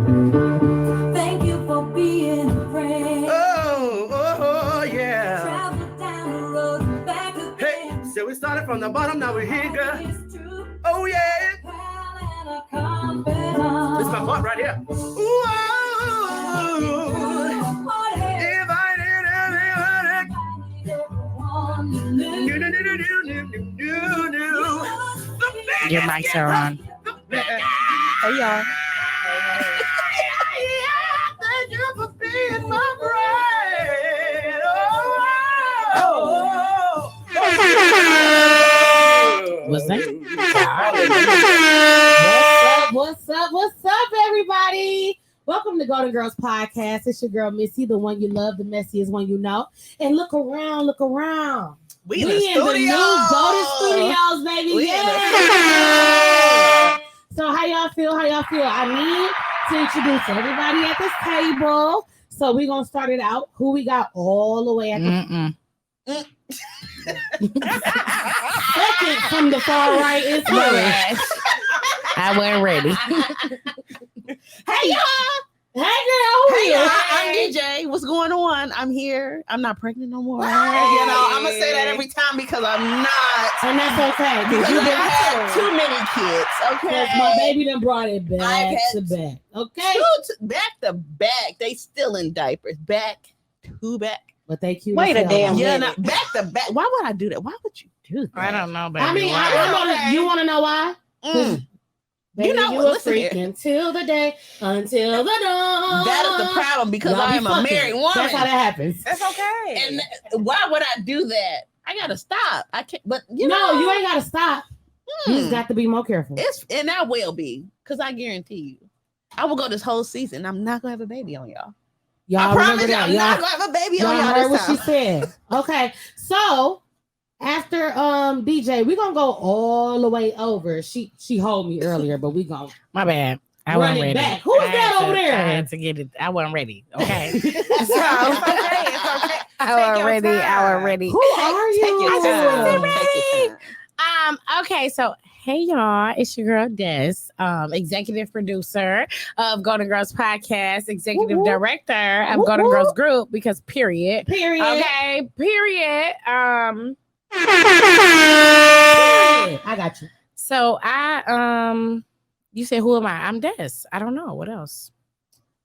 Thank you for being a friend. Oh, yeah. Travel down the road and back again. Hey, so we started from the bottom, now we're here, girl. It's true. Oh, yeah. Pal and a confidant. This is my part right here. Ooh, if I did everything. Your mics are on. Hey, y'all. Thank you for being my friend. What's that? What's up, everybody? Welcome to Golden Girls Podcast. It's your girl, Missy, the one you love, the messiest one you know. And look around. We in the new Golden Studios, baby. Yeah. So how y'all feel? I need to introduce everybody at this table. So we're going to start it out. Who we got all the way at the second from the far right is Lauryn. I wasn't ready. Hey, y'all. Hey, girl. Hey, I'm DJ. What's going on? I'm here. I'm not pregnant no more. Hey. You know, I'm going to say that every time because I'm not. And that's okay. Because you've had too many kids, okay? My baby done brought it back to back. Okay? Back to back. They still in diapers. Back to back. But they cute. Wait a damn minute. Yeah, not back to back. Why would I do that? Why would you do that? I don't know, baby. I mean, you want to know why? Baby, you know you what? a Listen freak until the day, until the dawn. That is the problem because I am a married woman. That's how that happens. That's okay. And why would I do that? I gotta stop. I can't. But you ain't gotta stop. You just got to be more careful. And I will be because I guarantee you, I will go this whole season. I'm not gonna have a baby on y'all. Y'all I remember promise that? I'm not gonna have a baby on y'all. Heard This what time. she said. Okay, so. After DJ, we're gonna go all the way over. She hold me earlier, but we gonna my bad. I run wasn't it ready. back. Who's that over there? I had to get it. I wasn't ready. Okay. It's okay. I wasn't ready. Who are you? Take your time. Ready. Okay, so hey y'all, it's your girl Des, executive producer of Golden Girls Podcast, executive director of Golden Girls Group, because period. Okay, period. I got you. So you said who am I? I'm Des. I don't know what else.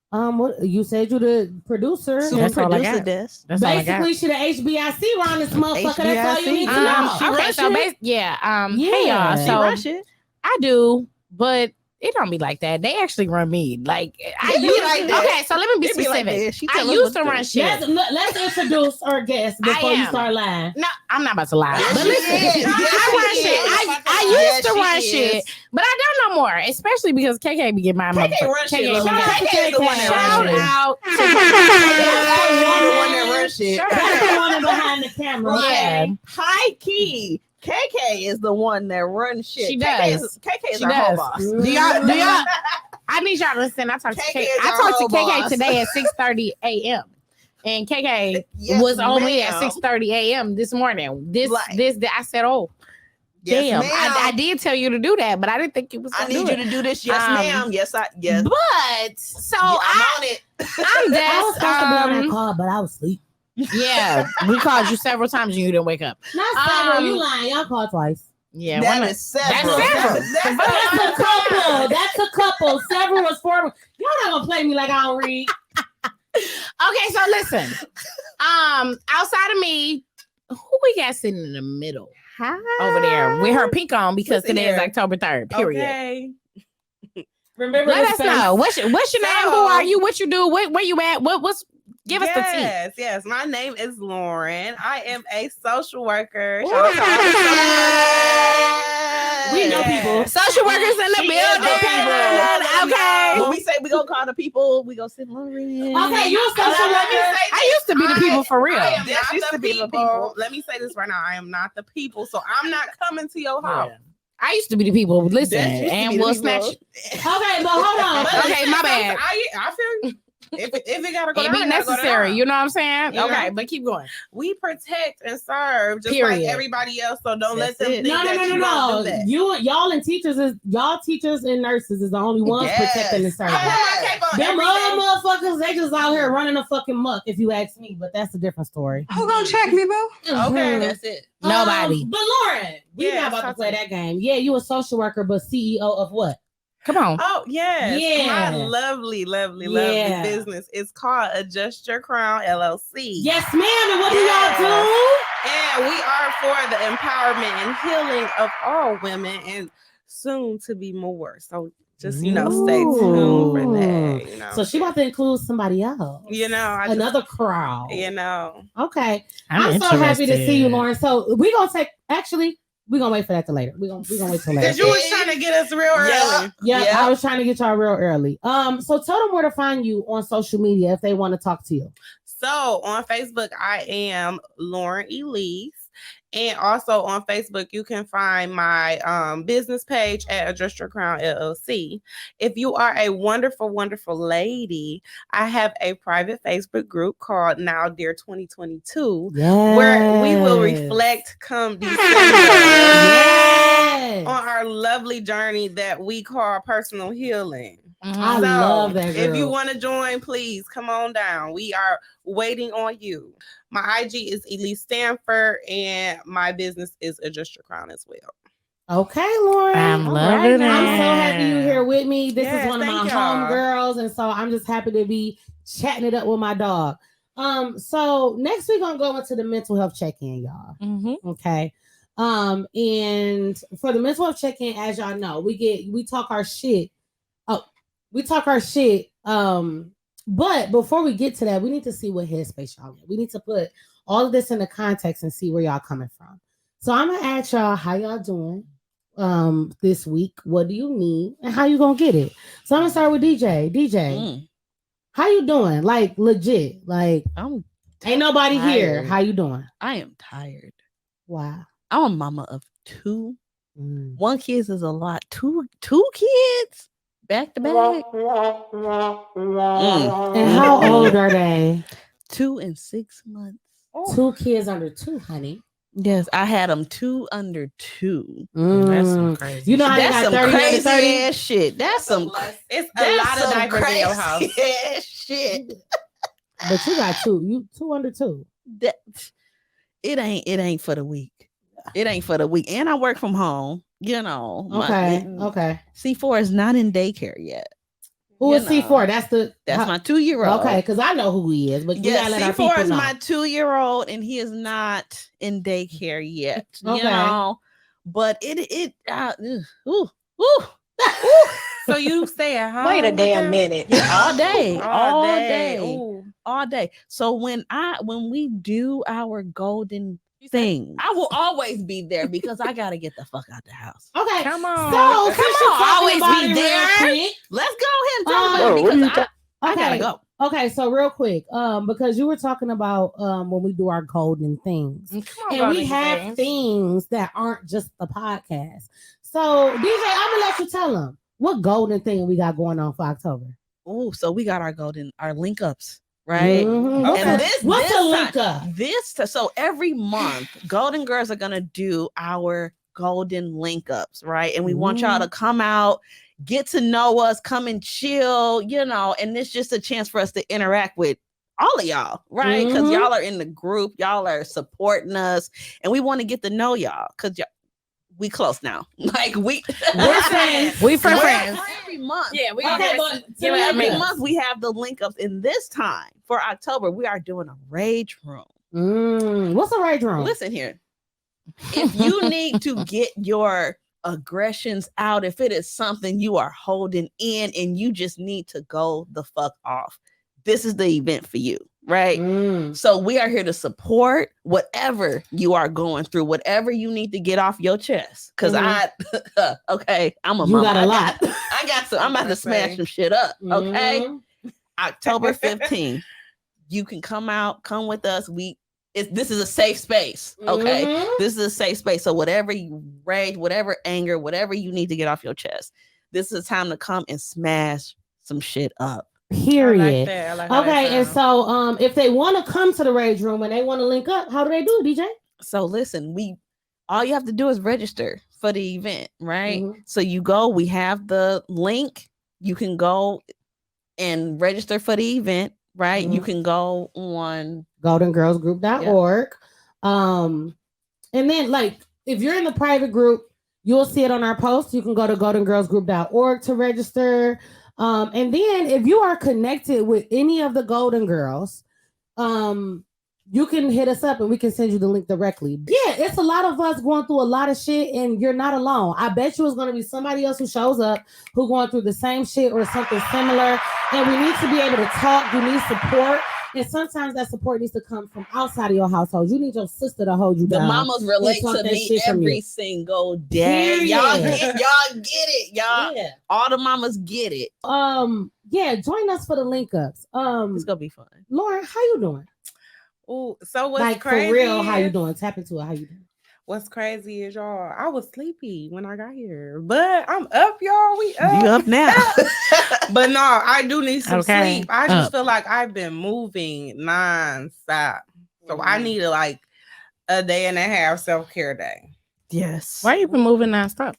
What you said you the producer. So that's all I got. This. That's all I got. Basically, she the HBIC around this motherfucker. That's all you need to know. Okay, so hey y'all. She So rush it. I do, but it don't be like that. They actually run me. Like I used like that. Okay, so let me be specific. I used to run shit. Let's introduce our guest before you start lying. No, I'm not about to lie. Yes, But listen, she is. I run shit. I used to run shit, but I don't no more. Especially because KK be getting my KK run shit. KK KK is the one that shout run shit. out. The one that run shit. That's the one behind the camera. Yeah. High key. KK is the one that runs shit. She does. KK is She our does. whole boss. Do y'all? I need y'all to listen. I talked to KK KK. is I our talked to whole KK boss. today at 6:30 a.m. And KK Yes, was only at ma'am. 6:30 a.m. this morning. This I said, oh, Yes, damn. ma'am. I did tell you to do that, but I didn't think it was. I need you to do this. Yes, ma'am. Yes. But so I'm on it. I'm I was supposed to be on that Des. call, but I was asleep. Yeah, we called you several times and you didn't wake up. Not several. You lying. Y'all called twice. Yeah, That is several. That's a couple. Several was 4. Y'all not gonna play me like I don't read. Okay, so listen. Outside of me, who we got sitting in the middle? Hi. Over there with her pink on because Listen today is here. October 3rd. Period. Okay. Remember, Let us know. What's your name? Who are you? What you do? Where you at? What's give us the tea. Yes. My name is Lauryn. I am a social worker. Ooh. Shout out to all the We know people. Social workers in the She is building. the people. Okay. When we say we gonna call the people, we gonna sit Lauryn. Okay, you a social worker. I used to be the people for real. I am Yes, not used the to be the people. people. Let me say this right now. I am not the people. So I'm not coming to your house. Yeah. I used to be the people. Listen, That used to and be the we'll people. snatch. Okay, but hold on. Okay, my bad. I feel If it gotta go It down, be it gotta go necessary. down. You know what I'm saying? You know? Okay, but keep going. We protect and serve just Period. like everybody else. So don't let That's them it. think No. that you won't do that. Y'all and teachers and nurses is the only ones protecting and serving. I put my cape on Them every other motherfuckers, they just out here running a fucking muck, if you ask me, but that's a different story. Who gonna check me, boo? Okay. That's it. Nobody. But Lauren, we Yes, not about to talk play to that game. Yeah, you a social worker, but CEO of what? Come on. Oh, yes. Yeah. My lovely Yeah. business. It's called Adjust Your Crown LLC. Yes, ma'am. And what do Yes. y'all do? And we are for the empowerment and healing of all women and soon to be more. So just, stay tuned for that. You know, So she about to include somebody else. Another crowd. Okay. I'm so happy to see you, Lauren. So we're gonna wait for that till later. We're gonna wait till later. Because you was trying to get us real early. Yeah, I was trying to get y'all real early. So tell them where to find you on social media if they want to talk to you. So on Facebook, I am Lauryn Elise. And also on Facebook, you can find my business page at Adjust Your Crown LLC. If you are a wonderful, wonderful lady, I have a private Facebook group called Now Dear 2022, where we will reflect come December on our lovely journey that we call personal healing. I love that girl. If you want to join, please come on down. We are waiting on you. My IG is Elise Stanford, and my business is Adjust Your Crown as well. Okay, Lauren. I'm loving it. I'm so happy you're here with me. This Yes, is one of my thank y'all. homegirls, and so I'm just happy to be chatting it up with my dog. So next we're gonna go into the mental health check-in, y'all. Okay. And for the mental health check-in, as y'all know, we talk our shit. But before we get to that, we need to see what headspace y'all in. We need to put all of this into context and see where y'all coming from. So I'm gonna ask y'all how y'all doing this week. What do you need and how you gonna get it? So I'm gonna start with DJ. DJ, how you doing? Like legit. Like I'm ain't nobody tired. here. How you doing? I am tired. Wow. I'm a mama of two. One kid is a lot. Two kids back to back. And how old are they? 2 and 6 months. 2 kids under 2, honey. Yes, I had them 2 under 2. That's some crazy. You know how they That's got some 30 under crazy 30? ass shit. That's some. It's a That's lot of some diapers in your house. crazy ass shit. But you got 2. You 2 under 2. That it ain't for the week. It ain't for the week. And I work from home. Okay. C4 is not in daycare yet. Who is C4? That's my 2-year-old. Okay, because I know who he is, but you gotta let our people C4 is know. my 2-year-old, and he is not in daycare yet. Okay. But it So you stay at home? Wait a damn minute. all day. Ooh. All day. So when we do our golden thing, I will always be there because I gotta get the fuck out the house. Okay. Come on. So Come since you're on. talking Always about be it there. real quick, Let's go ahead and talk about it because I gotta go. Okay, so real quick, because you were talking about when we do our golden things, Come on, and we golden have things that aren't just the podcast. So DJ, I'm gonna let you tell them what golden thing we got going on for October. Oh, so we got our link ups, right? Mhm. And What's this a link time- up? So every month, Golden Girls are gonna do our golden link ups, right? And we want y'all to come out, get to know us, come and chill, and it's just a chance for us to interact with all of y'all, right? Because y'all are in the group, y'all are supporting us, and we want to get to know y'all because we close now. Like we're friends. We friends. Every month. Yeah, we Okay, but Every month we have the link ups. In this time for October, we are doing a rage room. What's a rage room? Listen here. If you need to get your aggressions out, if it is something you are holding in and you just need to go the fuck off, this is the event for you, right? So we are here to support whatever you are going through, whatever you need to get off your chest. Because I'm a You mama. got a lot. I got some. I'm about to smash some shit up. Okay, October 15th. You can come with us. This is a safe space. Okay, this is a safe space. So whatever you rage, whatever anger, whatever you need to get off your chest, this is a time to come and smash some shit up. Period. I like how Okay, that and sounds. so if they want to come to the Rage Room and they want to link up, how do they do it, DJ? So listen, all you have to do is register for the event, right? Mhm. So you go, we have the link. You can go and register for the event, right? You Mhm. can go on GoldenGirlsGroup.org. And then like if you're in the private group, you'll see it on our post. You can go to GoldenGirlsGroup.org to register. And then if you are connected with any of the Golden Girls, you can hit us up and we can send you the link directly. Yeah, it's a lot of us going through a lot of shit and you're not alone. I bet you it's going to be somebody else who shows up who going through the same shit or something similar. And we need to be able to talk. You need support. And sometimes that support needs to come from outside of your household. You need your sister to hold you the down. mamas relate talk to that me shit from every you. single day. Period. Y'all get it. Y'all, Yeah. all the mamas get it. Yeah, join us for the link ups. It's gonna be fun. Lauren, how you doing? Oh, so what's Like crazy? for real, how you is- doing? Tap into it. How you doing? What's crazy is y'all, I was sleepy when I got here, but I'm up, y'all. We up. You up now? But no, I do need some Okay. sleep. I just Up. feel like I've been moving nonstop. So I need like a day and a half self-care day. Yes. Why you been moving nonstop?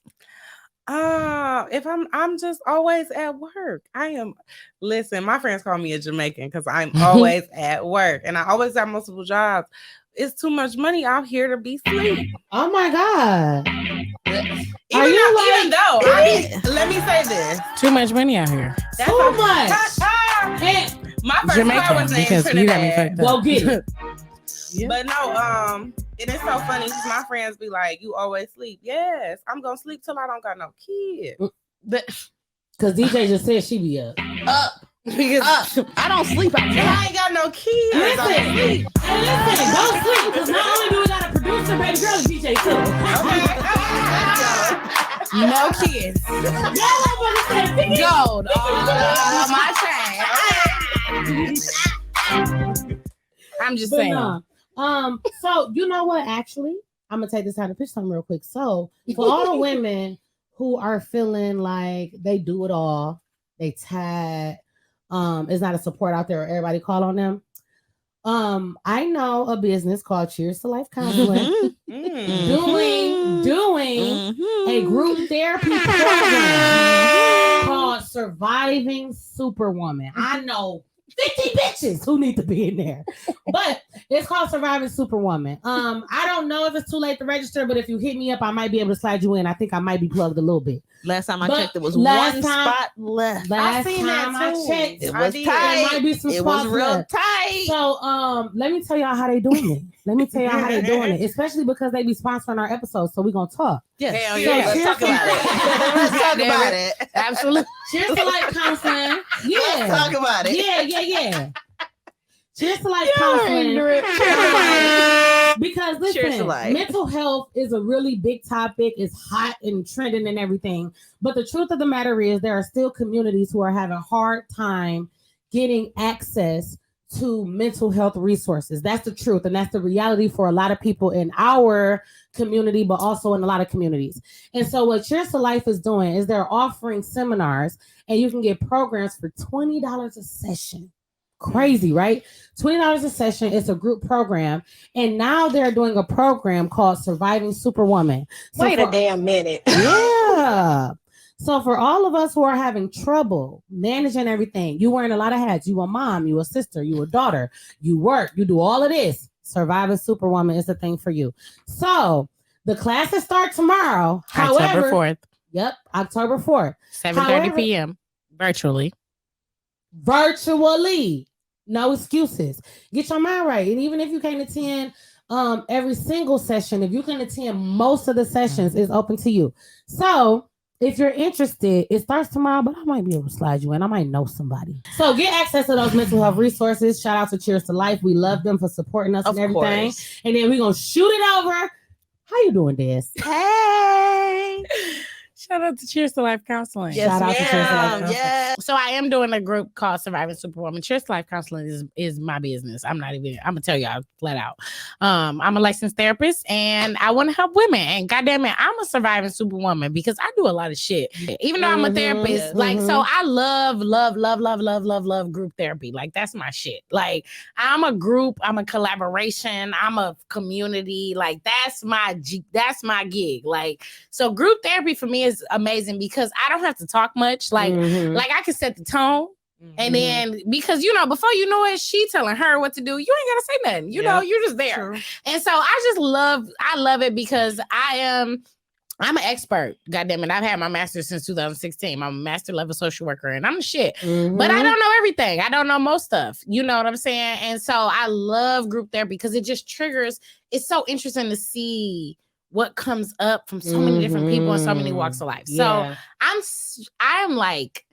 If I'm just always at work. Listen, my friends call me a Jamaican because I'm always at work and I always have multiple jobs. It's too much money out here to be sleep. Oh my God. Even though, let me say this. Too much money out here. That's Too a- much. And My first car Jamaican, was named because you got me Trinidad. fucked up. go get it. Yeah. But no, it is so funny because my friends be like, "You always sleep." Yes, I'm gonna sleep till I don't got no kids. Because DJ just said she be up. Because I don't sleep out And there. I ain't got no kids. Listen, I'm hey, listen, don't sleep. Because not only do we got a producer, baby girl, is DJ too. No kids. That motherfucker said, "Pick it up." Gold on my chain. I'm just But saying. no. So you know what? Actually, I'm gonna take this time to pitch something real quick. So for all the women who are feeling like they do it all, they tag, is not a support out there or everybody call on them. I know a business called Cheers to Life Counseling doing a group therapy program called Surviving Superwoman. I know 50 bitches who need to be in there, but it's called Surviving Superwoman. I don't know if it's too late to register, but if you hit me up, I might be able to slide you in. I think I might be plugged a little bit. Last time I But checked, there was last one time- spot left. Last seen that time I too. checked, It I was did. there tight. might be some It was spots real left. tight. So let me tell y'all how they doing it. Let me tell y'all how they doing it, especially because they be sponsoring our episodes, so we gonna talk. Yes. Hell yeah. Let's talk about it. Let's talk Damn about it. it. Absolutely. Cheers to Life Counseling. Let's Yeah. talk about it. Yeah. Cheers to Life Counseling. Because Cheers to listen, life. mental health is a really big topic. It's hot and trending and everything. But the truth of the matter is there are still communities who are having a hard time getting access to mental health resources. That's the truth. And that's the reality for a lot of people in our community, but also in a lot of communities. And so what Cheers to Life is doing is they're offering seminars and you can get programs for $20 a session. Crazy, right? $20 a session. It's a group program. And now they're doing a program called Surviving Superwoman. So Wait a for- damn minute. Yeah. So for all of us who are having trouble managing everything, you wearing a lot of hats. You a mom, you a sister, you a daughter, you work, you do all of this. Surviving Superwoman is the thing for you. So the classes start tomorrow. October However, 4th, Yep, October 4th. 7:30 However- p.m. virtually. Virtually. No excuses. Get your mind right. And even if you can't attend every single session, if you can attend most of the sessions, it's open to you. So if you're interested, it starts tomorrow, but I might be able to slide you in. I might know somebody. So get access to those mental health resources. Shout out to Cheers to Life. We love them for supporting us Of and everything. course. And then we're gonna shoot it over. How you doing, Des? Hey. Shout out to Cheers to Life Counseling. Yes, Shout out to Cheers to Life ma'am. Counseling. Yes. So I am doing a group called Surviving Superwoman. Cheers to Life Counseling is my business. I'm gonna tell y'all flat out. I'm a licensed therapist and I want to help women. And goddamn it, I'm a surviving superwoman because I do a lot of shit. Even though I'm a therapist, Yes. like so I love group therapy. Like that's my shit. Like I'm a group, I'm a collaboration, I'm a community. Like that's my gig. Like so group therapy for me is amazing because I don't have to talk much. Like I can set the tone. And then because before you know it, she telling her what to do. You ain't gotta say nothing. You know, you're just there. True. And so I love it because I'm an expert. Goddamn it. I've had my master's since 2016. I'm a master level social worker and I'm the shit. But I don't know everything. I don't know most stuff. You know what I'm saying? And so I love group therapy because it just triggers. It's so interesting to see what comes up from so many different people and so many walks of life. So I'm like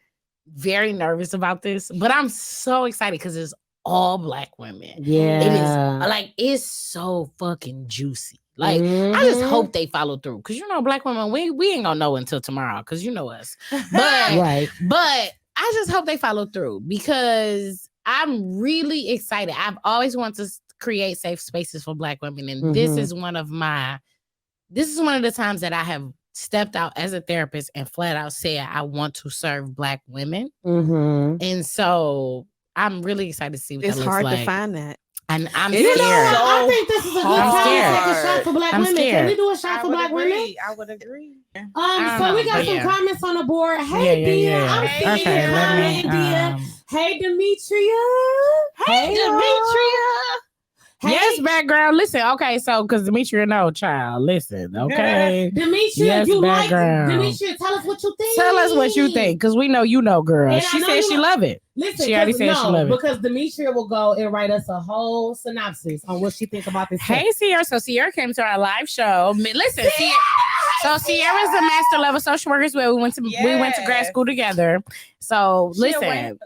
very nervous about this, but I'm so excited because it's all Black women. Yeah. It is like it's so fucking juicy. Like I just hope they follow through because Black women, we ain't gonna know until tomorrow because us. But but I just hope they follow through because I'm really excited. I've always wanted to create safe spaces for Black women, and this is one of the times that I have stepped out as a therapist and flat out said I want to serve Black women. And so I'm really excited to see what It's that looks hard like. to find that. And I'm It scared. is so I think this is a good I'm time scared. to take a shot for Black I'm women. Can scared. we do a shot for Black women? I would agree. So don't we know, got but some yeah. comments on the board. Hey, Dia. I'm Hey, seeing okay, your let me, comment, Dia. Hey, Demetria. Hey, Yes, background. Listen, okay, so because Demetria know, child. Listen, okay. Demetria, Yes, you background. like Demetria? Tell us what you think. Tell us what you think, because we know girl. And I She know said you she know- love it. Listen, She already said she love it. because Demetria will go and write us a whole synopsis on what she thinks about this. Hey, Sierra. So Sierra came to our live show. Listen, Sierra's a master level social worker as well. We went to grad school together. So listen,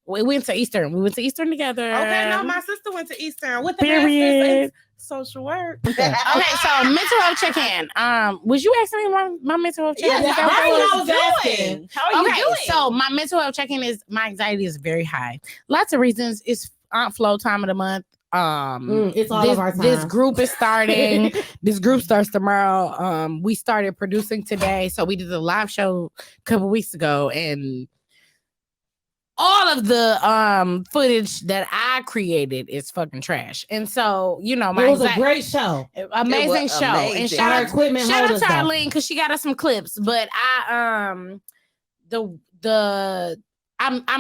we went to Eastern. We went to Eastern together. Okay, no, my sister went to Eastern with the Period. master's in social work. Okay, so mental health check-in. Was you asking me my mental health check-in? Yes, Is that what that's it what I was? was asking. How are you doing? So my mental health check-in is my anxiety is very high. Lots of reasons. It's Aunt Flo time of the month. It's all of our time. This group is starting. This group starts tomorrow. We started producing today, so we did a live show a couple weeks ago, and all of the footage that I created is fucking trash. And so, my It was a anxiety- great show. amazing was show. And amazing. shout Our out equipment Shout out holders, to though. Arlene because she got us some clips. But I'm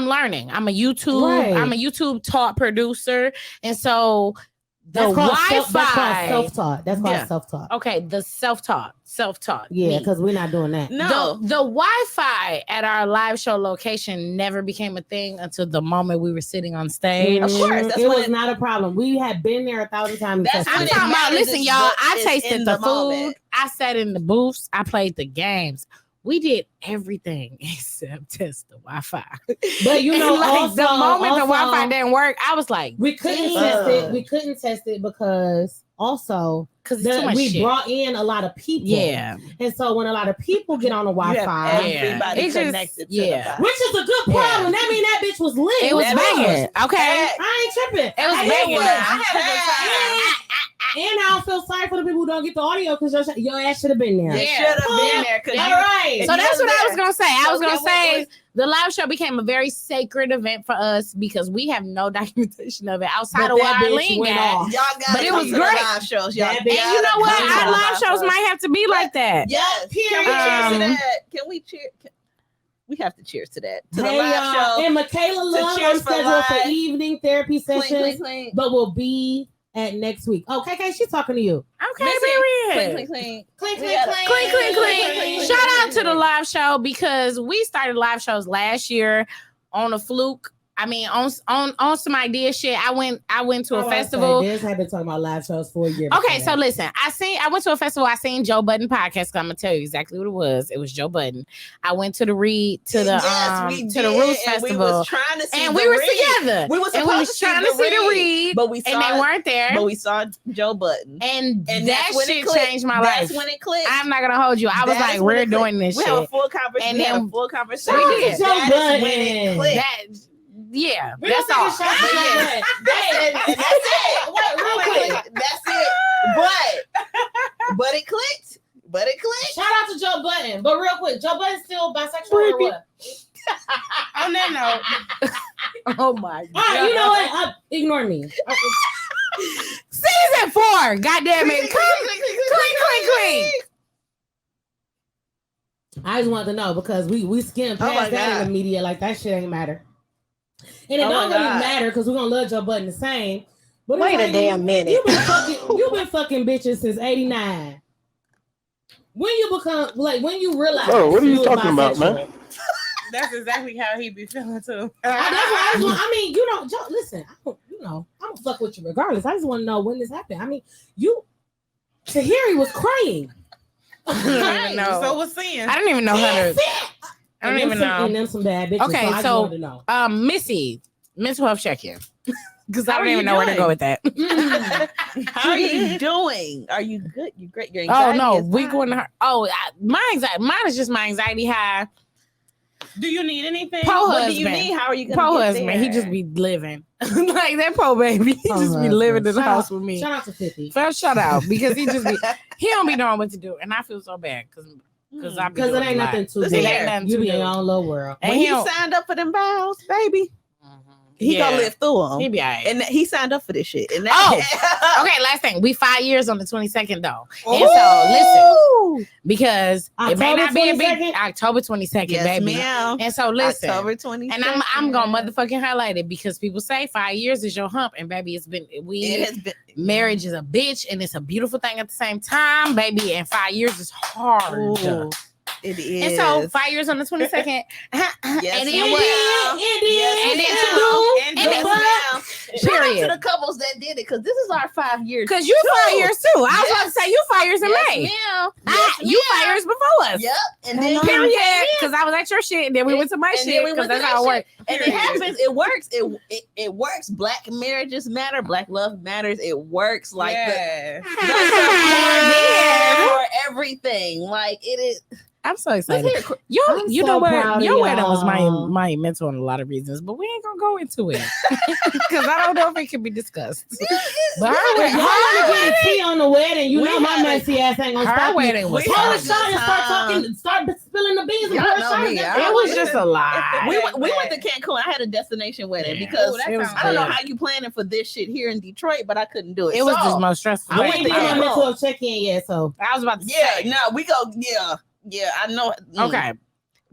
learning. I'm a YouTube taught producer, and so the That's called Wi-Fi. self-taught. That's called Yeah. self-taught. Okay, the self-taught. Yeah, me. because we're not doing that. No. The Wi-Fi at our live show location never became a thing until the moment we were sitting on stage. Of course, that's it when was not a problem. We had been there 1,000 times. That's I'm when it talking about, matters. listen, It's y'all, what I is tasted in the the food. moment. I sat in the booths. I played the games. We did everything except test the Wi-Fi. But you And, know, like, the moment the Wi-Fi also, didn't work, I was like, we couldn't damn. test it. We couldn't test it because also because it's too much we shit. brought in a lot of people. Yeah. And so when a lot of people get on the You have Wi-Fi, everybody It's just- connected to yeah. the Wi-Fi. which is a good problem. That means that bitch was lit. It was That banging. Okay. I ain't tripping. It was I banging. was. now. I had a good time. And I don't feel sorry for the people who don't get the audio because your ass should have been there. They Yeah. should have been there. 'Cause All you- right. if So you that's wasn't what I was there- gonna say. I was So gonna that say was- the live show became a very sacred event for us because we have no documentation of it outside But of that what bitch Arlene went got. off. Y'all got But it was to the great. live shows. Y'all That And you gotta know what? come to Our the live shows shows. might have to be like that. Yes. Can we cheers Um, to that? Can we cheer? We have to cheers to that. To the Hey, live y'all. show. And Michaela Love, Cheers I'm for scheduled for Live. evening therapy Clink, sessions, clink, clink. but will be at next week. Oh, KK, she's talking to you. Okay, Missy, period. Clink, clink, clink. Clink, We clink, gotta- clink. Clink, clink, Clink, clink. clink, Shout clink, out to the clink. live show because we started live shows last year on a fluke. I mean, on some idea shit. I went to a festival. This had been talking about live shows for a year. Okay, so listen, I went to a festival. I seen Joe Budden podcast. I'm gonna tell you exactly what it was. It was Joe Budden. I went to the Roots Festival. We was trying to see and we were together. We was trying to see the Reed, but we saw, and they weren't there. But we saw Joe Budden, and that shit changed my life. That's when it clicked. I'm not gonna hold you. I was like, we're doing this shit. We have a full conversation. And then full conversation. Joe That's when it clicked. Yeah, we that's all. And that's it. That's it. But it clicked. Shout out to Joe Budden. But real quick, Joe Budden's still bisexual or what? On that note. Oh my god. All right, you know what? Ignore me. Season 4. God damn it. Clean. I just wanted to know because we skimmed past that in the media like that shit ain't matter. And it don't really matter because we're gonna love Joe Budden the same. But wait a damn minute. You've been fucking bitches since '89. When you realize. Oh, what are you talking about, man? That's exactly how he be feeling too. I mean, you know, Joe, listen. I'm gonna fuck with you regardless. I just want to know when this happened. I mean, Tahiri was crying. I know. So was seeing. I don't even know how to. I don't even know. And them some bad bitches. Okay, so Missy, mental health check-in. Because I don't even know where to go with that. How are you doing? Are you good? You great? Your Oh anxiety no, is we high. going to. My anxiety. Mine is just my anxiety high. Do you need anything? Poor What husband. do you need? How are you Poor gonna get husband. there? He just be living like that. Poor baby. He just be living in the house with me. Shout out to 50. First, shout out because he don't be knowing what to do, and I feel so bad because it ain't nothing too Listen, big. it ain't nothing You too be in big. your own little world. And When he he don't- signed up for them vows, baby, he Yeah. gonna live through them. He be all right. And he signed up for this shit. And Okay, last thing. We 5 years on the 22nd though. And so listen, because it may October not be a big 22nd? October 22nd, yes, baby. ma'am. And so listen. October 20th. And I'm gonna motherfucking highlight it because people say 5 years is your hump, and baby, It has been marriage is a bitch and it's a beautiful thing at the same time, baby. And 5 years is hard. Ooh, it is. And so 5 years on the 22nd. yes, and then ma'am. what? Yes, And then ma'am. two. And And yes, then ma'am. Shout out Period. to the couples that did it because this is our 5 years. Because you 5 years too. I was about to say you 5 years in May. Ma'am. You 5 years before us. Yep. And then Period. Because I was at your shit, and then we went to my and then shit we because went to that's how it that works. And it happens. It works. It works. Black marriages matter. Black love matters. It works like Yes. for everything. Like it is. I'm so Let's excited. hear it. You so know what? proud of Your wedding was y'all. my mental on a lot of reasons, but we ain't gonna go into it because I don't know if it can be discussed. But Y'all want to get tea on the wedding. You We know my had messy ass ain't gonna her stop me. wedding was Pull the fun. shot and start spilling the beans. and Y'all pour a know shot. me. It was just a lie. We went to Cancun. I had a destination wedding Yeah. because Ooh, that It was sounds I don't know good. how you planning for this shit here in Detroit, but I couldn't do it. It was So, the most stressful. I I went ain't to done my Cancun. mental health check-in yet, so I was about to Yeah, say. no, we go. Yeah, I know. Okay.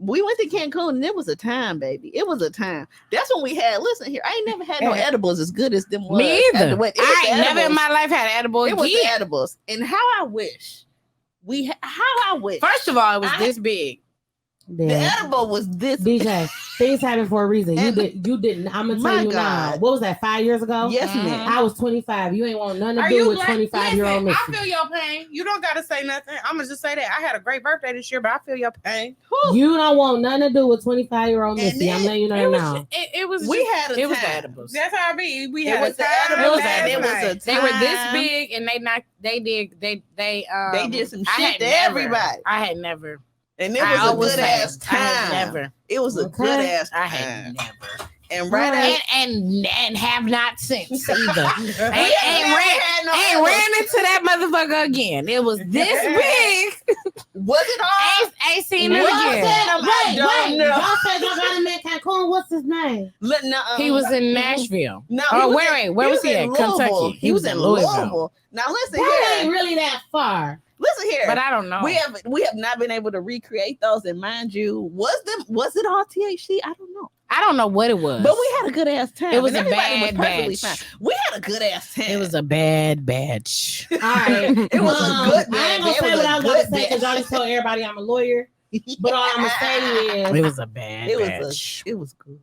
We went to Cancun and it was a time, baby. It was a time. That's when we had. Listen here, I ain't never had no Yeah. edibles as good as them. Was Me at either. the wedding. It was I the ain't never in edibles. my life had edible It was the again. edibles, and how I wish how I wish. First of all, it was I- this big. the yeah. edible was this. DJ, things happen for a reason. And- You didn't. I'm gonna My tell you now. God. What was that? 5 years ago? Yes, Mhm. ma'am. I was 25. You ain't want nothing to Are do you with glad? 25-year-old Listen, Missy. I feel your pain. You don't gotta say nothing. I'm gonna just say that I had a great birthday this year, but I feel your pain. You don't want nothing to do with 25-year-old And Missy. I'm then letting you know now. It was. We just- had a It was the time. edibles. That's how I be. We It had was a the time edibles last and it was night. a They were this time. big, and they They did some I shit had to never- everybody, I had never. and it I was a always good had- ass I had time. never. It was a Okay. good ass. I time. had never. And right Alright. after. And have not since either. We ain't never ran- had no Ain't edibles. ran into that motherfucker again. It was this big. Was it all? Ain't seen him Was again. I don't know. Y'all said y'all got him in Cancun. What's his name? He was in Nashville. No, Oh, he was wait, in- where was he in at? Kentucky. Louisville. He was in Louisville. Now listen That ain't here. really that far. Listen here. But I don't know. We have not been able to recreate those. And mind you, was it all THC? I don't know. I don't know what it was. But we had a good ass time. It was and a everybody bad was perfectly batch. fine. We had a good ass time. It was a bad batch. All right. It was a good I ain't batch. gonna It say was what a I was gonna good say because y'all batch. just told everybody I'm a lawyer. But all I'm gonna say is It was a bad It batch. was good.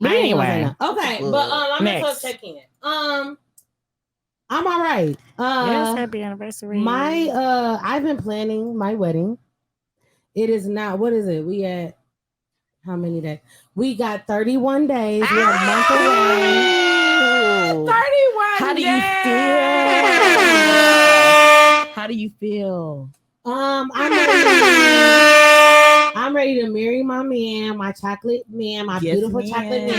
But I ain't gonna say anyway, no. Okay, but I'm gonna Next. check in. I'm all right. yes, happy anniversary. I've been planning my wedding. It is not. What is it? We at how many days? We got 31 days. We're a month away. 31 How do you days. feel? How do you feel? I'm ready to marry my man, my chocolate man, my Yes, beautiful ma'am. chocolate man. Jay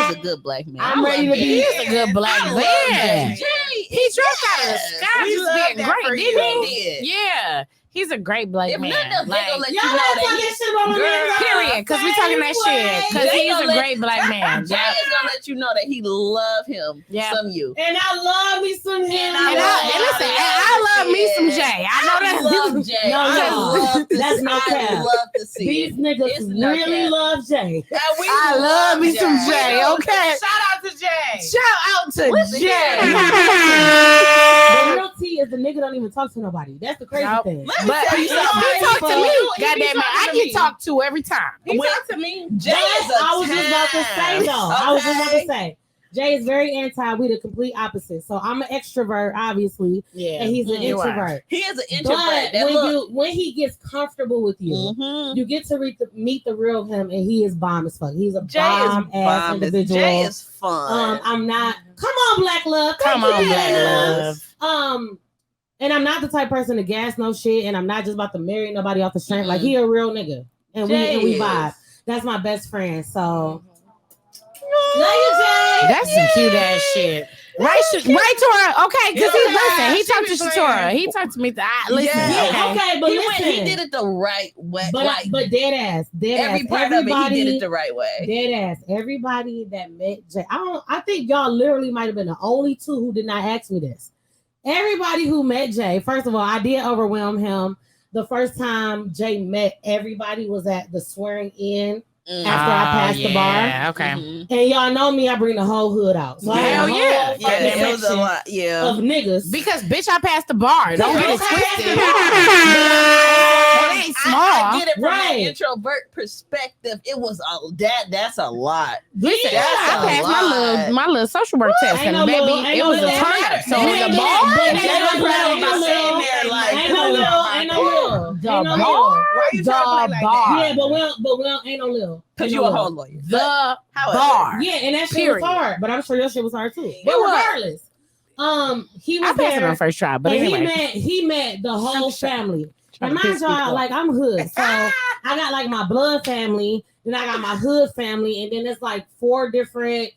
is a good black man. I'm I ready love to be- Jay. He's a good black I love man. Jay. He dropped out of the sky We just love being that great, for didn't he? He did. Yeah, he's a great black If man. nothing else, they Like, gonna let you Y'all know not that talking he, shit about my man. period, because we talking that shit. Because Jay he's gonna a let- great black man. Jay Yeah. is gonna let you know that he love him. Yeah. Some you. And I love me some him. And I love me some Jay. I know I that. love Jay. No, I no. love to That's see, no I cap. love to see These it. niggas It's no really cap. love Jay. And we I love me some Jay. Okay. Shout out to Jay. Shout out to Listen Jay. The real tea is the nigga don't even talk to nobody. That's the crazy Nope. thing. Let me But tell he you something. talked to me. He be Goddamn it, talking I to get me. talked to every time. He When- talked to me. Jay That's is a I was just about to say though. I was just about to Okay? say. Jay is very anti. We the complete opposite. So I'm an extrovert, obviously, Yeah. and he's an You are. introvert. He is an introvert. But That look. when he gets comfortable with you, Mhm. you get to meet the real him, and he is bomb as fuck. He's a Jay bomb is ass bomb. individual. Jay is fun. I'm not. Come on, Black Love. Come Thank on, you, black love. And I'm not the type person to gas no shit, and I'm not just about to marry nobody off the strength. Like Mhm. he a real nigga, and Jay we is. vibe. That's my best friend. So love you, Jay. That's some cute ass shit. Right, Tora. Okay, because he listen. He talked to Shatora. He talked to me. Listen. Yeah. Okay, but He listen. went. He did it the right way. But like but dead ass. every part of it, he did it the right way. Dead ass. Everybody that met Jay, I think y'all literally might have been the only two who did not ask me this. Everybody who met Jay, first of all, I did overwhelm him. The first time Jay met everybody was at the swearing in after I passed the bar. Yeah, okay. Mhm. And y'all know me, I bring the whole hood out. So I had Hell a whole yeah. fucking Yeah, it was a section lot. Yeah. of niggas. Because bitch, I passed the bar. Don't get it Okay, twisted. that's It ain't I small. get it from Right. an introvert perspective. It was that's a lot. Listen, That's I a passed lot. my little social work test, Ain't and no baby, little- ain't it no was a little- turn up. So ain't the no bar, little- Jay ain't no was little- probably ain't no sitting little- there like, Ain't no little, ain't no little. The Ain't no bar, little. Why you trying to play like bar. that? Yeah, but we don't, ain't no little. because Ain't you no a little. whole lawyer. the However, bar. Yeah, and that shit Period. was hard, but I'm sure your shit was hard too. But It was. regardless, he was I passed it there, on first try, but and anyway. he met the whole family. Trying And to mind piss people y'all, off. like I'm hood, so I got like my blood family, then I got my hood family, and then it's like 5 different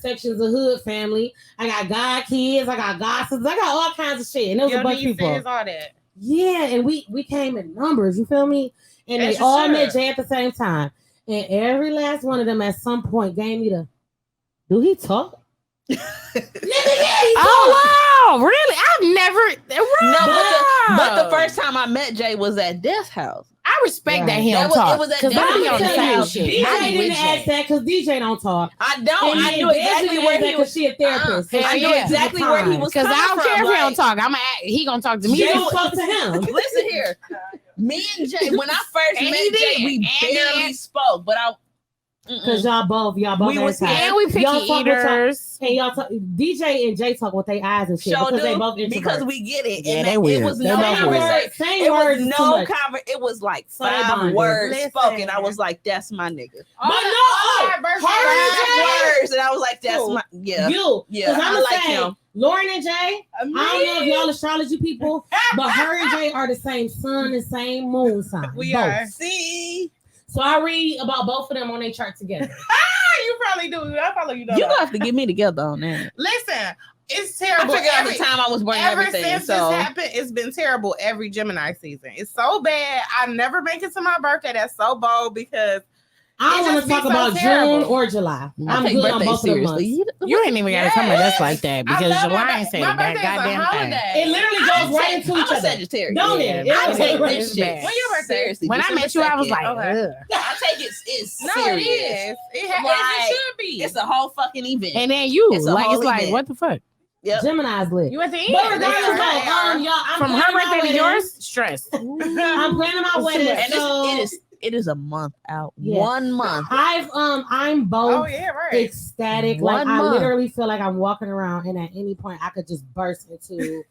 sections of hood family. I got god kids, I got god sisters, I got all kinds of shit, and it was Your a bunch of people. nieces, all that. Yeah, and we came in numbers, you feel me? And As they you all should. met Jay at the same time. And every last one of them at some point gave me the, do he talk? Nigga, yeah, he talk. Oh wow, really? I've never. No, but the first time I met Jay was at Death's house. I respect Right. that he That don't was- talk it was at because I be Debbie on the Allen's same house. shit. DJ I be didn't with ask Jay. that because DJ don't talk. I don't. And I then knew Des exactly didn't where ask that he 'cause was. she a therapist. So Hell I she knew yeah. was exactly where he fine. was Because I coming don't from. care if he don't like- talk. He gonna talk to me. Jay don't talk to him. Listen here. Me and Jay, when I first And met he Jay, did. we And barely then- spoke, but Because y'all both We was anti. And we picky Y'all talk with y'all- eaters. And y'all talk, DJ and Jay talk with their eyes and shit show because they do both introverts. because we get it. Yeah, and they it weird. was They no both same weird. conversation. words, same It was words is too no much. It was like So they 5 bonded. words Listen. spoken. I was like, "That's my nigga." But no, Happy birthday. her and Jay, 5 words, and I was like, "That's Cool. my yeah." you. Yeah, Because I'm I like say, him. Lauryn and Jay, I don't know if y'all astrology people, but her and Jay are the same sun and same moon sign. We both. are. See, So I read about both of them on their chart together. You probably do. I follow you. you gonna have to get me together on that. Listen, it's I terrible. figured out the time I was born and Ever everything. since So this happened, it's been terrible every Gemini season. It's so bad. I never make it to my birthday. That's so bold because I It don't want just to talk be so about terrible. June or July. I I'm take good on birthdays both of them seriously. months. You ain't even gotta come at us Yes. like that I because love July my ain't saying my that birthday is a goddamn thing. holiday. It literally goes right into I'm each a other. Sagittarius. Don't Yeah, it? I It's take bad. this It's shit bad. When your birthday? seriously. When I December met you, I was 2nd. like, Okay. ugh. I take it's No, serious. it is. It Like, should be. It's a whole fucking event. And then you, It's a like, whole it's like, event. what the fuck? Yep. Gemini's lit. You at the end. But regardless, They though, are. y'all, I'm From her planning my birthday to wedding. yours, stress. I'm planning my wedding. And So it is It is a month out. Yeah. 1 month. I'm both Oh yeah, right. ecstatic. Like 1 I month. literally feel like I'm walking around, and at any point I could just burst into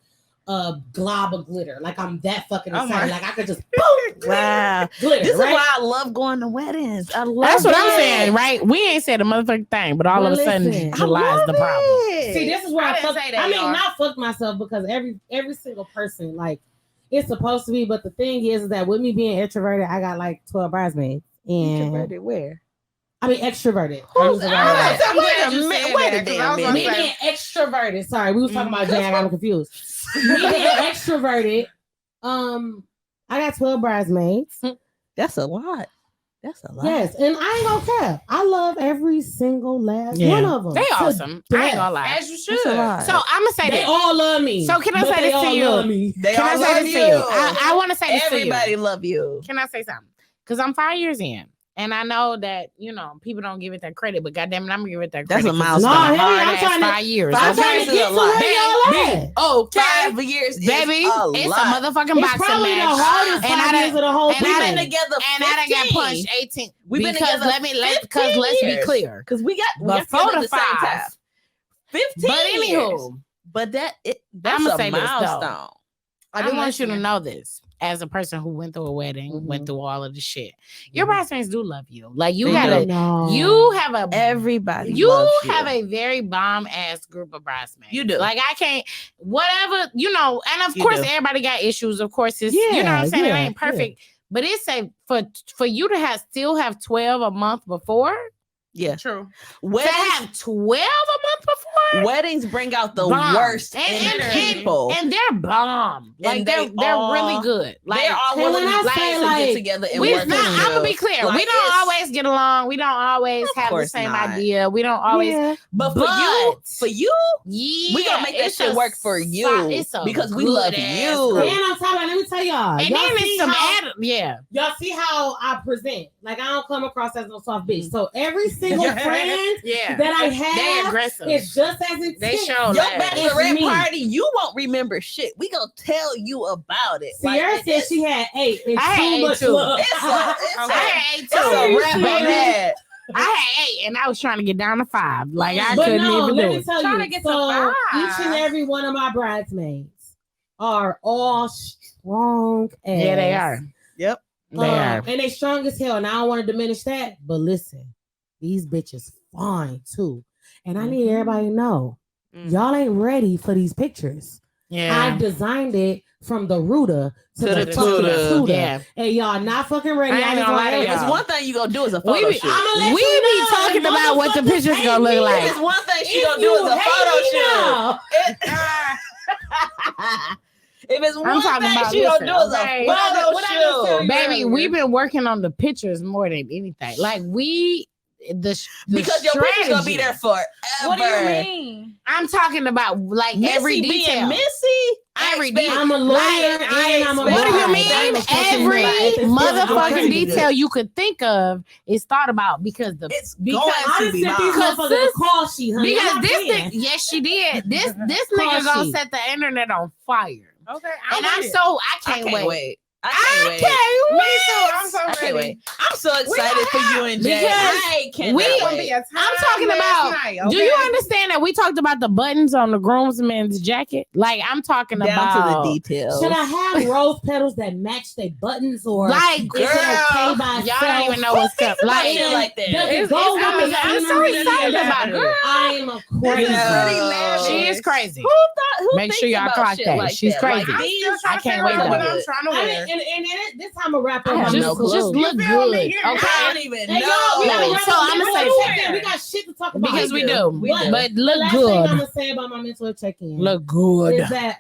a glob of glitter. Like I'm that fucking Oh excited. my- Like I could just boom, Wow. glitter. This right? is why I love going to weddings. I love That's what I'm it. saying, right? We ain't said a motherfucking thing, but all Well, of a sudden, listen, I July's the love problem. it. See, this is where I I didn't fuck. say that, I mean, y'all. not fuck myself because every single person, like, it's supposed to be. But the thing is that with me being introverted, I got like 12 bridesmaids, and Introverted where? I mean extroverted. Who's I'm that? I'm Wait glad a you minute, said wait a that, 'cause damn I was gonna me minute. say- being extroverted. Sorry, we was talking about Jay. I got confused. Me being extroverted. I got 12 bridesmaids. That's a lot. That's a lot. Yes, and I ain't gonna care. I love every single last Yeah. one of them. They to awesome. I ain't death. gonna lie. As you should. That's a lot. So I'm gonna say They this. all love me. So can I but say they this to all you? love me. They Can I all say love this you. to you? I want to say this to you. Everybody love you. Can I say something? Because I'm 5 years in. And I know that, people don't give it that credit, but goddamn it, I'm gonna give it that That's credit. a 'cause it's milestone. been a No, hey, I'm hard-ass trying to- 5 years. I'm I'm trying years to is get a to lot. where y'all at. Oh, Okay. 5 years is Baby, a it's lot. a motherfucking It's boxing probably match. the hardest And I 5 done- years of the whole and I We've done- been together 15. And I done got punched 18. We've been because together let's be 15 clear. Because we got Before together the at the same 5. time. 15 But years. anywho, But that's I'ma a say this, though. milestone. I do I'm want you to listening. know this. As a person who went through a wedding, went through all of the shit, your Mhm. bridesmaids do love you. Like you They gotta, No. you have a Everybody you loves have a very bomb ass group of bridesmaids. You do. Like I can't, whatever, and of You course do. everybody got issues. Of course, it's you know what I'm saying. It ain't perfect, but it's for you to still have 12 a month before. Yeah. True. To Weddings, have 12 a month before. weddings bring out the Bomb. worst and, in people. and they're bomb. Like And they're they all- really good. Like They're all and when willing I to say, get like, together and we work not, I'm gonna be clear. Like, we don't it's- always get along. We don't always Of have the course same not. idea. We don't always. Yeah. But for you, Yeah, we gonna make that it's shit a work for so- you it's a because we good love ass you. group. And I'm talking about, let me tell y'all. And y'all then see it's some how, add. Yeah, y'all see how I present. Like I don't come across as no soft bitch. So every single friend yeah. that I They have aggressive. is just as intense. They show Your that. It's bachelorette me. party, you won't remember shit. We gonna tell you about it. Sierra Like, said she had 8. It's I had too 8 much too. love. it's I had 8 it's a too. wrap on Baby. that. I had 8, and I was trying to get down to 5. Like I But couldn't no, even let do me it. tell Trying you. to get to So 5. each and every one of my bridesmaids are all strong as. Yeah, they are. Yep. They are. And they strong as hell. And I don't want to diminish that. But listen, these bitches fine too. And I need everybody to know, y'all ain't ready for these pictures. Yeah. I designed it from the rooter to the the fucking tutor. tutor. Yeah. And y'all not fucking ready. I ain't I just gonna want lie to If y'all. it's one thing you gonna do is a We photo be- shoot. I'ma let We you be know, talking the about what the motherfuckers pictures hate gonna look me. like. If it's one thing she If gonna do you is a hate photo me shoot. now, If it's one talking thing about she gonna listen, do is okay? a photo What I just tell shoot. you Baby, earlier. we've been working on the pictures more than anything. Like the Because your picture's gonna be strategy. there forever. What do you mean? I'm talking about like Missy every being detail. Missy. Every expect- I'm a lawyer and I'm a What do you bride. mean? I'm a fucking Every bride. It's still motherfucking crazy. detail you could think of is thought about because the It's because going I to just be sent these mine. motherfuckers a call sheet, honey. because I'm not this playing. thing, yes, she did. This Call nigga gonna sheet. set the internet on fire, Okay. and I'm so I I can't wait. I I can't wait. can't Me wait. too. I'm so I ready. can't wait. I'm so excited for you and Jay. because I can't we- It's gonna be wait. a time I'm talking last about. night, Do okay? you understand that we talked about the buttons on the groomsman's jacket? Like I'm talking Down about to the details. Should I have rose petals that match their buttons or like is it girl, okay by y'all don't even itself? know what's up. Like, Like shit like that. Does it It's- go it's- with I'm- the I'm so scenery? excited about it. Girl, I am a crazy. This is pretty girl. lavish. she is crazy. Who Make sure thinks y'all about clock shit that. like She's that? crazy. I'm These- still trying I to can't figure wait out what though. I'm trying to I wear. mean, and this time I'm wrap I up have my no Just, clue. just You look feel me? good, Yeah. okay? I don't even Hey, know. y'all, we gotta wrap So up I'ma this say- mental check-in. We got shit to talk about. Because we do. We do. But The look last thing I'm good. gonna say about my mental check-in Look good. is that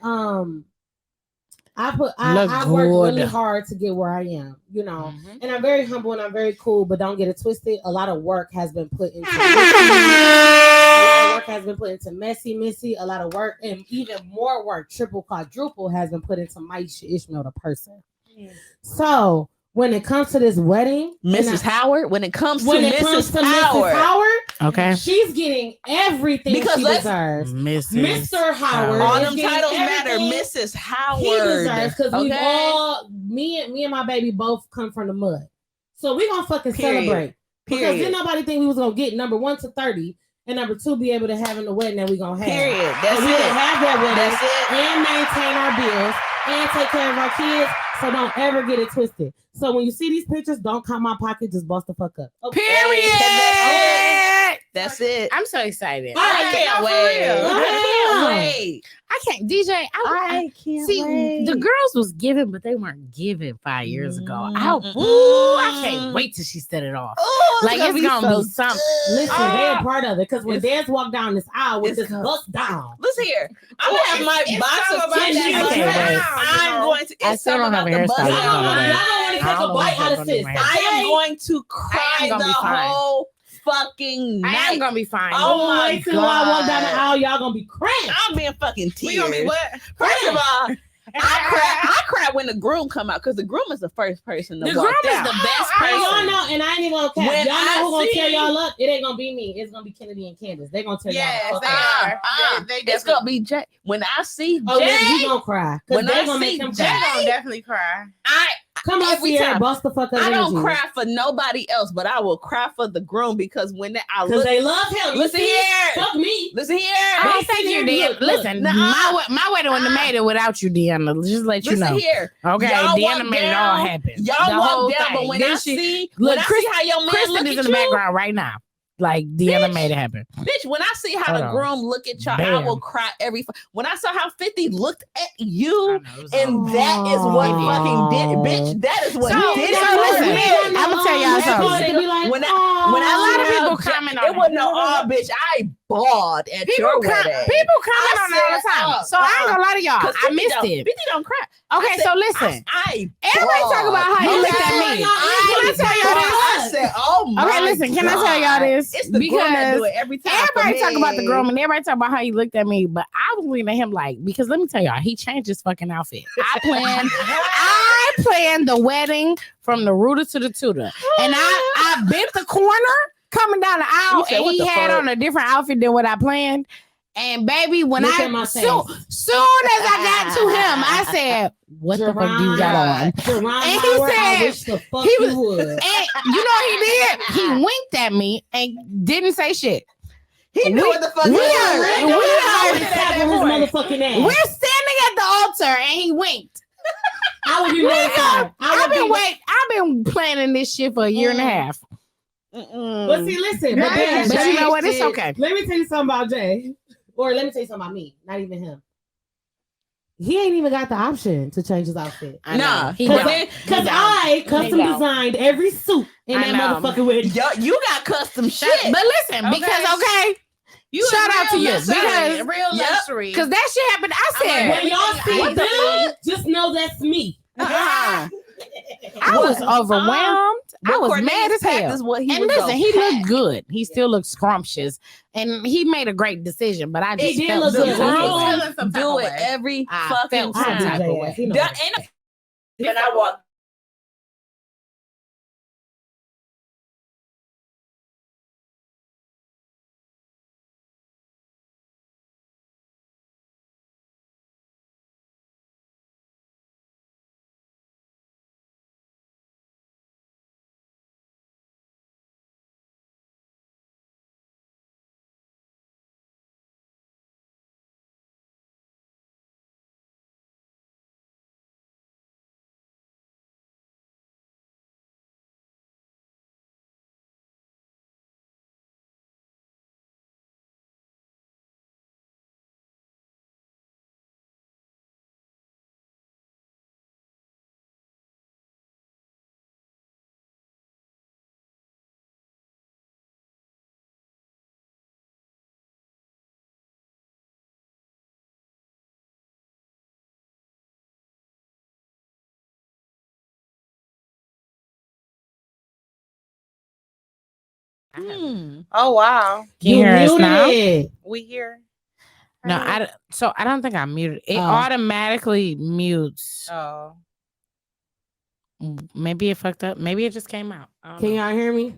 I Look worked really good. hard to get where I am, you know. Mhm. And I'm very humble and I'm very cool, but don't get it twisted. A lot of work has been put into Missy. A lot of work, and even more work, triple, quadruple, has been put into Maisha Ishmael, the person. So when it comes to this wedding, Mrs. Howard, when it comes to when it Mrs. comes to Howard, Mrs. Howard, Okay. she's getting everything Because she let's- deserves. Mrs. Mr. Howard, all is them getting titles matter. everything Mrs. Howard. he deserves because we've Okay? all me and my baby both come from the mud. So we gonna fucking Period. celebrate. Because Period. didn't nobody think we was gonna get number 1 to 30 and number 2 be able to have in the wedding that we gonna have. Period. That's we it. can have that wedding That's it. and maintain our bills and take care of our kids. So don't ever get it twisted. So when you see these pictures, don't count my pocket, just bust the fuck up. Okay. Period. That's it. I'm so excited. I can't wait. I can't wait. I can't, DJ. I can't see the girls was giving, but they weren't giving 5 years ago. Mm-mm. I can't wait till she set it off. Oh, Like it's gonna be something. Listen, Ah. they're a part of it. Because when Dance walked down this aisle with it's this good. bust down. Listen here. I'm gonna have my it's box something of about tissues. that Okay, bust wait. down, I'm going to. I It's still don't something have a about the hairstyle. bust Y'all down. want to take I a don't know bite if out I'm of gonna sis. do my I am Okay? going to cry gonna the be fine. whole fucking I night. am gonna be fine. Oh my wait till I walk down the God. aisle, y'all gonna be crazy. I'm being fucking tears. We gonna be what? First of all, I cry when the groom come out because the groom is the first person to The walk groom is out. the best Hey, y'all person. know, and I ain't even gonna cap. When Y'all know who gonna I tear see- y'all up? It ain't gonna be me. It's gonna be Kennedy and Candace. They gonna tear Yes, y'all they the fuck up. are. They It's gonna be Jay. When I see Oh, yeah, Jay, he gonna cry. Cause When they I gonna see make him Jay cry. gonna definitely cry. Come on, every Sierra, time. bust the fuck up. I don't cry for nobody else, but I will cry for the groom because when I Because look, they love him. You listen see? here, Fuck me. listen here, I don't They think see you him, did. look, look. Listen, Nuh-uh. my wedding wouldn't have made it without you, Deanna. Just let you listen know. here. Okay, Y'all Deanna walk made it all down. happen. Y'all The whole walk down, thing. but when Then I she- see, look, when I see how your man Kristen look is at in the you, background right now. Like Deanna Bitch. made it happen. bitch, when I see how Hold the on. groom look at y'all, I Bam. will cry when I saw how 50 looked at I you. know, it was And all- that is what Aw. fucking did, bitch. That is what So- did it. so for listen, me. I'ma tell y'all something. When a I lot of see people how comment it on wasn't no bitch. I bawled at People your comment wedding. on it all the I time. said, So I ain't gonna lie to y'all. 'Cause I 50 missed don't- it. 50 don't cry. Okay, so listen. I Everybody talk about how you bawled. looked at me. Can I tell y'all this? I said, oh my Okay, listen, can I tell y'all this? It's the groom that Because do it every time. for everybody talk about the me. groom and everybody talk about how he looked at me, but I was looking at him like, because let me tell y'all, he changed his fucking outfit. I planned the wedding from the rooter to the tutor. And I bent the corner coming down the aisle You said, and what he the had fuck? on a different outfit than what I planned. And baby, when Look at my face. soon as I got to him, I said, "What the fuck do you got on?" And he I said- wish the fuck he you was- would. And you know what he did? He winked at me and didn't say shit. He knew what the fuck we he are- was. we I are- would tap on his motherfucking ass. We're standing at the altar and he winked. I would be mortified. I've been planning this shit for a year and a half. But see, listen, but, Yeah, then, But you know what? changed It's it. okay. let me tell you something about Jay. Or let me tell you something about me. Not even him. He ain't even got the option to change his outfit. I know. Nah, He cause don't. then- Because He don't. I custom don't. designed every suit in I that know. motherfucking wedding. Yo, you got custom shit. But listen, because You Shout out to you, luxury, because- real Yep. luxury. because that shit happened. I said When y'all see What the good, just know that's me. Uh-uh. I was overwhelmed. I was mad as hell. Is what he And was listen, gonna he pack. looked good. He still looked scrumptious, and he made a great decision. But I just He did felt look some good. type of Groom way. feeling some type Do of it way. every I fucking felt some I do type time. of Jay way. ass. He know That that. ain't and I walk. Oh wow, Can you hear us muted now? it. we here. No, I don't think I muted. It Oh. automatically mutes. Oh, Maybe it fucked up. Maybe it just came out. I don't Can know. y'all hear me?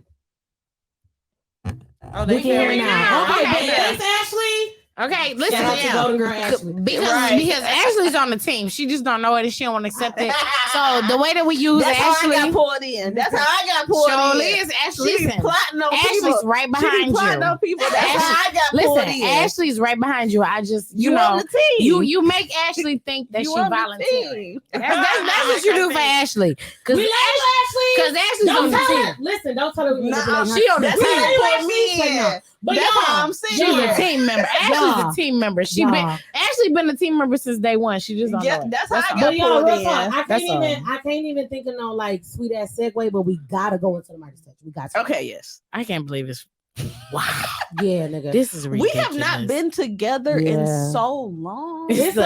oh, We can hear me now. Okay, Okay, but yeah. thanks, Ashley. Okay, listen. Shout out to Yeah. Golden Girl Ashley. Because Ashley's on the team. She just don't know it and she don't want to accept it. So the way that we use That's Ashley. how I got pulled in. That's how I got pulled Surely in. is Ashley. She be Listen, plotting on Ashley's people. right She be behind plotting you. on people. That's how I got pulled Listen, in. Ashley's right behind you. I just, you on know, the team. you make Ashley think that You she on the volunteering. team. That's what you do for Ashley. Because We love you, Ashley. Ashley's on Don't the tell team. her. Listen, don't tell her. we Nah, manipulate her. she on the That's team. how they put me Say no. in. But That's y'all, how I'm She's saying. a team member. Ashley's Y'all. a team member. Ashley been a team member since day one. She just don't Yeah, know it. that's how I all. got But y'all, pulled real in. talk, I That's can't even think of no like sweet ass segue, but we gotta go into the Midas touch. We got to. Okay, yes. I can't believe it's. Wow, Yeah, nigga. this is We ridiculous. have not been together Yeah. in so long. It's the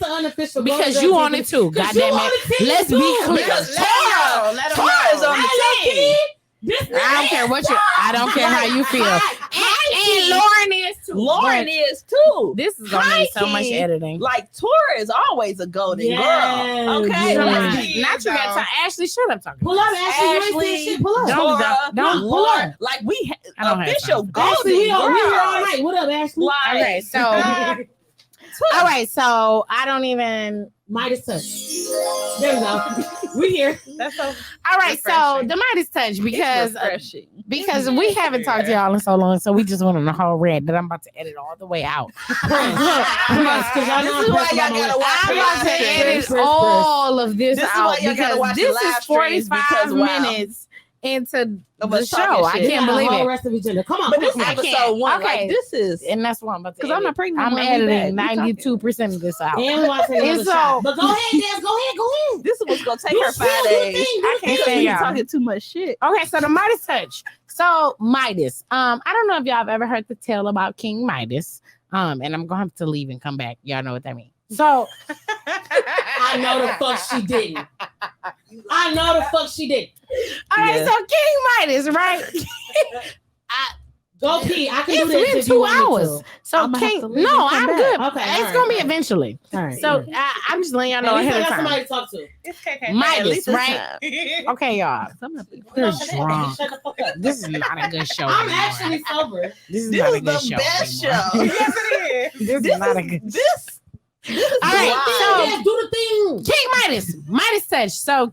unofficial because Golden you Girl on it too. Because Goddamn you on it. the team Let's too. be clear. Because Tara, let 'em Tara know. is on the Hey, team. This I don't care what you. I don't care how you feel. And Lauren is too. Lauren But is too. This is gonna need so much Mikey, editing. Like Tora is always a golden Yes, girl. Okay. yes. Like, Not you got time. Ashley, shut up talking. Pull up, Ashley. You ain't Ashley, saying shit. Pull up. Don't pull Lauren, up. like we I don't have official time. golden Ashley, we girls. here all night. What up, Ashley? Like, Okay, so all right, so I don't even. Midas touch. There we go. We here. That's so All right, so refreshing. the Midas touch because refreshing. we haven't talked to y'all in so long, so we just went on a whole rant that I'm about to edit all the way out. This is why y'all gotta watch I'm the about to live edit streams. all of this This is out why y'all gotta because watch the this live is streams 45 because, wow. minutes into Of the us show. talking I shit. can't believe the whole it. rest of each other. Come on. But this come is on. I can't. episode one. Okay. Like this is And that's what I'm about to because I'm edit. not pregnant. I'm no more. We editing back. We 92% of this out. And we want to take another And so- shot. But go ahead, Des. Go ahead. This was gonna take You her 5 still do days. things, I can't Because say we y'all. talking too much shit. Okay, so the Midas touch. So Midas. I don't know if y'all have ever heard the tale about King Midas. And I'm gonna have to leave and come back. Y'all know what that means. So I know the fuck she didn't. I know the fuck she didn't. all right, Yeah. so King Midas, right? Go pee. I can It's do this been if you 2 want me hours. to. So I'ma have King, to leave no, and come I'm back. good. Okay, It's all gonna right, be all right. eventually. All right. So I'm just letting y'all know At least ahead I of got time. somebody to talk to. It's KK. Midas, right? right? Okay, y'all. You're drunk. Shut the fuck up. This is not a good show. I'm anymore. actually sober. This is This not a is good the show. best anymore. show. Yes, it is. This is not a good. This All right, wild. so Yes, do the thing. King Midas touch. So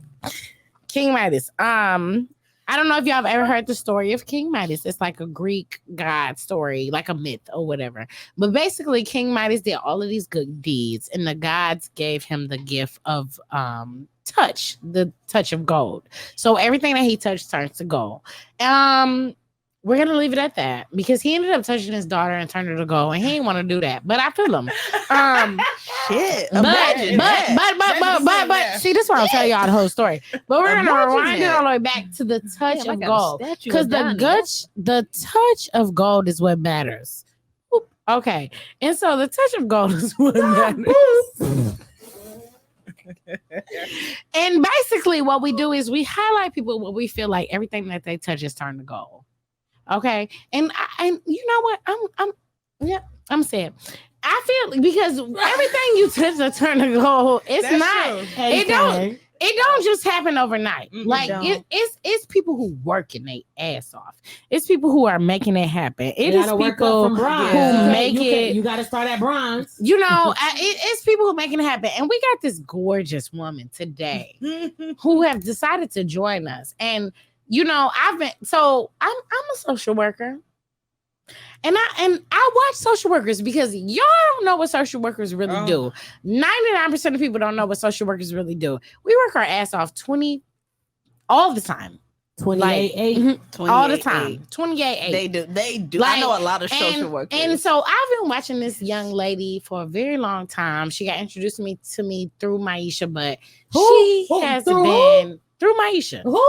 King Midas. I don't know if y'all have ever heard the story of King Midas. It's like a Greek god story, like a myth or whatever. But basically, King Midas did all of these good deeds, and the gods gave him the gift of touch, the touch of gold. So everything that he touched turns to gold. We're gonna leave it at that because he ended up touching his daughter and turned her to gold, and he didn't want to do that. But I feel him. shit. But Imagine that. but see, this is why I'll tell y'all the whole story. But we're gonna Imagine rewind it that. all the way back to the touch Damn, I of got a gold. statue Because of the Donnie. touch of gold is what matters. Oop, okay. And so the touch of gold is what matters. And basically what we do is we highlight people what we feel like everything that they touch is turned to gold. Okay. And you know what? I'm saying I feel because everything you touch to turn to gold, it's That's not true. it don't just happen overnight. Mm-mm, Like don't. it's people who working their ass off. It's people who are making it happen. It You is gotta work up people from bronze. who Yeah. make it. You got to start at bronze. You know, it's people who making it happen. And we got this gorgeous woman today who have decided to join us. And you know, I'm a social worker. And I watch social workers because y'all don't know what social workers really do. 99% of people don't know what social workers really do. We work our ass off all the time. 28. All the time. 28. They do. Like, I know a lot of social workers. And so I've been watching this young lady for a very long time. She got introduced to me through Maisha, but she has been through Maisha. Who?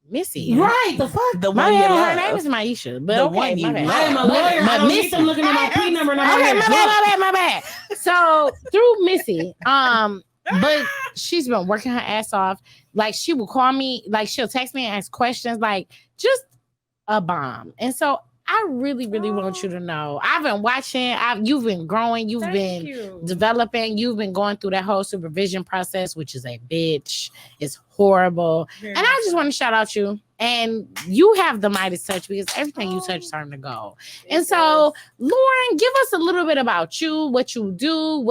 Missy. Right. The fuck. the My one you bad, her love. name is Maisha. But The okay, one you my bad. love. I am a lawyer. I But don't need Missy. them looking at my P number. And I'm Okay, over my here drunk. bad. So through Missy, but she's been working her ass off. Like she will call me, like she'll text me and ask questions, like just a bomb. And so I really, really want you to know. I've been watching. You've been growing. You've been developing. You've been going through that whole supervision process, which is a bitch. It's horrible. And I just want to shout out you. And you have the Midas touch because everything you touch turns to gold. And so, Lauren, give us a little bit about you, what you do,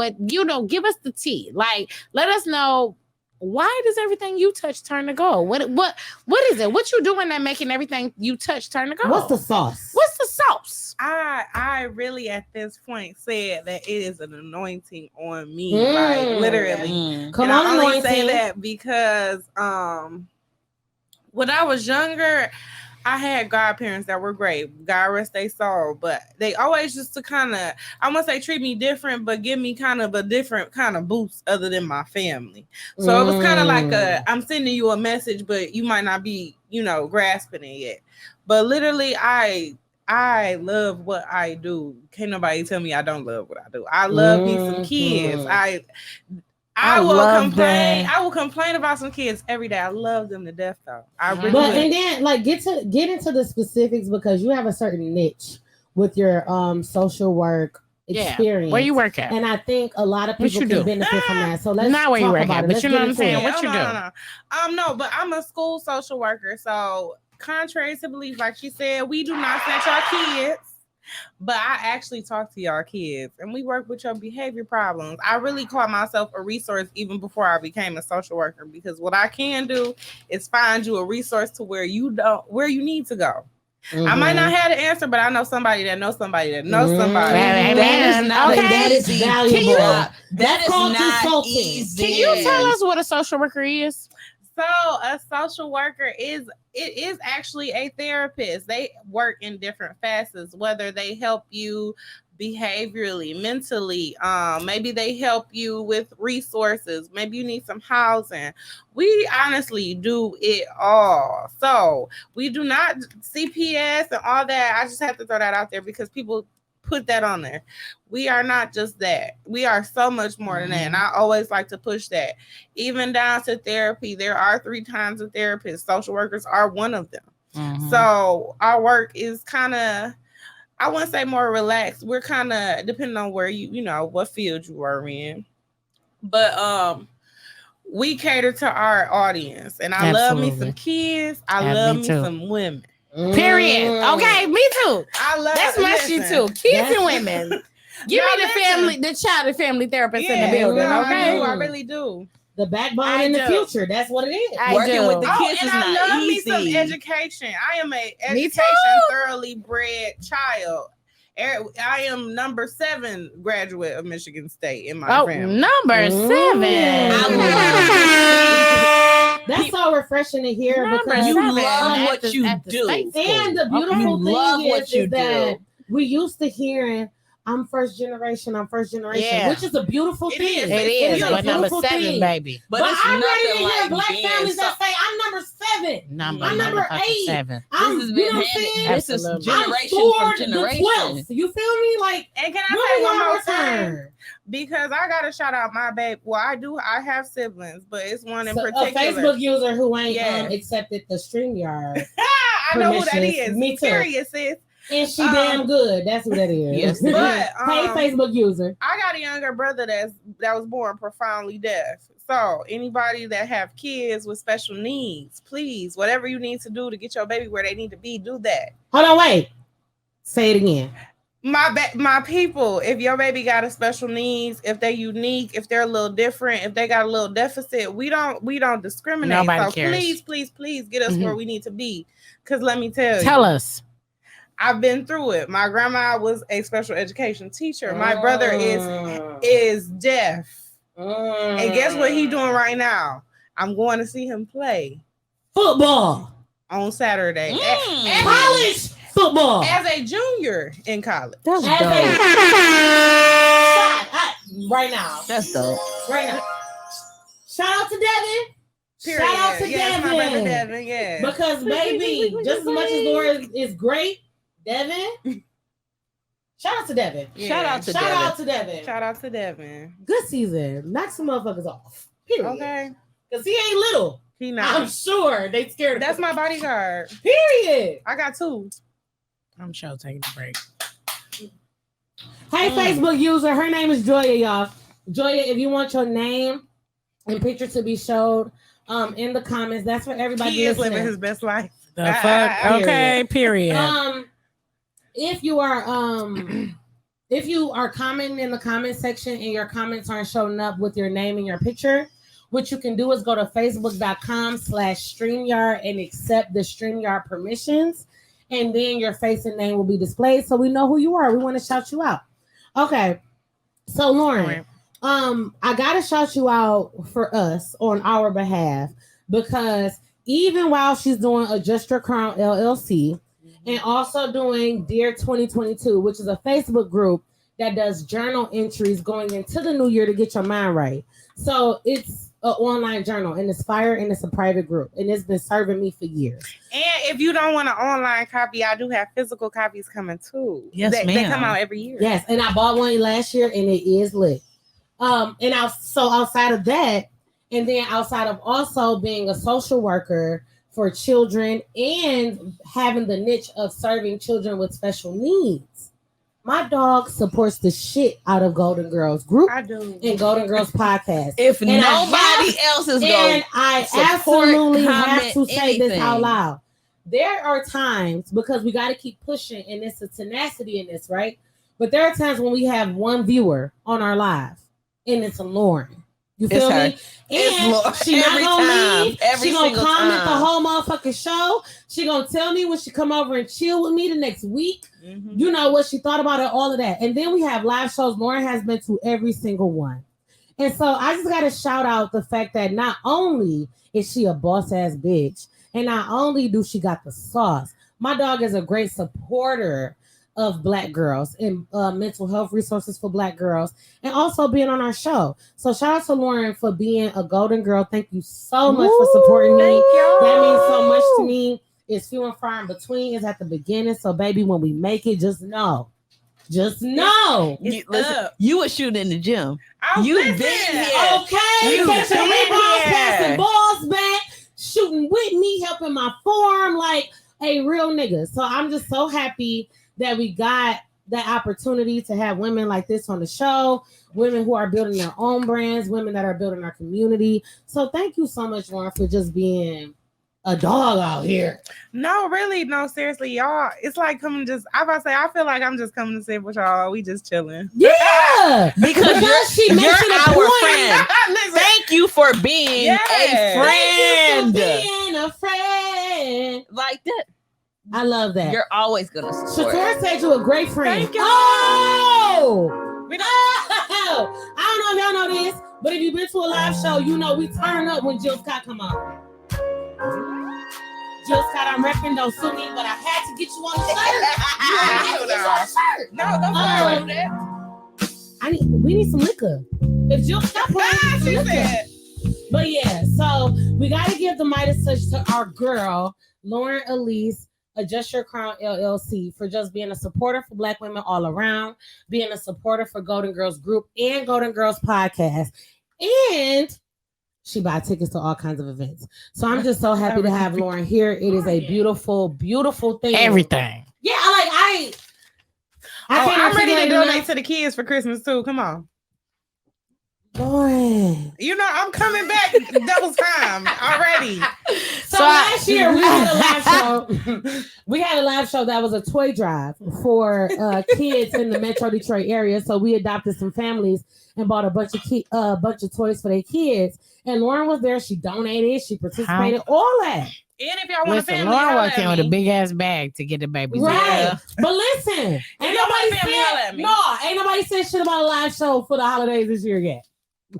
give us the tea. Like, let us know. Why does everything you touch turn to gold? What is it? What you doing that making everything you touch turn to gold? What's the sauce? What's the sauce? I really at this point said that it is an anointing on me, like literally. Come and on, I only anointing. say that because when I was younger, I had godparents that were great. God rest their soul. But they always used to kind of, I won't say treat me different, but give me kind of a different kind of boost other than my family. So it was kind of like I'm sending you a message, but you might not be, grasping it yet. But literally, I love what I do. Can't nobody tell me I don't love what I do. I love me some kids. I will complain. That. I will complain about some kids every day. I love them to death, though. I really But and then like get into the specifics because you have a certain niche with your social work experience. Where you work at? And I think a lot of people can benefit from that. So let's not where you work at, but you know what I'm saying. What you do? No, but I'm a school social worker. So contrary to belief, like she said, we do not snatch our kids. But I actually talk to y'all kids and we work with your behavior problems. I really call myself a resource even before I became a social worker because what I can do is find you a resource to where you need to go. I might not have the answer, but I know somebody that knows somebody that knows somebody. That is valuable. That is not easy. Can you tell us what a social worker is? So a social worker is actually a therapist. They work in different facets, whether they help you behaviorally, mentally, maybe they help you with resources, maybe you need some housing. We honestly do it all. So we do not CPS and all that. I just have to throw that out there because people put that on there. We are not just that. We are so much more than that. And I always like to push that. Even down to therapy, there are 3 kinds of therapists. Social workers are one of them. So our work is kind of, I wouldn't say more relaxed. We're kind of depending on where what field you are in. But we cater to our audience. And I love me some kids. I love me some women. Period. Okay, me too. That's my shit too. Kids and women. Give me the child and family therapist in the building. Okay, I really do. The backbone in the future. That's what it is. Working with the kids is not I love easy. me some education. I am a education thoroughly bred child. I am number 7 graduate of Michigan State in my family. Number 7. That's so refreshing to hear because you love what you do. And the beautiful thing is that we used to hearing I'm first generation, which is a beautiful thing. It is, but number 7, baby. But I'm ready to hear black families that say, I'm number 7. I'm number 8. 7. This is generation from generation. You feel me? Like, and can I say one more time? Because I gotta shout out my baby. Well, I have siblings, but it's one in particular. A Facebook user who ain't accepted the StreamYard. I know who that is. Me too. Period, sis. And she damn good. That's who that is. Yes. But hey, Facebook user. I got a younger brother that was born profoundly deaf. So anybody that have kids with special needs, please, whatever you need to do to get your baby where they need to be, do that. Hold on, wait. Say it again. My people, if your baby got a special needs, if they're unique, if they're a little different, if they got a little deficit, we don't discriminate. Nobody so cares. please get us where we need to be. Because let me tell you. Tell us. I've been through it. My grandma was a special education teacher. My brother is deaf. And guess what he's doing right now? I'm going to see him play football on Saturday. College football. As a junior in college. That's dope. Right now. That's dope. Right now. Shout out to Devin. Period. Shout out to Devin. My brother Devin, yeah. Because baby, just as much as Laura is great, Devin. Shout out to Devin. Yeah. Shout out to Devin. Good season. Knock some motherfuckers off. Period. Okay. Because he ain't little. He not. I'm sure they scared of That's him. my bodyguard. Period. I got 2. I'm sure taking a break. Hey, Facebook user. Her name is Joya, y'all. Joya, if you want your name and picture to be showed in the comments, that's for everybody. He is listening. living his best life. The fuck? Okay, period. If you are commenting in the comment section and your comments aren't showing up with your name and your picture, what you can do is go to facebook.com/StreamYard and accept the StreamYard permissions, and then your face and name will be displayed so we know who you are. We want to shout you out. Okay, so Lauren, I gotta shout you out for us on our behalf, because even while she's doing Adjust Your Crown LLC and also doing Dear 2022, which is a Facebook group that does journal entries going into the new year to get your mind right. So it's an online journal, and it's fire, and it's a private group, and it's been serving me for years. And if you don't want an online copy, I do have physical copies coming too. Yes, they ma'am. come out every year. Yes, and I bought one last year, and it is lit. So outside of that, and then outside of also being a social worker for children and having the niche of serving children with special needs, my dog supports the shit out of Golden Girls Group I do. and Golden Girls Podcast. If And nobody else is going, And I support, absolutely have comment, to say this anything. out loud. There are times, because we got to keep pushing, and it's a tenacity in this, right? But there are times when we have one viewer on our live, and it's a Lauren. You feel It's her. me? It's And Lauren. she not Every gonna time. leave. Every She gonna single comment time. the whole motherfucking show. She gonna tell me when she come over and chill with me the next week. Mhm. You know what she thought about it, all of that. And then we have live shows. Lauren has been to every single one. And so I just got to shout out the fact that not only is she a boss ass bitch, and not only do she got the sauce, my dog is a great supporter of Black girls and mental health resources for Black girls, and also being on our show. So shout out to Lauren for being a golden girl. Thank you so much for supporting me. That means so much to me. It's few and far in between. It's at the beginning. So baby, when we make it, just know. Just know. It's Listen, up. you were shooting in the gym. Oh, You listen. been here. Okay, You catching been rebounds, here. passing balls back, shooting with me, helping my form like a real nigga. So I'm just so happy that we got that opportunity to have women like this on the show, women who are building their own brands, women that are building our community. So thank you so much, Lauren, for just being a dog out here. No, really, no, seriously, y'all. It's like coming just. I about to say, I feel like I'm just coming to sit with y'all. We just chilling. Yeah, Because she you're mentioned a our point. friend. Listen, Thank you for being Yes. a friend. Thank you for being a friend. Like that. I love that. You're always gonna support. Shakur said you a great friend. Thank you. Oh! we don't- I don't know if y'all know this, but if you've been to a live show, you know we turn up when Jill Scott come on. Jill Scott, I'm repping, don't sue me, but I had to get you on the shirt. I had to get you on the shirt. No, don't worry about that. We need some liquor. If Jill Scott put on She some liquor. said, But yeah, so we got to give the Midas touch to our girl, Lauryn Elise Adjust Your Crown LLC, for just being a supporter for Black women all around, being a supporter for Golden Girls Group and Golden Girls Podcast. And she buys tickets to all kinds of events. So I'm just so happy to have Lauren here. It is a beautiful, beautiful thing. Everything. Yeah, I oh, can't I'm ready to articulate donate enough. to the kids for Christmas too. Come on. Lauren. You know, I'm coming back double time already. So last year we had a live show. We had a live show that was a toy drive for kids in the Metro Detroit area. So we adopted some families and bought a bunch of toys for their kids. And Lauren was there. She donated. She participated. All that. And if y'all want a Listen, family, Lauren holla walked at in with a me. big ass bag to get the babies. Right. Yeah. But listen, ain't y'all nobody want family, holla said at me. no. Ain't nobody said shit about a live show for the holidays this year yet.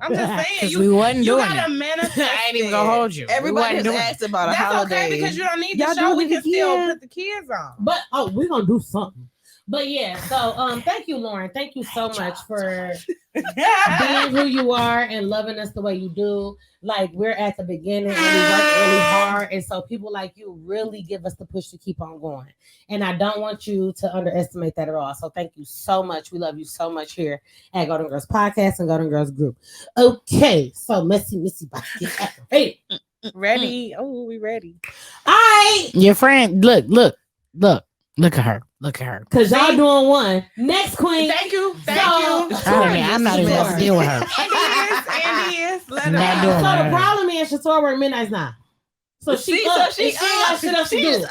I'm just saying, Because you, we wasn't you doing gotta it. manifest. I ain't even gonna hold you. Everybody we has wasn't doing asked about a That's holiday. okay because you don't need Y'all the show. do We it can still again. put the kids on. But we're gonna do something. But yeah, so thank you, Lauren. Thank you so much for being who you are and loving us the way you do. Like, we're at the beginning and we work really hard, and so people like you really give us the push to keep on going. And I don't want you to underestimate that at all. So thank you so much. We love you so much here at Golden Girls Podcast and Golden Girls Group. Okay, so Missy Basket. Hey, Ready? Oh, we ready. all right. Your friend, look. Look at her. Look at her. Because y'all doing one. Next queen. Thank you. Thank So- you. I'm not even about to deal with her. Andy is. Let her Not know. doing So that. the problem is Shatora work midnights now. So she See, up. so she and she got up. shit else to She's do. up.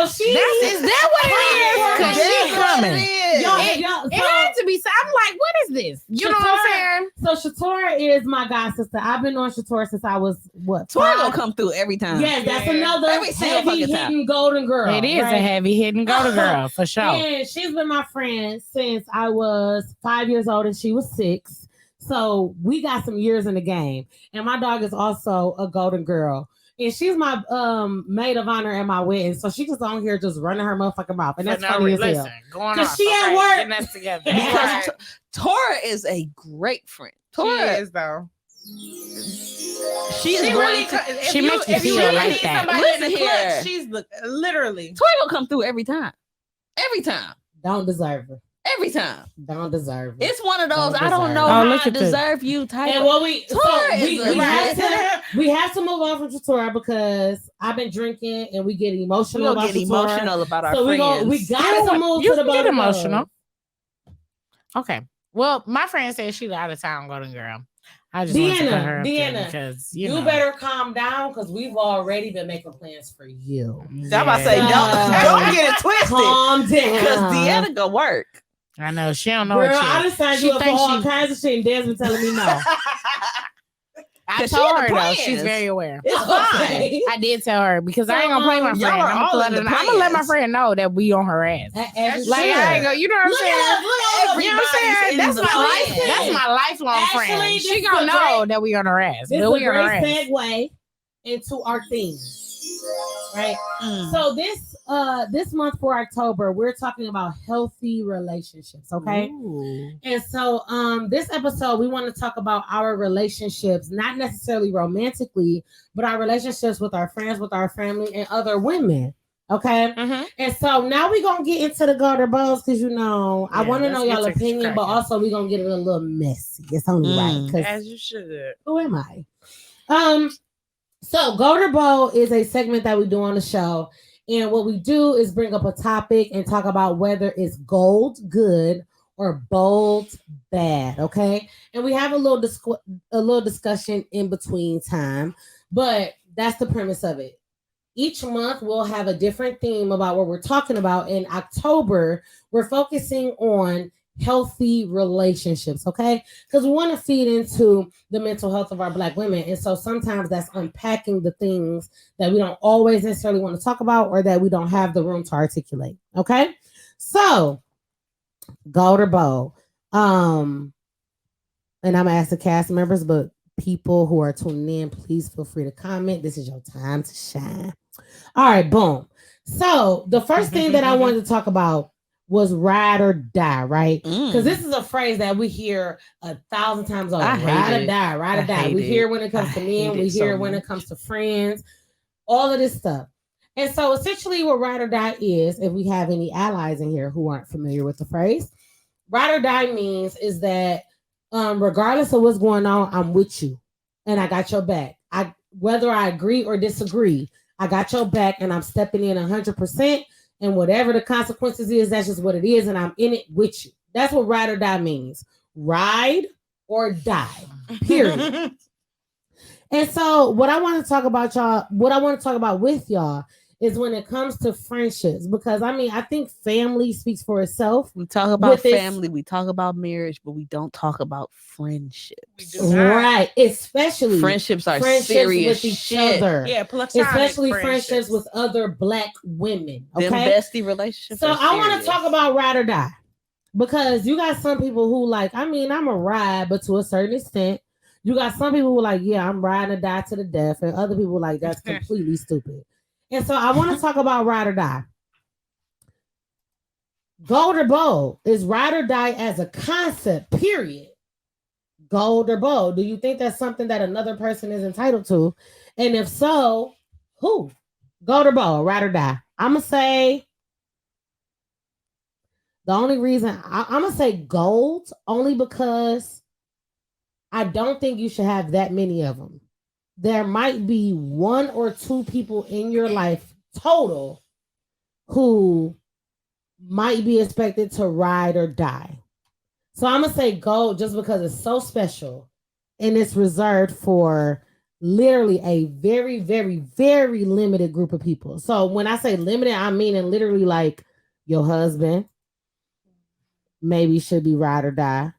So she Is that what it is? Because That's she's what coming. it is. Y'all, It had to be. So I'm like, what is this? You know what I'm saying? So Shatora is my god sister. I've been on Shatora since I was what? Tori gonna 5? come through every time. Yes, that's Yeah. another Every single heavy fucking time. hitting golden girl. It is right? a heavy hitting golden girl for sure. And she's been my friend since I was 5 years old and she was 6. So we got some years in the game. And my dog is also a golden girl. And she's my maid of honor at my wedding. So she just on here just running her motherfucking mouth. And that's funny as hell. Listen, going on. 'Cause she at work. Getting us together. Because Because Tora is a great friend. She Tora, is though. she's She going really. to. If she makes me if you feel really like need that. somebody in the Listen clutch, here. she's literally. Tori gonna come through every time. Every time. don't deserve her. Every time. Don't deserve her. It's one of those Don't I don't deserve. know Oh, how look I at this. deserve you type and of. what we Tora so is a we have to move on from Shatora because I've been drinking and we get We emotional gonna about get Shatora. emotional about our So we friends. got to move You to the can get bottom emotional. Okay. Well, my friend said she's out of town golden girl. I just want to put her up there Deanna, because You know. better calm down because we've already been making plans for you. I'm about to say, Yeah. don't get it twisted. Calm down. Because Deanna go work. I know she don't know Girl, what I she just signed She you up for thinks all she- kinds of shit and Dad's been telling me no. I 'Cause she told in the her though. plans. She's very aware. It's fine. Okay. I did tell her because I ain't gonna play my y'all friend. are I'm all gonna, in the I'm gonna let my plans. friend know that we on her ass. As Like you I ain't should. gonna, you know what I'm Look saying? at us, look at us. You know what I'm saying? in That's the my life. plans. That's my lifelong Actually, friend. this She is gonna a know great- that we on her ass. This That is we a on her great ass. segue into our theme. Right. Mm. So this month for October, we're talking about healthy relationships. Okay. Ooh. And so this episode, we want to talk about our relationships, not necessarily romantically, but our relationships with our friends, with our family, and other women. Okay. Mhm. And so now we're gonna get into the golden balls because I Yeah, want to know let's get y'all to opinion, but cracking. also we're gonna get it a little messy. It's only right. Mm. 'Cause As you should. who am I? So Golden Bowl is a segment that we do on the show. And what we do is bring up a topic and talk about whether it's gold good or bold bad. Okay. And we have a little discussion in between time, but that's the premise of it. Each month we'll have a different theme about what we're talking about. In October, we're focusing on healthy relationships, okay? Because we want to feed into the mental health of our Black women. And so sometimes that's unpacking the things that we don't always necessarily want to talk about or that we don't have the room to articulate, okay? So, Gold or Bow. And I'm going to ask the cast members, but people who are tuning in, please feel free to comment. This is your time to shine. All right, boom. So, the first thing that I wanted to talk about was ride or die, right? Because this is a phrase that we hear 1,000 times over. I hate Ride or it. die, ride or I die. hate We it. hear when it comes I to hate men, we it so hear when it much. comes to friends, all of this stuff. And so essentially what ride or die is, if we have any allies in here who aren't familiar with the phrase, ride or die means is that regardless of what's going on, I'm with you and I got your back. Whether I agree or disagree, I got your back and I'm stepping in 100%. And whatever the consequences is, that's just what it is. And I'm in it with you. That's what ride or die means. Ride or die, period. And so what I want to talk about, y'all, what I want to talk about with y'all is when it comes to friendships, because I think family speaks for itself. We talk about With this- family, we talk about marriage, but we don't talk about friendships. We do not. Right. Especially Friendships are friendships serious with each shit. other. Yeah, platonic Especially friendships with other Black women. Them Okay. bestie relationships. So are I want serious. to talk about ride or die because you got some people who like, I'm a ride, but to a certain extent. You got some people who like, yeah, I'm riding or die to the death, and other people like that's completely stupid. And so I want to talk about ride or die. Gold or bold is ride or die as a concept, period. Gold or bold. Do you think that's something that another person is entitled to? And if so, who? Gold or bold, ride or die. I'm going to say the only reason I'm going to say gold only because I don't think you should have that many of them. There might be one or two people in your life total who might be expected to ride or die. So I'm gonna say gold just because it's so special and it's reserved for literally a very, very, very limited group of people. So when I say limited, I mean literally like your husband maybe should be ride or die.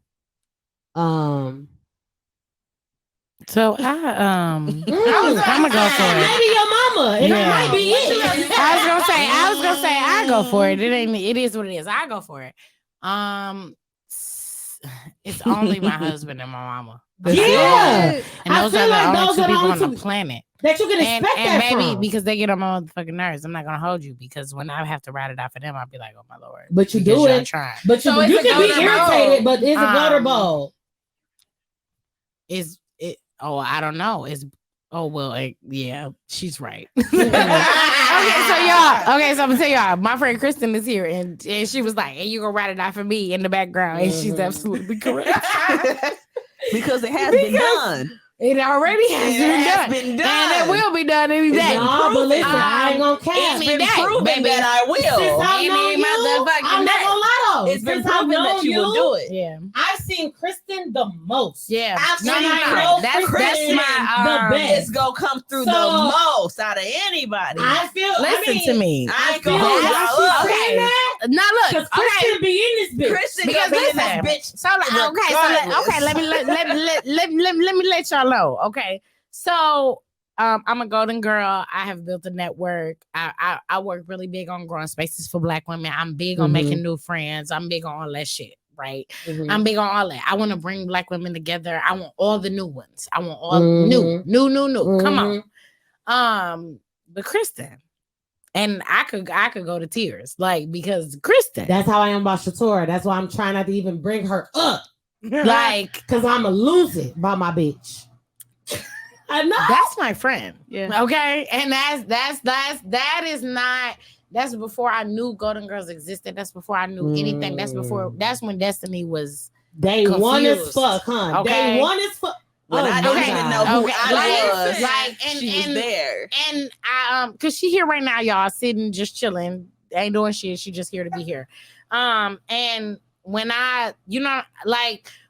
So I'm gonna go for it. Maybe your mama. It Yeah. might be it. I was gonna say I go for it. It is what it is. I go for it. It's only my husband and my mama. Yeah. And I those feel are the like only those two are the people only on the two planet. that you can expect And that maybe from. because they get on my motherfucking nerves, I'm not gonna hold you because when I have to ride it out for them, I'll be like, oh my lord. But you because do y'all it. trying. But So you it's can a be goat or irritated, bowl? but it's a goat or bowl. Is it? Oh, I don't know. Yeah, she's right. Okay, so I'm gonna tell y'all. My friend Kristen is here, and she was like, "Hey, you gonna write it out for me in the background?" And she's absolutely correct. Because it has been done. It already has been done, and it will be done any day. No, but listen, I ain't gonna cap. It's been day, proven baby. that I Since will. I've Any known you, motherfucking I'm not day. gonna lie though. It's been Since I've proven that known you will do it. Yeah, I've seen Kristen the most. yeah. I've No, seen no, no. no That's Kristen my the best. It's gonna come through So, the most out of anybody. I feel. Listen to me. I ain't feel gonna hold like y'all she's up. saying that Now look, because Kristen be in this bitch. Kristen because gonna be in listen, this bitch. so let me let y'all know. Okay, so I'm a golden girl. I have built a network. I work really big on growing spaces for Black women. I'm big on making new friends. I'm big on all that shit. Right, I'm big on all that. I want to bring Black women together. I want all the new ones. I want all new. Come on, but Kristen. And I could go to tears, like, because Kristen. That's how I am about Shatora. That's why I'm trying not to even bring her up, like, because I'ma lose it by my bitch. I know. that's my friend. Yeah. Okay. And that's before I knew Golden Girls existed. That's before I knew anything. That's when Destiny was Day one as confused. fuck, huh? Okay. Day one as fuck. When I didn't okay. even know who Okay. I was, and she was there. And I cause she here right now, y'all, sitting just chilling, ain't doing shit. She just here to be here. And when I,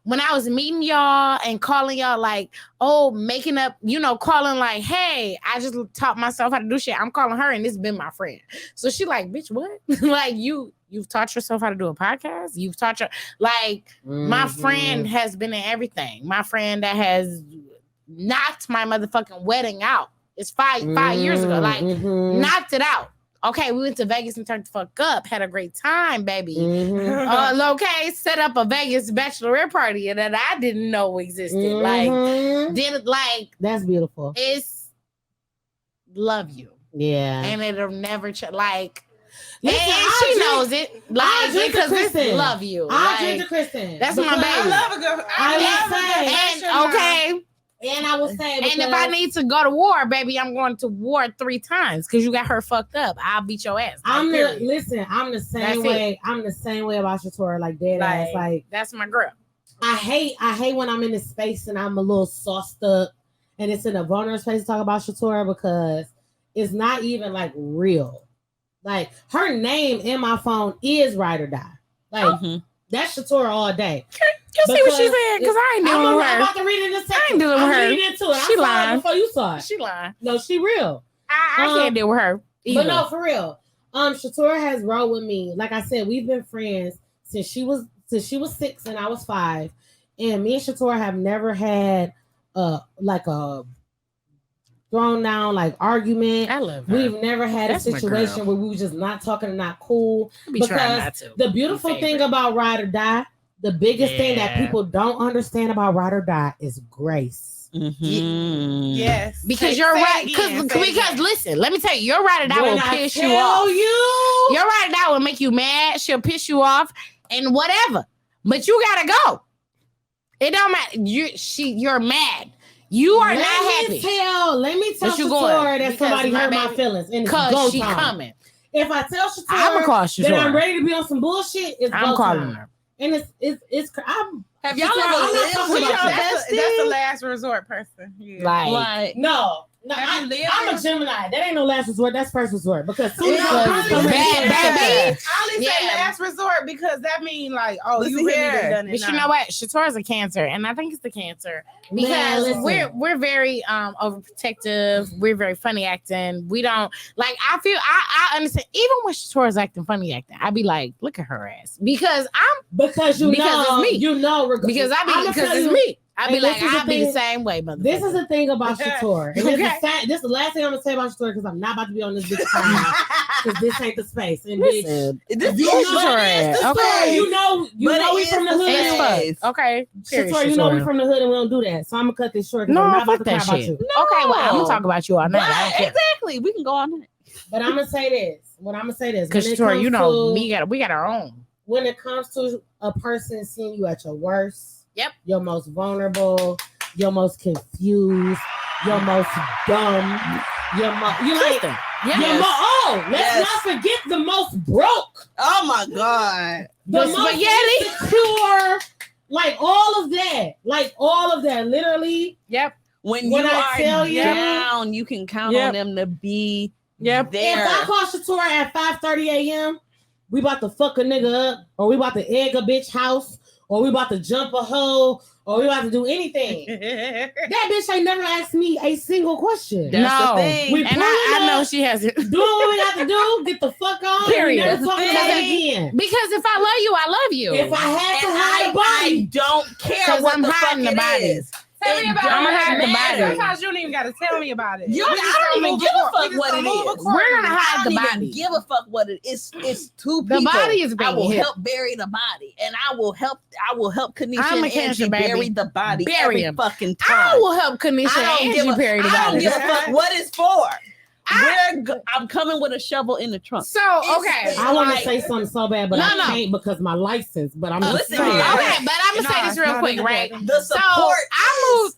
when I was meeting y'all and calling y'all like, oh, making up, calling like, hey, I just taught myself how to do shit. I'm calling her and this has been my friend. So she like, bitch, what? Like you've taught yourself how to do a podcast? You've taught your, my friend has been in everything. My friend that has knocked my motherfucking wedding out. It's five years ago. Knocked it out. Okay, we went to Vegas and turned the fuck up. Had a great time, baby. Okay, set up a Vegas bachelorette party that I didn't know existed. That's beautiful. It's love you. Yeah. And it'll never Listen, and I she drink- knows it. I drink to because it's Kristen. love you. I drink to Kristen. That's my Because baby. I love a good. And I will say, And if I need to go to war, baby, I'm going to war 3 times because you got her fucked up. I'll beat your ass. I'm the That's same way. I'm the same way about Shatora, like dead ass. Like that's my girl. I hate when I'm in this space and I'm a little sauced up and it's in a vulnerable space to talk about Shatora because it's not even like real. Like her name in my phone is Ride or Die. Like that's Shatora all day. You see what she said? Because I ain't dealing with her. I'm about to read it in a second. I ain't dealing with her. Reading into it. She I saw lying. it before you saw it. She lying. No, she real. I can't deal with her. Either. But no, for real. Shatora has rode with me. Like I said, we've been friends since she was 6 and I was 5. And me and Shatora have never had a thrown down argument. I love her. We've never had That's a my situation girl. where we were just not talking and not cool. I be trying not to. The beautiful thing about Ride or Die, the biggest thing that people don't understand about Ride or Die is grace. Yes. Because you're right. Because listen, let me tell you, your Ride or Die will piss you off. Your Ride or Die will make you mad. She'll piss you off and whatever. But you gotta go. It don't matter. You're mad. You are not happy. Let me tell Shatora that somebody hurt my feelings. And because she coming. If I tell Shatora I'm call Shatora. that I'm ready to be on some bullshit, I'm calling her. And it's Have y'all Shatora, ever I'm not lived talking with about your that. bestie? That's the last resort person. Yeah. Like no. No, Have you lived I'm a there? Gemini. That ain't no last resort. That's first resort. Because soon as Because I'm bad, baby. I only say Yeah. last resort because that mean like, oh, Listen you really here. done done it. But you now. know what? Shatora's a Cancer, and I think it's the Cancer because listen. we're very overprotective. We're very funny acting. We don't like. I feel I understand. Even when Shatora's acting funny acting, I be like, look at her ass because Because Because it's me. you know, because I'ma because tell it's you- me. I be Hey, like, this is the I'll be the thing. same way, motherfucker. This is the thing about Shator. And Okay. this is the last thing I'm gonna say about Shator because I'm not about to be on this bitch time because this ain't the space. And Listen, This you is know what it is. bitch. Okay. bitch, you know But we it from the is hood. the it's space. fuck. Okay. Period, Shator, you know we Shatora. from the hood and we don't do that. So I'm gonna cut this short because No, I'm not fuck about to cry that about shit. you. Okay, well, I'm gonna talk about you all night. I don't care. Exactly. We can go on it. But I'm gonna say this. Because When it Shatora, you know, comes we got our own. when it comes to a person seeing you at your worst, Yep. your most vulnerable, your most confused, your most dumb, you like Kristen. your Yes. let's Yes. not forget the most broke, Oh my God. the The most spaghetti. insecure, like all of that, literally. Yep. When When you I are tell you- down, you can count Yep. on them to be Yep. there. If I call Shatora at 5:30 a.m., we about to fuck a nigga up, or we about to egg a bitch house, or we about to jump a hoe, or we about to do anything. That bitch ain't never asked me a single question. That's No. the thing. We And pulling I know up, she hasn't. doing what we got to do, get the fuck on, Period. and That's never the fuck about it thing. again. Because if I love you, I love you. If I had to And hide a I body, don't care 'Cause what I'm the fuck hiding the it body. is. Tell me It about I'ma it. hide the Man, body. Sometimes you don't even got to tell me about it. You, We I just don't gonna even move give a accord- fuck we just what gonna it move is. accordingly. We're gonna I hide don't the even body. give a fuck what it is. It's two The people. body is I being will hit. help bury the body, and I will help Kanisha I'm a and Cancer, Angie baby. bury the body Bury every him. fucking I time. will help Kanisha and Angie Perry the I don't body. give a fuck what it's for. I'm coming with a shovel in the trunk. So, okay. I want to like- say something so bad, but No, I no. can't because my license. But I'm just Listen saying. here. Okay, but I'm gonna say No, this real no, quick, no, right? The So support I moved.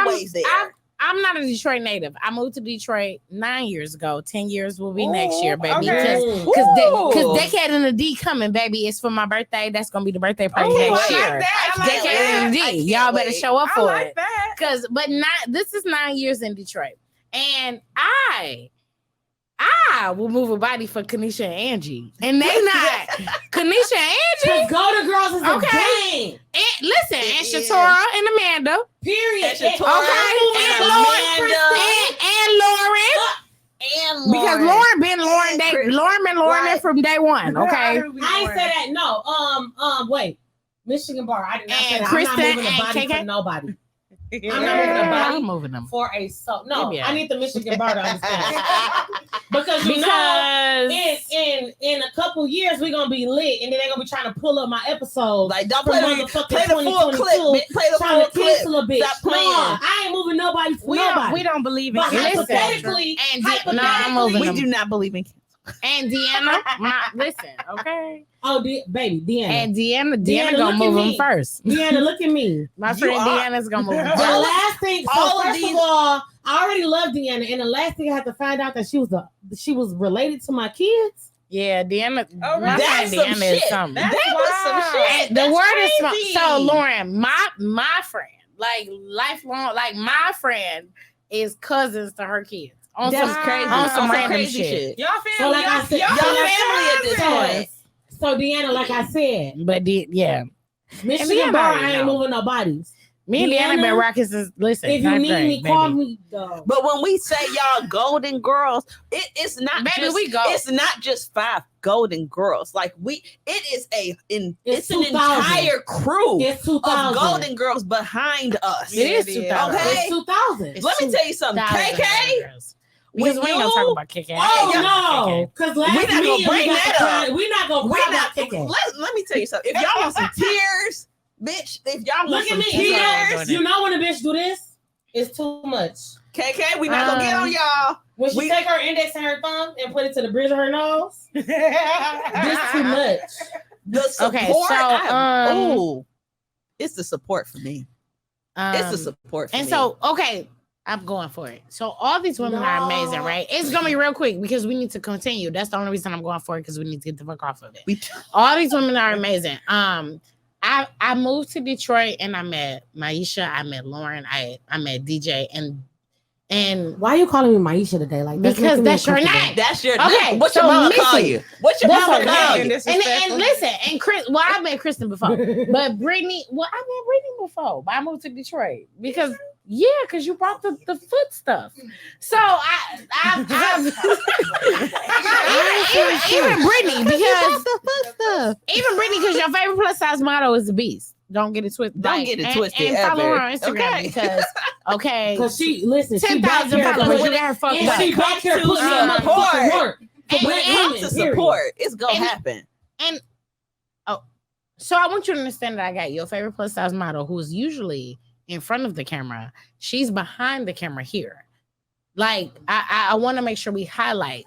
always there. I'm not a Detroit native. I moved to Detroit 9 years ago. 10 years will be next year, baby. okay. Because Decade in the D coming, baby. It's for my birthday. That's gonna be the birthday party Ooh, I next like year. that. I like Decade that. in the I D. can't Y'all better wait. show up I for like it. that. This is 9 years in Detroit, and I will move a body for Kanisha and Angie, and they not Kanisha and Angie. Because Golden Girls is Okay. a game. And listen, It and is. Shatora and Amanda, Period. And Shatora okay, and and Lauren, Amanda. and Lauren, and because Lauren. Lauren been Lauren, And Chris. Lauren been Lauren Right. from day one. Okay, I ain't say that. No. Wait. Michigan Bar. I did not say And that. Kristen I'm not moving a and body KK? for nobody. I'm not Yeah. moving a body I'm moving them for a soul. No, Maybe I need the Michigan Bar to understand. because you know, because in a couple years we're gonna be lit, and then they're gonna be trying to pull up my episodes. Like, don't from play the motherfucking full clip. 2022, bitch. Play the trying full to clip. cancel a bitch. Stop playing. No, I ain't moving nobody for We nobody. don't believe in But cancel culture. hypothetically, And no, I'm moving We them. do not believe in And Deanna, listen, okay. baby, Deanna. And Deanna Deanna, gonna look move at them me. first. Deanna, look at me. My You friend are. Deanna's gonna move them The first. last thing, all so of first these- of all, I already love Deanna, and the last thing I had to find out that she was related to my kids. Yeah, Deanna. Oh, my That's friend some Deanna is shit. something. That's That was some wild. shit. And the That's word is crazy. so Lauren, my friend, like lifelong, like my friend is cousins to her kids. On That's some, crazy. on some On random crazy shit. Y'all family. So like I said, y'all Y'all family family at this point. So Deanna, like I said, But yeah, Michigan Deanna Bar, already I ain't know. moving no bodies. me and Deanna Deanna, been rocking since. Listen, If you ninth need grade, me, call baby. me. Though. But when we say y'all golden girls, it's not Baby, just we go. it's not just 5 golden girls. Like it is it's an 2000. entire crew It's of 2000. golden girls behind us. It is It is. 2000. Okay. It's 2000. It's Let me tell you something, 2000 KK. girls. Because When we ain't gonna you- talk about KK. Oh Yeah. no, because last We not gonna meeting bring got that to cry. up. We not gonna We cry not, about kicking. let me tell you something. If y'all want some tears, bitch, if y'all want Look at some me. tears, You know when a bitch do this, it's too much. KK, we not gonna get on y'all. When she We- take her index and her thumb and put it to the bridge of her nose, this too much. The support. Okay, so, ooh, it's the support for me. It's the support for And me. so, okay, I'm going for it. So all these women are amazing, No. right? It's gonna be real quick because we need to continue. That's the only reason I'm going for it because we need to get the fuck off of it. we All these women are amazing. I moved to Detroit and I met Maisha, I met Lauren, I met DJ, and And Why are you calling me Maisha today? Like because that's your name. That's your Okay, What's so your mama Missy, call you? What's your that's mama her call name. you? And listen, and Chris. Well, I've met Kristen before, but Brittany. Well, I've met Brittany before, but I moved to Detroit because because you brought the foot stuff. So I've even Brittany because even Brittany because your favorite plus size model is the Beast. Don't get it twisted. Don't get it twisted. And follow ever. her on Instagram because Because she 10,000 followers. You got her fucked up. She back here putting in support. motherfucking work. And- When it comes to support, it's gonna happen. And so I want you to understand that I got your favorite plus size model who's usually in front of the camera. She's behind the camera here. Like I want to make sure we highlight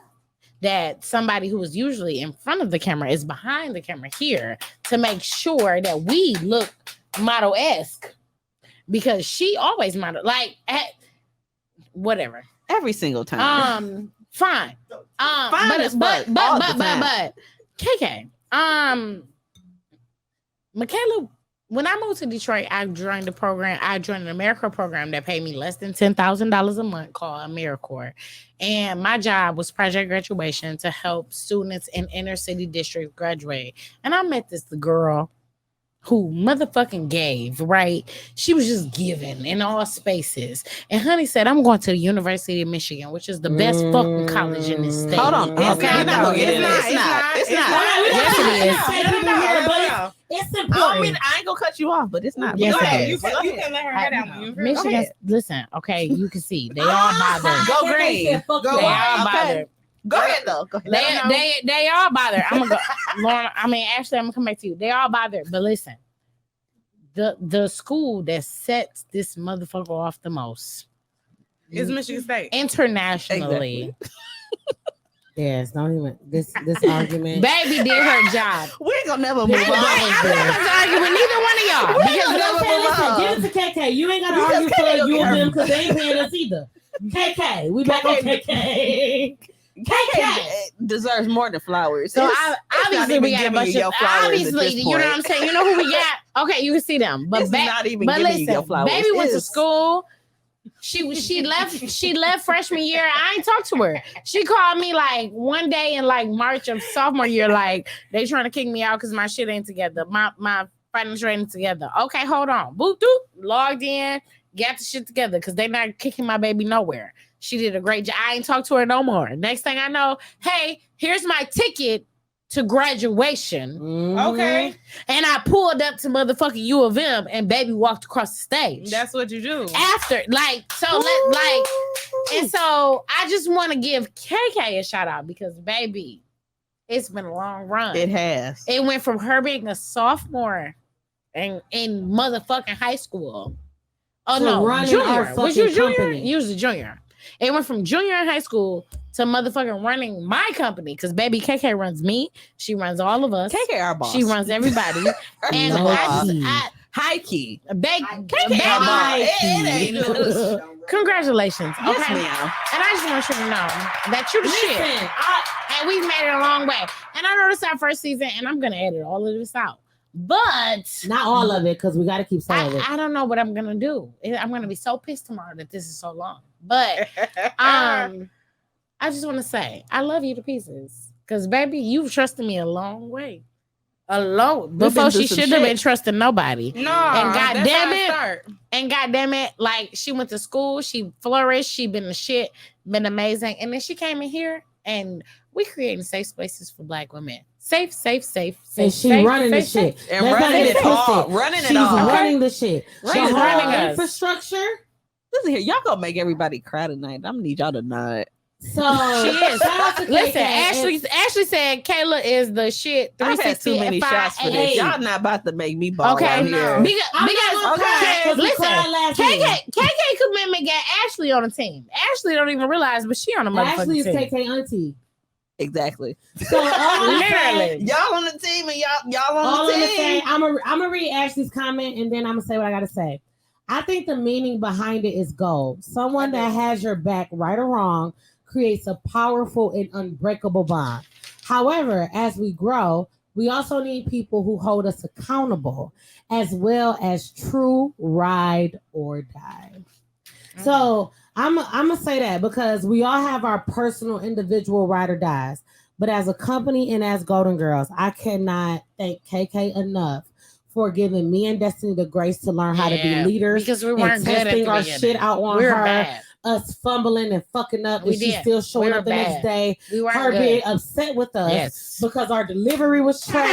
that somebody who is usually in front of the camera is behind the camera here to make sure that we look model-esque because she always model whatever. Every single time. Fine. Fine as fuck, all the time. But KK, Michaela, when I moved to Detroit, I joined an AmeriCorps program that paid me less than $10,000 a month called AmeriCorps. And my job was project graduation to help students in inner city districts graduate. And I met this girl who motherfucking gave, right? She was just giving in all spaces. And honey said, I'm going to the University of Michigan, which is the best fucking college in this state. Hold on. Okay? You're not gonna get it. It's not. Yes, it is. It's I important. mean, I ain't gonna cut you off, but it's not. Yes, Go it ahead. is. You can let her head out when you feel. Michigan, listen, okay, you can see they all bothered. Go green. Go They all bothered. Go ahead though. Go ahead. They all bothered. I'm gonna go, Lauren. Ashley, I'm gonna come back to you. They all bothered, but listen, the school that sets this motherfucker off the most It's Michigan State. internationally. Yes, don't even this argument. Baby did her job. We ain't gonna never move I'm on. not gonna argue with neither one of y'all. We Because ain't gonna move on. Give it to KK. You ain't gotta Because argue KK for don't you care. and them because they ain't paying us either. KK, we back on KK. KK deserves more than flowers. So It's obviously not we even got a giving bunch you your of flowers at obviously this you know what I'm point. saying. You know who we got? Okay, you can see them. But It's not even but giving you your listen, flowers. baby went to It's- school. She left freshman year. I ain't talked to her. She called me like one day in like March of sophomore year, like they trying to kick me out because my shit ain't together. My financial ain't together. Okay, hold on. Boop doop. Logged in, got the shit together because they not kicking my baby nowhere. She did a great job. I ain't talked to her no more. Next thing I know, hey, here's my ticket to graduation. Okay. And I pulled up to motherfucking U of M and baby walked across the stage. That's what you do. After, and so I just want to give KK a shout out because baby, it's been a long run. It has. It went from her being a sophomore in motherfucking high school. Oh To no, running junior. our Was you fucking junior? company. You was a junior. It went from junior in high school to motherfucking running my company because baby KK runs me. She runs all of us. KK our boss. She runs everybody. And No high key. KK our boss. baby, It ain't. congratulations. Yes, Okay. ma'am. And I just want you to know that you're the shit. Listen, And we've made it a long way. And I know this is our first season, and I'm gonna edit all of this out. But not all of it because we got to keep some of it. I don't know what I'm gonna do. I'm gonna be so pissed tomorrow that this is so long. But I just want to say I love you to pieces. Cause baby, you've trusted me a long way. Before she should have been trusting nobody. No, And that's goddamn how it, start. And goddamn it, like she went to school, she flourished, she been the shit, been amazing. And then she came in here and we creating safe spaces for Black women. Safe. And she running the shit. And Let's not running get it all. twisted. Running it She's all. running the shit. She's The whole running us. infrastructure. Listen here, y'all gonna make everybody cry tonight. I'm gonna need y'all to nod. So She is. shout out to Listen, KK. Ashley said Kayla is the shit. I've had too 360 many shots for this. 588. Y'all not about to make me ball Okay, out here. Because I'm not gonna cry 'cause we listen, cried last year. KK commitment got Ashley on the team. Ashley don't even realize, but she on the motherfucking Ashley is team. KK auntie. Exactly. So all I'm saying- Literally. Y'all on the team and y'all on all the I'm team. saying, I'm gonna read Ashley's comment and then I'm gonna say what I gotta say. I think the meaning behind it is gold. Someone that has your back, right or wrong, creates a powerful and unbreakable bond. However, as we grow, we also need people who hold us accountable, as well as true ride or die. So I'm gonna say that because we all have our personal individual ride or dies. But as a company and as Golden Girls, I cannot thank KK enough for giving me and Destiny the grace to learn how to be leaders. Because we and weren't good at testing the our beginning. shit out on We were her. bad. Us fumbling and fucking up, We and she's did. still showing We were up the bad. next day. We weren't Her good. being upset with us Yes. because our delivery was trash,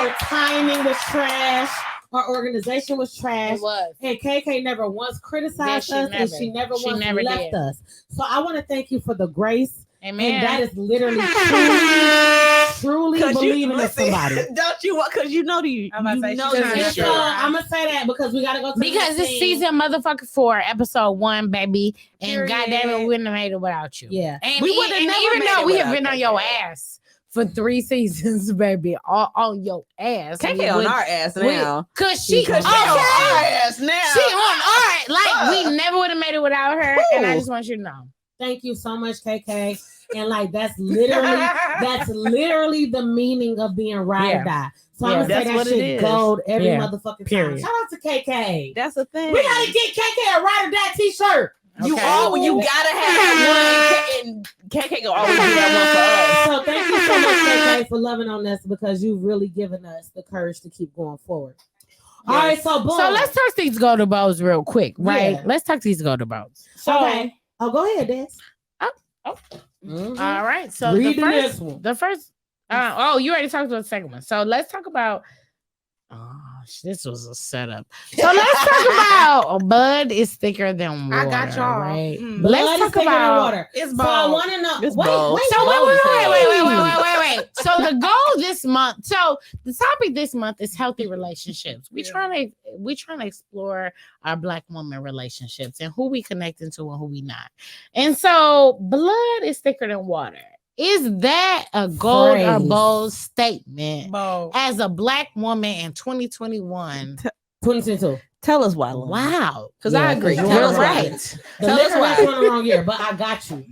our timing was trash, our organization was trash. It was. And KK never once criticized us, and she never once left us. So I want to thank you for the grace. Amen. And that is literally truly believing in somebody. Don't you? Because you know the. I'm about to say, you know she's the trying to shit. show. I'm gonna say that because we gotta go to Because the it's scene. season motherfucking 4, episode 1, baby. And Period. goddamn it, we wouldn't have made it without you. Yeah. And We would've never even made though it we have without been on KK. your ass for 3 seasons, baby, all on your ass. KK on our ass now. Cause she Because she on our ass now. She on our like we never would have made it without her. Woo. And I just want you to know. Thank you so much, KK. And like that's literally the meaning of being ride or die. So I'm gonna say That's that what it shit is. gold every Yeah. motherfucking Period. time. Shout out to KK. That's the thing. We gotta get KK a ride or die t-shirt. You Okay. you gotta have that one, and KK gonna always be that one for us. So thank you so much, KK, for loving on us because you've really given us the courage to keep going forward. All right, so boom. So let's talk these golden bows real quick, right? Yeah. Let's talk these golden bows. So okay. Oh, go ahead, Des. Mhm. all right. So Read the the first next one. the first you already talked about the second one. So let's talk about this was a setup. So let's talk about blood is thicker than water. I got y'all. Right? Mm. Let's Blood is talk thicker than about water. It's So I bold. want to know. It's Wait, bold. So wait. wait. So the goal this month. So the topic this month is healthy relationships. We trying to explore our Black woman relationships and who we connecting to and who we not. And so blood is thicker than water. Is that a gold or Phrase. bold statement Bold. as a Black woman in 2021? 2022. Tell us why. Lauren. Wow. Because I agree. You're Tell us why. right. The Tell us liquor why. has won the wrong year, but I got you.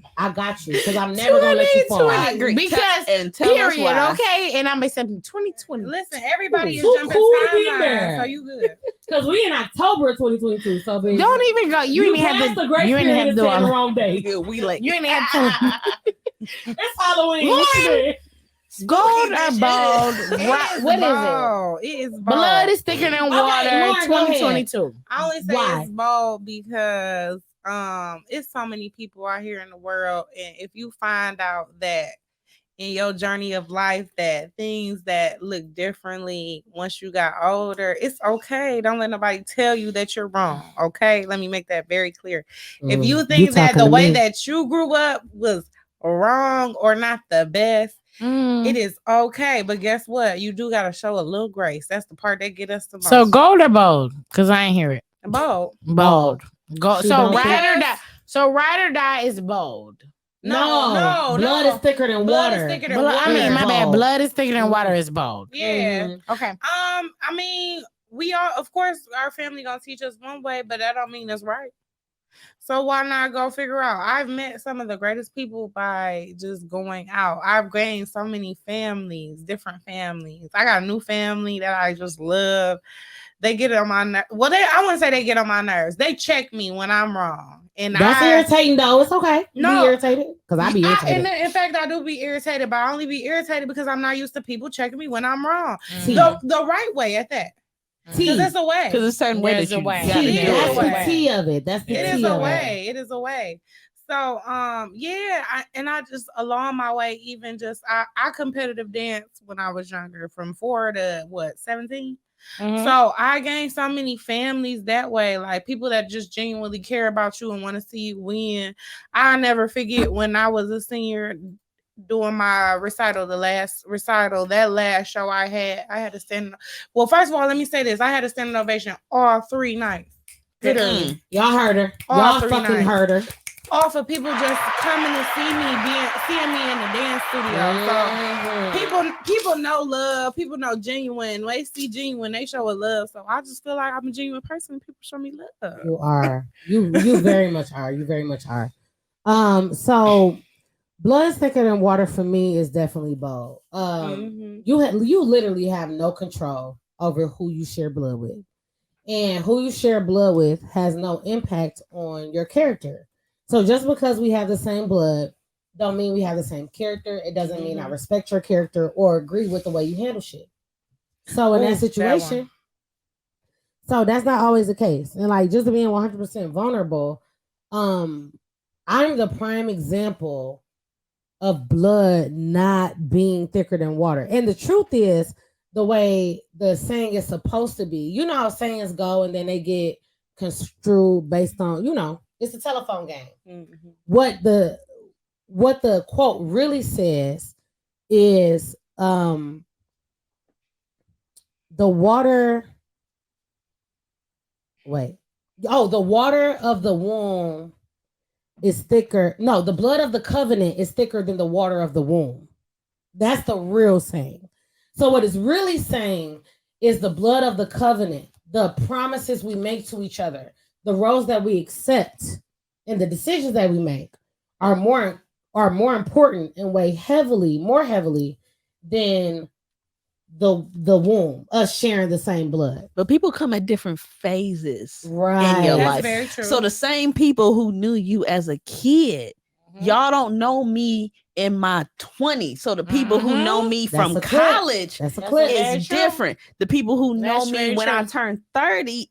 Because I'm never gonna let you fall. I agree. Because and tell us period. why. Okay. And I'm accepting 2020. Listen, everybody is Too jumping cool to be timelines, there. so you good. Because we in October of 2022. So baby, Don't even go. You didn't have passed to. the grace You didn't period have to and do said the all. wrong day. Yeah, we like You didn't have to. It's Halloween. Lauren, What you did? Gold or bitches. bold? What is bold. It is bold. Blood is thicker than water. Lauren, go ahead. 2022. I only say Why? it's bold because it's so many people out here in the world, and if you find out that in your journey of life that things that look differently once you got older, it's okay. Don't let nobody tell you that you're wrong. Okay, let me make that very clear. If you think that talking the to way me. that you grew up was wrong or not the best, it is okay. But guess what? You do gotta show a little grace. That's the part that get us the most. So gold or bold? Because I ain't hear it. bold. Bold. Go. She So don't ride or think- die. So ride or die is bold. No, blood is thicker than Blood is water. thicker than I mean, my water. bad. Bold. Blood is thicker than water is bold. Yeah. Mhm. Okay. I mean, we all, of course, our family gonna teach us one way, but that don't mean that's right. So why not go figure out? I've met some of the greatest people by just going out. I've gained so many families, different families. I got a new family that I just love. They get on my nerves. Well, I wouldn't say they get on my nerves. They check me when I'm wrong, and That's irritating though. It's okay. No. Be irritated because I be irritated. in fact, I do be irritated, but I only be irritated because I'm not used to people checking me when I'm wrong. T. The right way at that. T. Because it's a way. because it's a certain way There's that a you way. gotta It do is it. That's a the way. T of it. That's the It T is a of way. It is a way. So yeah, I just along my way, even just I competitive dance when I was younger, from 4 to 17. So I gained so many families that way, like people that just genuinely care about you and want to see you win. I never forget when I was a senior doing my recital, the last recital, that last show I had to stand. Well, first of all, let me say this: I had to stand an ovation all 3 nights. Literally, Y'all heard her. All Y'all 3 fucking nights. heard her. all for people just coming to seeing me in the dance studio. So people know love. People know genuine. When they see genuine, they show a love. So I just feel like I'm a genuine person. People show me love. You are. You very much are. You very much are. So blood is thicker than water for me is definitely bold. Mhm. You literally have no control over who you share blood with. And who you share blood with has no impact on your character. So just because we have the same blood, don't mean we have the same character. It doesn't mean I respect your character or agree with the way you handle shit. So in that situation, so that's not always the case. And like just being 100% vulnerable, I'm the prime example of blood not being thicker than water. And the truth is, the way the saying is supposed to be, you know how sayings go and then they get construed based on, it's a telephone game. Mm-hmm. What the quote really says is the water the water of the womb is thicker. No, the blood of the covenant is thicker than the water of the womb. That's the real saying. So what it's really saying is the blood of the covenant, the promises we make to each other, the roles that we accept, and the decisions that we make are more important and weigh more heavily than the womb, us sharing the same blood. But people come at different phases right in your That's life. very true. So the same people who knew you as a kid, y'all don't know me in my 20s. So the people who know me from college is different. The people who know me when I turn 30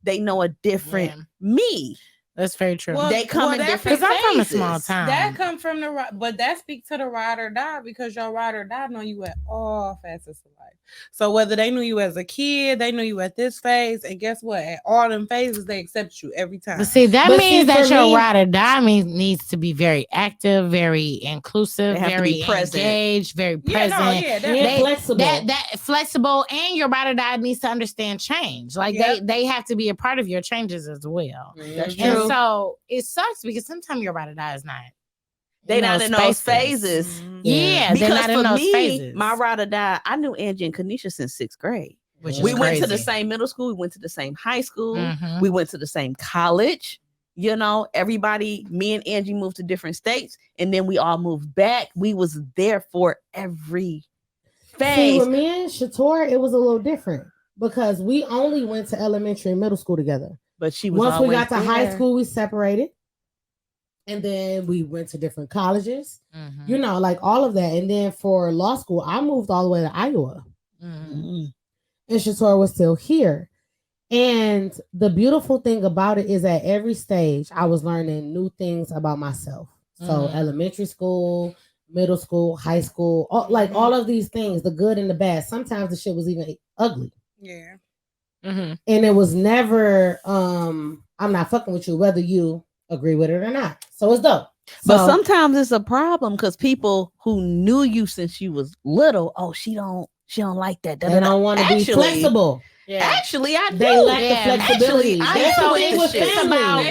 they know a different me. That's very true. Well, they come in different because I'm from a phases. small town. That come from but that speaks to the ride or die, because your ride or die know you at all facets of life. So whether they knew you as a kid, they knew you at this phase, and guess what? At all them phases, they accept you every time. But see, that means that your ride or die needs to be very active, very inclusive, very engaged, very present. Flexible. That flexible, and your ride or die needs to understand change. Like they have to be a part of your changes as well. That's true. And so it sucks because sometimes your ride or die is not. They not in those phases. Yeah, because not for in those me, phases. my ride or die, I knew Angie and Kanisha since 6th grade. We went to the same middle school. We went to the same high school. Mm-hmm. We went to the same college. Everybody, me and Angie moved to different states, and then we all moved back. We was there for every phase. See, with me and Shator, it was a little different because we only went to elementary and middle school together. But she was once we got to there. high school, we separated. And then we went to different colleges, like all of that. And then for law school, I moved all the way to Iowa. Mm-hmm. And Shator was still here. And the beautiful thing about it is at every stage, I was learning new things about myself. So elementary school, middle school, high school, all of these things, the good and the bad. Sometimes the shit was even ugly. Yeah. And it was never, I'm not fucking with you, whether you agree with it or not. So it's dope. But sometimes it's a problem because people who knew you since you was little, she don't like that. They don't want to be flexible. Yeah. Actually, I do. They lack the flexibility. Actually, it was family. Family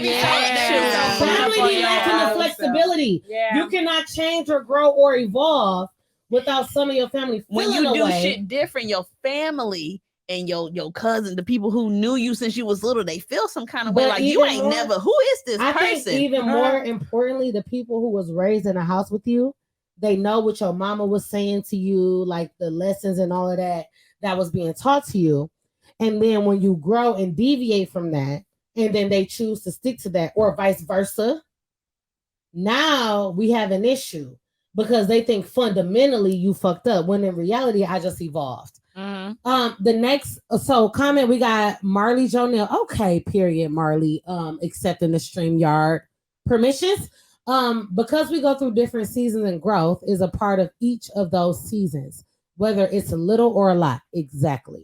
be lacking the flexibility. Yeah. You cannot change or grow or evolve without some of your family feeling when you do away. shit different, your family and your cousin, the people who knew you since you was little, they feel some kind of way like you ain't never. Who is this person? Think even more importantly, the people who was raised in a house with you, they know what your mama was saying to you, like the lessons and all of that was being taught to you. And then when you grow and deviate from that, and then they choose to stick to that, or vice versa, now we have an issue because they think fundamentally you fucked up, when in reality I just evolved. The next comment, we got Marley Jonelle. Okay, period, Marley. Accepting the StreamYard permissions. Because we go through different seasons and growth is a part of each of those seasons, whether it's a little or a lot. Exactly.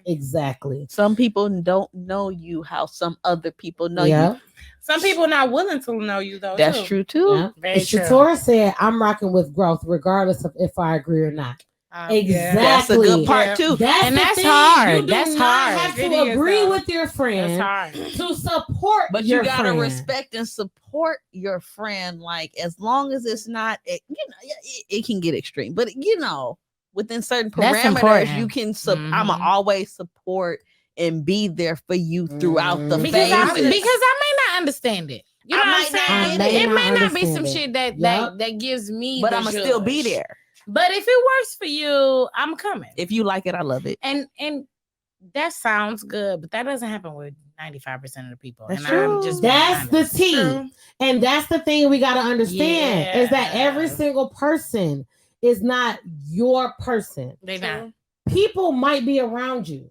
Exactly. Some people don't know you how some other people know you. Some people not willing to know you though. That's true too. Yeah. Shatora said, I'm rocking with growth regardless of if I agree or not. Exactly. That's a good part too. That's hard. That's hard. You have to agree with your friend to support but you gotta respect and support your friend. Like, as long as it's not, it can get extreme, but within certain parameters, you can. I'ma always support and be there for you throughout the phases. Because I may not understand it. You know what I'm saying? It may not be some shit that gives me, but I'ma still be there. But if it works for you, I'm coming. If you like it, I love it. And that sounds good, but that doesn't happen with 95% of the people. That's and true. I'm just being That's the honest. tea. True. And that's the thing we got to understand is that every Yeah. single person is not your person. They not. People might be around you,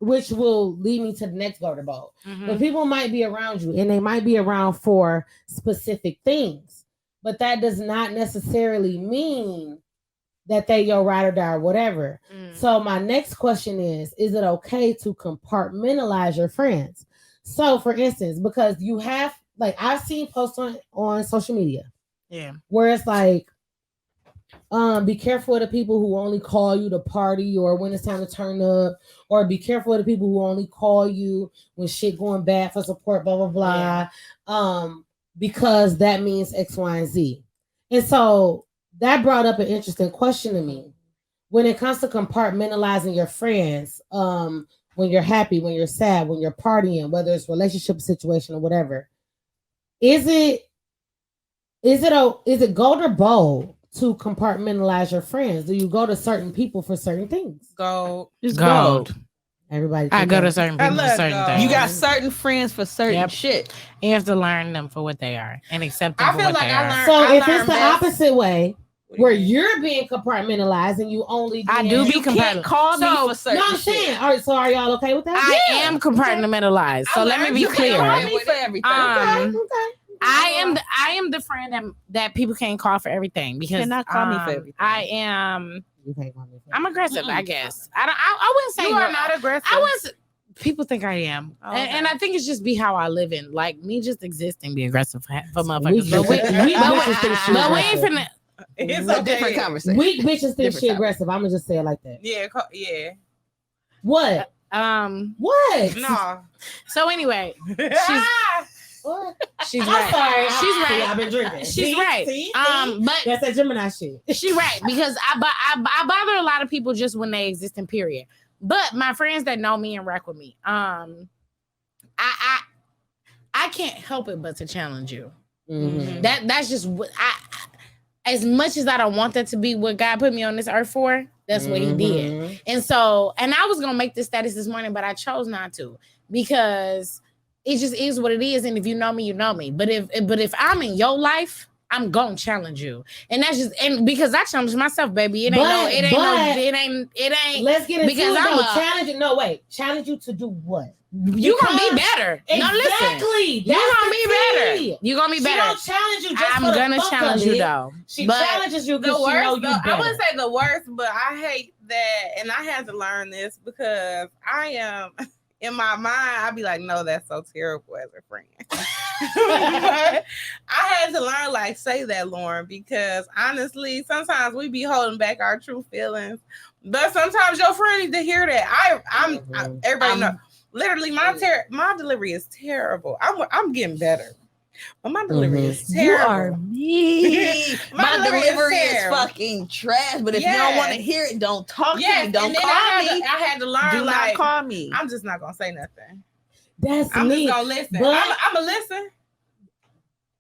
which will lead me to the next garter ball. Mhm. But people might be around you and they might be around for specific things. But that does not necessarily mean that they your ride or die or whatever. Mm. So my next question is it okay to compartmentalize your friends? So for instance, because you have, like I've seen posts on social media Yeah. where it's like, be careful of the people who only call you to party or when it's time to turn up, or be careful of the people who only call you when shit going bad for support, blah, blah, blah. Yeah. Because that means X, Y, and Z. And so that brought up an interesting question to me. When it comes to compartmentalizing your friends, when you're happy, when you're sad, when you're partying, whether it's relationship situation or whatever, is it gold or bold to compartmentalize your friends? Do you go to certain people for certain things? Gold. It's Gold. Everybody, I think go to that. certain I people for love certain gold. things. You got certain friends for certain Yep. shit. You have to learn them for what they are and accept them I for feel what like they I are. learned- So if learned it's the best- opposite way, What do you where mean? you're being compartmentalized and you only I being, do be You can't call me So, for certain No, I'm shit. saying. All right, so are y'all okay with that? I am compartmentalized. So I let me learned be you You can't can't call clear. me for everything. Okay. I am the friend that people can't call for everything because Cannot call me for everything. You can't call me. I'm aggressive, I Mm-mm. guess. I wouldn't say You are not aggressive. I was. People think I am, Oh, and I think it's just be how I live in. Like me, just existing, be aggressive for Weak motherfuckers. But we, bitches think she but we ain't aggressive. finna. It's a okay. different conversation. Weak bitches think Different she topic. aggressive. I'm gonna just say it like that. Yeah, yeah. What? What? No. So anyway, What? she's I'm right. sorry. She's right. I've been drinking. She's See? right. See? But That's that Gemini shit. she right because I bother a lot of people just when they exist in period. But my friends that know me and rock with me, I can't help it but to challenge you. Mhm. That's just what as much as I don't want that to be what God put me on this earth for, that's what he did. Mhm. And so, and I was gonna make this status this morning, but I chose not to because it just is what it is. And if you know me, you know me. But if I'm in your life, I'm gonna challenge you. And that's just and because I challenge myself, baby. It ain't. Let's get into because it. I'm though. a- challenge you. No, wait. Challenge you to do what? You gonna be better. No, listen. Exactly. You That's gonna the be tea. better. You gonna be She better. don't challenge you just I'm for the gonna fuck challenge of you it. though. She But challenges you The because she know worst, you I better. wouldn't say the worst, but I hate that, and I had to learn this because I am in my mind. I'd be like, "No, that's so terrible as a friend." I had to learn, like, say that, Lauren, because honestly, sometimes we be holding back our true feelings, but sometimes your friend need to hear that. Everybody know. Literally, my delivery is terrible. I'm getting better, but my delivery is You terrible. are me. My delivery is terrible. fucking trash. But if you don't want to hear it, don't talk to me. Don't and then call me. I had to learn. Do like, not call me. I'm just not gonna say nothing. That's I'm me. just gonna listen. But- I'm gonna listen.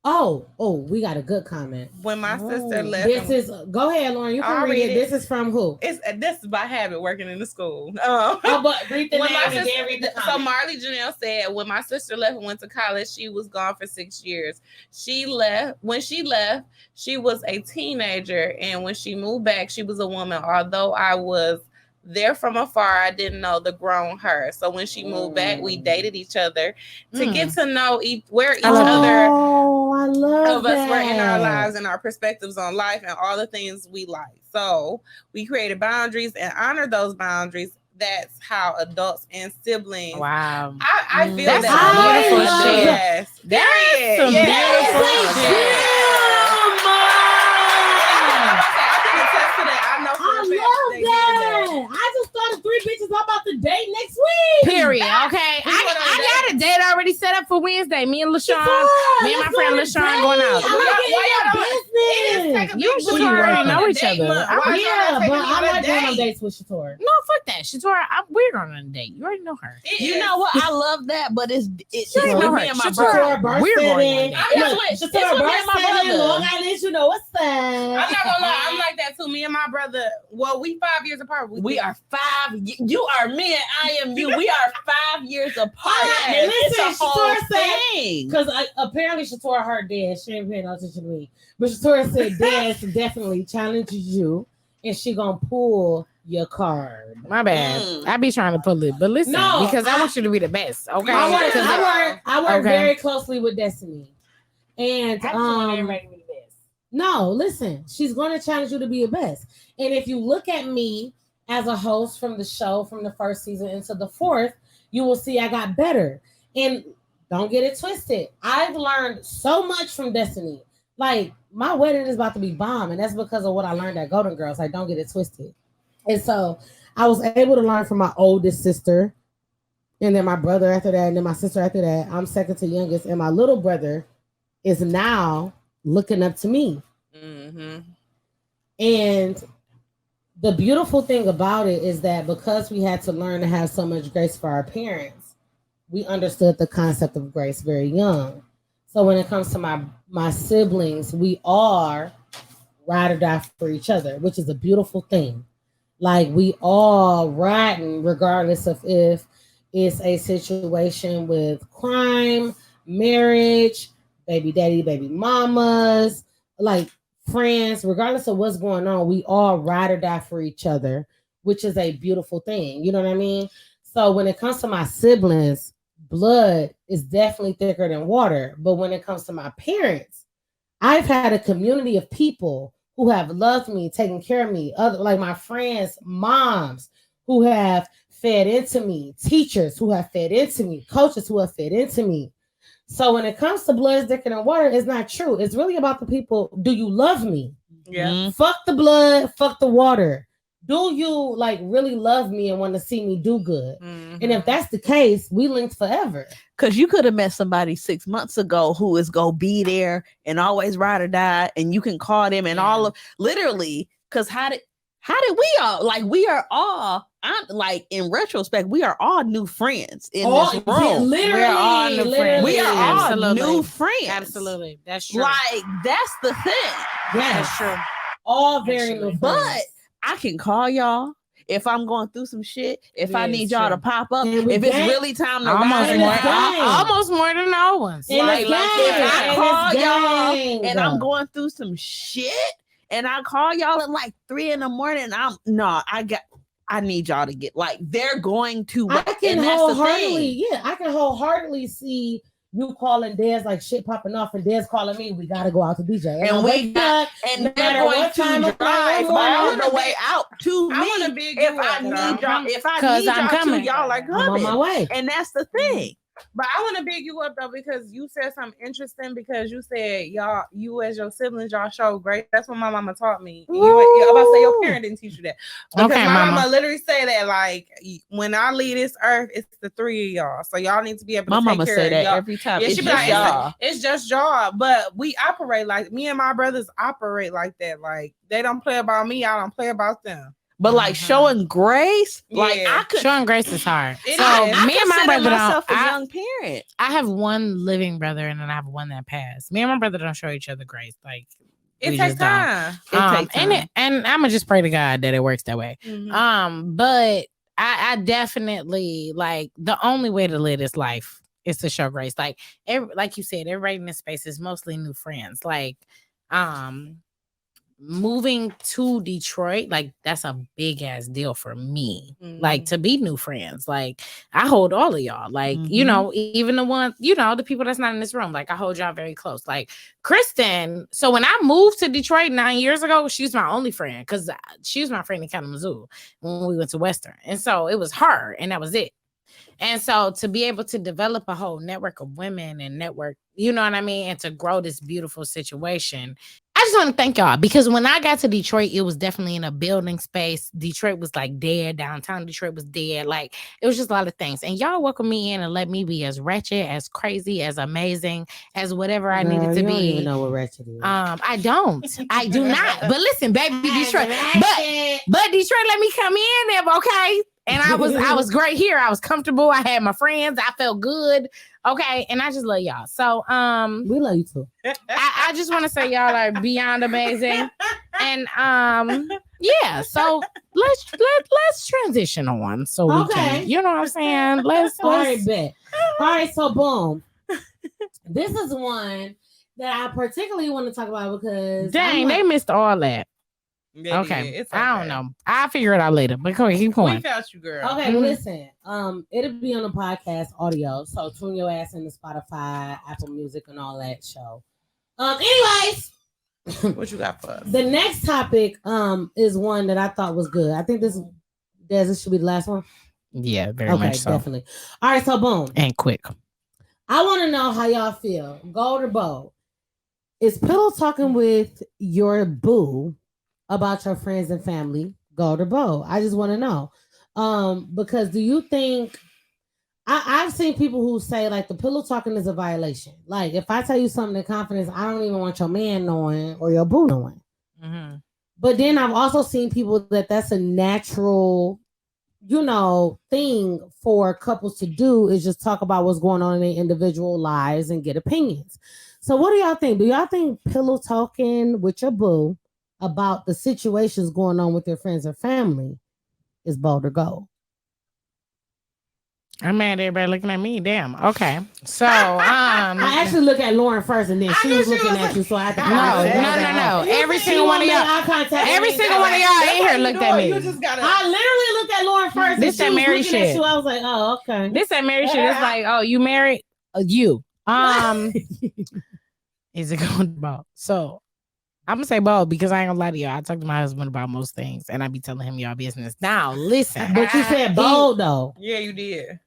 Oh, we got a good comment. When my sister left, This is go ahead, Lauren. You can I'll read it. read This it. is from who? this is by habit working in the school. Oh, but read the When name my and then sister, read the so comment. Marley Janelle said, when my sister left and went to college, she was gone for 6 years. She left. When she left, she was a teenager, and when she moved back, she was a woman. Although I was there from afar, I didn't know the grown her. So when she moved back, we dated each other to get to know where each other Oh, I love of us were in our that. lives and our perspectives on life and all the things we like. So we created boundaries and honored those boundaries. That's how adults and siblings. Wow. I feel That's that. some beautiful I love shit. Yes. That's some beautiful shit. I can attest to that. I know for I a fact love they did that. that. I just started 3 bitches I'm about to date next week. Period. Okay. I got a date already set up for Wednesday. Me and LaShawn. Me and my friend LaShawn going out. You and Shatora already know each other. Yeah, but I'm not going on dates with Shatora. No, fuck that. Shatora, we're going on a date. You already know her. You know what? I love that, but it's You already know her. me and my Shatora, brother. we're going on a date. It's with me and my brother. Long Island, you know what's up. I'm not gonna lie, I'm like that too. Me and my brother, well, we 5 years apart. We are 5. You You are me and I am you. We are 5 years apart. And It's listen, a whole Shatora said, thing. because apparently Shatora heard Dad. She ain't paying no attention to me. But Shatora said Dad definitely challenges you, and she gonna pull your card. My bad. I be trying to pull it, but listen, No, because I want you to be the best. Okay. I work Okay. very closely with Destiny. And no, listen, she's going to challenge you to be your best. And if you look at me as a host from the show from the first season into the fourth, you will see I got better. And don't get it twisted. I've learned so much from Destiny. Like, my wedding is about to be bomb, and that's because of what I learned at Golden Girls. Like, don't get it twisted. And so I was able to learn from my oldest sister, and then my brother after that, and then my sister after that. I'm second to youngest, and my little brother is now looking up to me. Mm-hmm. And the beautiful thing about it is that because we had to learn to have so much grace for our parents, we understood the concept of grace very young. So when it comes to my siblings, we are ride or die for each other, which is a beautiful thing. Like, we all riding regardless of if it's a situation with crime, marriage, baby daddy, baby mamas, like friends, regardless of what's going on, we all ride or die for each other, which is a beautiful thing. You know what I mean? So when it comes to my siblings, blood is definitely thicker than water. But when it comes to my parents, I've had a community of people who have loved me, taken care of me, other like my friends' moms who have fed into me, teachers who have fed into me, coaches who have fed into me. So when it comes to blood is thicker than water, it's not true. It's really about the people. Do you love me? Yeah. Mm-hmm. Fuck the blood, fuck the water. Do you like really love me and want to see me do good? Mm-hmm. And if that's the case, we linked forever. Because you could have met somebody 6 months ago who is going to be there and always ride or die, and you can call them and all of literally. Because how did we all, like, we are all, like, in retrospect, we are all new friends in this room. Literally, We're all new friends. We are all Absolutely. new friends. Absolutely. That's true. Like, that's the thing. That's true. All very Actually. new But friends. I can call y'all if I'm going through some shit. If I Yeah, need it's y'all true. to pop up. And we If it's gang. really time to Almost ride or more, it's die. gang. almost more than all ones. And Like, it's if gang. I And call it's y'all gang. and I'm going through some shit and I call y'all at like 3 a.m, I need y'all to get, like, they're going to. I can and that's the wholeheartedly, thing. I can wholeheartedly see you calling Dez like shit popping off, and Dez calling me. We gotta go out to DJ, And I'm we like, got, no and matter they're going what time to of night, drive what all morning, the way out to I wanna me big if you I up, need girl. y'all. If I 'Cause need I'm y'all coming. to, y'all are I'm on my coming. way. And that's the thing. But I want to big you up though, because you said something interesting, because you said you as your siblings, y'all show grace. That's what my mama taught me. I'm about to say your parent didn't teach you that. Because Okay, my mama. mama literally say that, like, when I leave this earth, it's the three of y'all. So y'all need to be able to My take mama care say of that y'all. every time. Yeah, It's she be just like, y'all. it's just y'all. But we operate like, me and my brothers operate like that. Like, they don't play about me, I don't play about them. But like showing grace, like Yeah. I could. Showing grace is hard. It So is. me and my consider brother myself don't. a I, young parent. I have one living brother and then I have one that passed. Me and my brother don't show each other grace. Like, It we takes just don't. time. It takes time. And I'm gonna just pray to God that it works that way. Mhm. But I definitely, like, the only way to live this life is to show grace. Like, like you said, everybody in this space is mostly new friends. Like, moving to Detroit, like, that's a big ass deal for me. Like, to be new friends. Like, I hold all of y'all. Like, you know, even the ones, you know, the people that's not in this room. Like, I hold y'all very close. Like, Kristen. So when I moved to Detroit 9 years ago, she was my only friend, because she was my friend in Kalamazoo when we went to Western. And so it was her, and that was it. And so to be able to develop a whole network of women and network, you know what I mean? And to grow this beautiful situation. I just want to thank y'all, because when I got to Detroit, it was definitely in a building space. Detroit was like dead. Downtown Detroit was dead. Like, it was just a lot of things. And y'all welcomed me in and let me be as wretched, as crazy, as amazing, as whatever I needed to you be. don't even know what wretched is. I don't. I do not. But listen, baby, Detroit. But Detroit let me come in, okay? And I was great here. I was comfortable. I had my friends. I felt good. Okay. And I just love y'all. So we love you too. I just want to say y'all are beyond amazing. And yeah, so let's transition on so we Okay. can, you know what I'm saying? Let's All right, bet. All right, so boom. This is one that I particularly want to talk about because dang, they missed all that. Yeah, Okay. it's I don't know. I'll figure it out later. But go ahead, keep We going. felt you, girl. Okay, listen. It'll be on the podcast audio, so tune your ass into Spotify, Apple Music, and all that show. Anyways, What you got for us? the next topic is one that I thought was good. I think this should be the last one. Yeah, very Okay, much so. definitely. All right, so boom. And quick. I want to know how y'all feel. Gold or bold? Is pillow talking with your boo about your friends and family? Gold or bold? I just want to know. Because do you think I've seen people who say like the pillow talking is a violation. Like if I tell you something in confidence, I don't even want your man knowing or your boo knowing. Mm-hmm. But then I've also seen people that's a natural, thing for couples to do is just talk about what's going on in their individual lives and get opinions. So what do y'all think? Do y'all think pillow talking with your boo about the situations going on with your friends or family is bold or gold? I'm mad at everybody looking at me. Damn. Okay. So I actually look at Lauren first, and then she was looking at you, so I had to. No. Every single one of y'all. Every single one of y'all in here looked at me. You just gotta. I literally looked at Lauren first. This that married shit. I was like, oh, okay. This that married shit. It's like, oh, you married? You. Is it going bold? So I'm gonna say bold because I ain't gonna lie to y'all. I talk to my husband about most things, and I be telling him y'all business. Now listen. But you said bold though. Yeah, you did.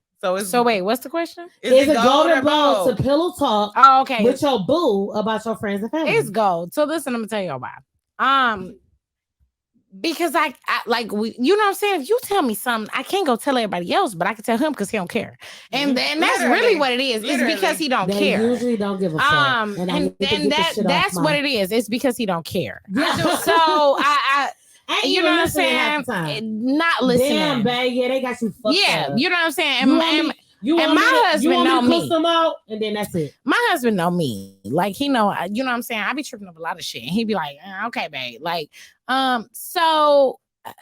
So wait, what's the question? Is it gold or bold to pillow talk Oh, okay. with your boo about your friends and family? It's gold. So listen, I'm gonna tell y'all why. Because I like you know what I'm saying. If you tell me something, I can't go tell everybody else, but I can tell him because he don't care. And then that's really what it is. It's because he don't They care. usually don't give a fuck. And that's what it is. It's because he don't care. Yeah. So I you know what I'm saying? Not listening. Damn, babe. Yeah, they got you fucked up. You know what I'm saying? And my husband know me. Them out, and then that's it. My husband know me. Like he know, you know what I'm saying? I be tripping up a lot of shit. And he be like, okay, babe. Like, so I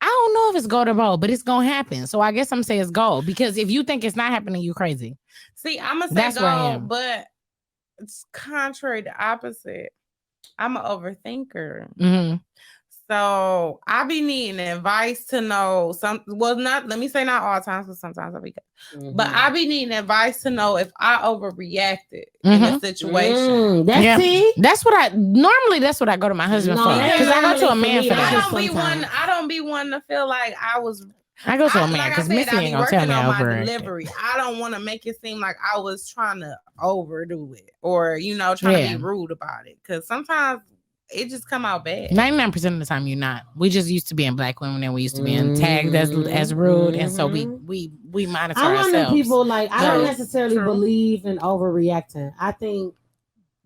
don't know if it's gold or bold, but it's gonna happen. So I guess I'm saying it's gold because if you think it's not happening, you crazy. See, I'm gonna say That's where I am. gold, but it's contrary to opposite. I'm an overthinker. Mm-hmm. So I be needing advice to know let me say not all times, because sometimes I be good. But I be needing advice to know if I overreacted in a situation. That's what I go to my husband for. Because I go to a man for that. I don't be one to feel like I go to a man because Missy ain't gonna tell me I delivery. I don't want to make it seem like I was trying to overdo it or trying to be rude about it. Because sometimes it just come out bad. 99% of the time you're not. We just used to being black women and we used to being tagged as rude. And so we monitor ourselves. I want people I don't necessarily believe in overreacting. I think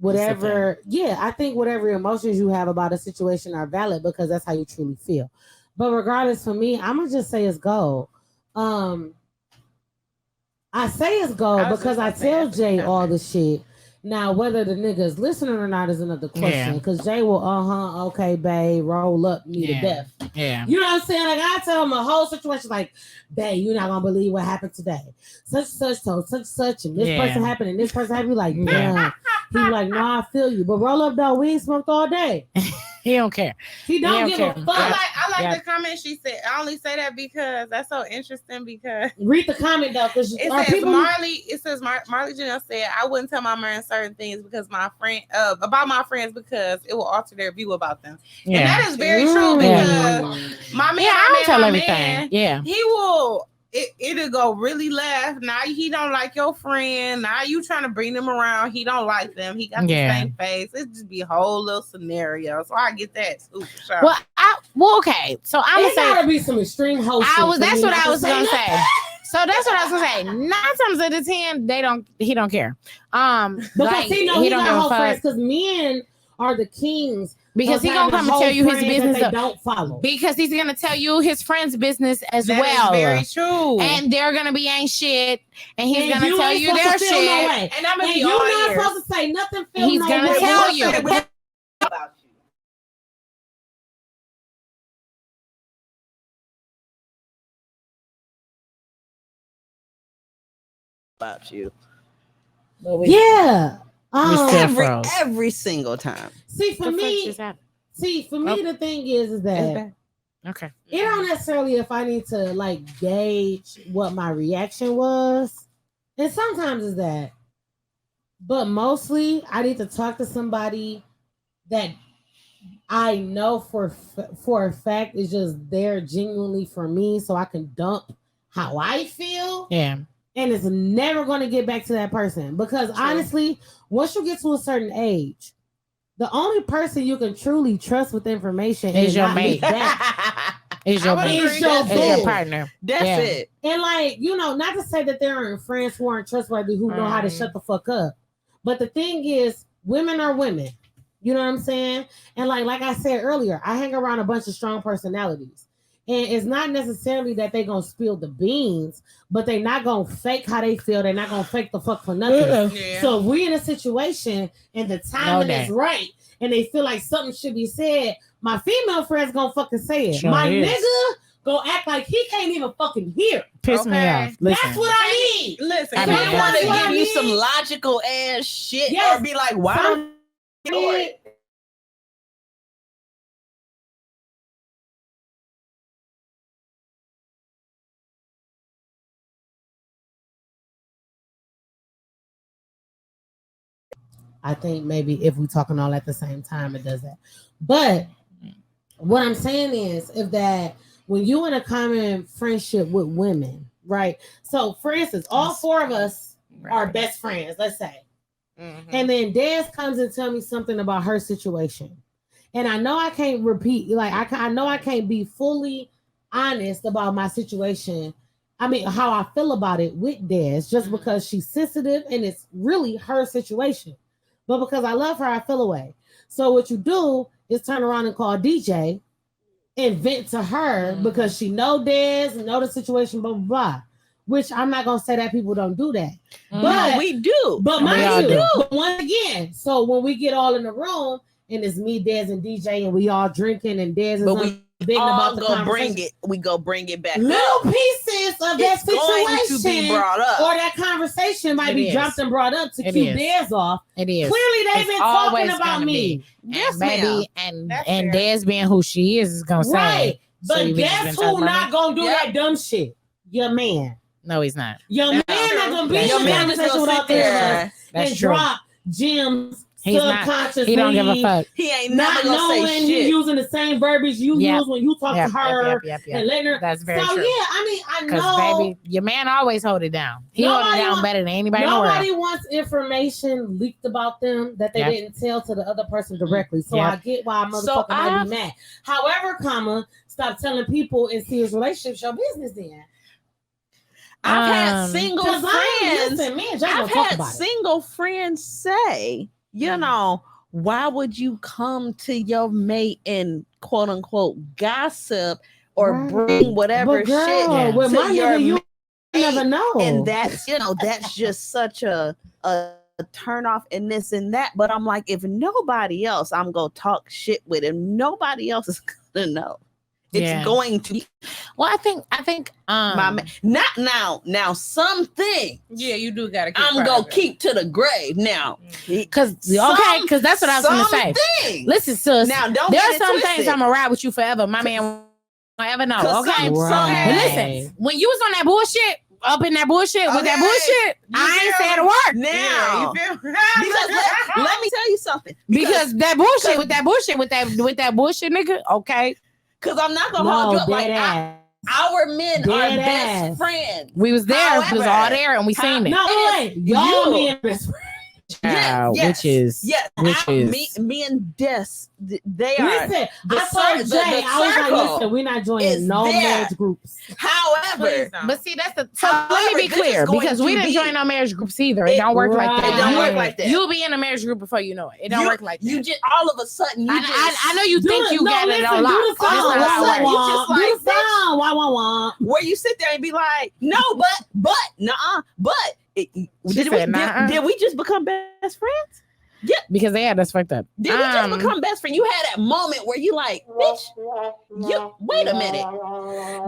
whatever emotions you have about a situation are valid because that's how you truly feel. But regardless, for me, I'm gonna just say it's gold. I say it's gold because I tell Jay all the shit. Now, whether the nigga is listening or not is another question. Because Jay will, okay, babe, roll up me to death. Yeah. You know what I'm saying? Like, I tell him a whole situation like, babe, you're not going to believe what happened today. Such told such, and this person happened, and this person happened. Be like, damn. He be like, I feel you. But roll up, though, we ain't smoked all day. He don't care. He don't give a fuck. I like the comment she said. I only say that because that's so interesting because read the comment though, because it says Marley Janelle said I wouldn't tell my man certain things because my friend about my friends because it will alter their view about them. And that is very true because my man, I don't tell everything. He will. It'll go really left. Now he don't like your friend. Now you trying to bring them around. He don't like them. He got the same face. It just be a whole little scenario. So I get that too. For sure. Well, okay. So I'm gonna say gotta be some extreme hosting. That's what I was gonna say. So that's what I was gonna say. 9 times out of 10, he don't care. Because he don't give a fuck. Because men are the kings. Because he's gonna come and tell you his business. They don't follow. Because he's gonna tell you his friend's business as well. That is very true. And they're gonna be ain't shit. And he's gonna tell you their shit. And I'm gonna be you're not supposed to say nothing. He's gonna tell you. about you. Yeah. We still Every single time. See, for me, the thing is that okay. it don't necessarily if I need to like gauge what my reaction was, and sometimes it's that, but mostly I need to talk to somebody that I know for a fact is just there genuinely for me, so I can dump how I feel. Yeah. And it's never going to get back to that person because honestly, once you get to a certain age, the only person you can truly trust with information is your mate. Is your partner. That's it. And like, you know, not to say that there aren't friends who aren't trustworthy who know how to shut the fuck up. But the thing is, women are women. You know what I'm saying? And like I said earlier, I hang around a bunch of strong personalities. And it's not necessarily that they're going to spill the beans, but they're not going to fake how they feel. They're not going to fake the fuck for nothing. Yeah. So if we're in a situation and the timing is right and they feel like something should be said, my female friend's going to fucking say it. Sure my is. nigga going to act like he can't even fucking hear. Piss me off. Listen. That's what I need. Listen, I mean, I want to what give I you mean. some logical ass shit Yes. or be like, why don't you know it? I think maybe if we're talking all at the same time, it does that. But what I'm saying is, if that when you in a common friendship with women, right? So, for instance, all four of us are best friends, let's say. Mm-hmm. And then Des comes and tell me something about her situation. And I know I can't repeat, like, I know I can't be fully honest about my situation. I mean, how I feel about it with Des, just because she's sensitive and it's really her situation. But because I love her, I feel away. So what you do is turn around and call DJ and vent to her because she know Des, know the situation, blah, blah, blah. Which I'm not going to say that people don't do that. But we do. But We all mind do. you, but once again, so when we get all in the room and it's me, Des, and DJ, and we all drinking and Des is But we big all about the go bring conversation. it. We go bring it back. Little up. pieces of that It's going to be situation brought up. or that conversation might It be is. dropped and brought up to It keep is. Des off. It is. Clearly, they've It's been always talking about gonna me. be. Yes, And ma'am. baby, and That's and fair. Des being who she is gonna say. Right. So But you think he's guess gonna talk who about not me? going to do Yep. that dumb shit? Your man. No, he's not. Your That's man true. not going to be That's in Your true. man is conversation gonna with all sit three of us there. That's and true. drop gems He's not. subconsciously. He don't give a fuck. He ain't Not never gonna knowing say you shit. using the same verbiage you Yep. use when you talk Yep, to her yep. and letting her. That's very so true. yeah, I mean, I Because know baby, your man always hold it down. He hold it Nobody down want- better than anybody in the world. nobody wants information leaked about them that they Yep. didn't tell to the other person directly. So Yep. I get why a So motherfucker might I've- be mad. However, stop telling people in serious relationships your business then. I've had Um, single Because friends. listen, me and Jay I've gonna talk had about it. single friends say, you know, why would you come to your mate and quote unquote gossip or Right. bring whatever But girl, shit with to my your nigga, you mate? never know. And that's, you know, that's just such a turn off and this and that. But I'm like, if nobody else, I'm gonna talk shit with him. Nobody else is gonna know. It's Yeah. going to be Well, I think my man. Not now. Now something Yeah, you do gotta keep I'm gonna private. keep to the grave. Now, because that's what I was gonna say. Something. Listen, sis. Now don't There get are it some twisted. things I'm gonna ride with you forever. My man won't ever know. 'Cause Okay. some- Right. But listen, when you was on that bullshit, up in that bullshit with that Okay. bullshit, I ain't feel saying a me? word. Now, Yeah, you feel me? because let me tell you something. Because that bullshit with that bullshit nigga, okay. Because I'm not gonna no, hold you up. dead Like ass. our men are Dead best ass. friends. We was there, we was all However, there, and we seen it. No, wait. Y'all you. me and best friend. Yes, yes, Which is yes. Me and Des, they are. Listen, the I told cir- Jay, the I was like, circle listen, we're not is joining no there. marriage groups. However, Please don't. But see, that's the so However, let me be this is clear going because we to didn't be- join no marriage groups either. It don't work like Right. that. It don't work like that. You'll be in a marriage group before you know it. It don't work like that. You just all of a sudden you I know you Do think the- you no, got it listen, on lock. do the That's song. not Why, how why, it why? works. You just Do like, the song. Why? where you sit there and be like, no, but, nuh-uh, but did we just become best friends? Because they had us fucked up. Did we just become best friends? You had that moment where you like, bitch, you wait a minute.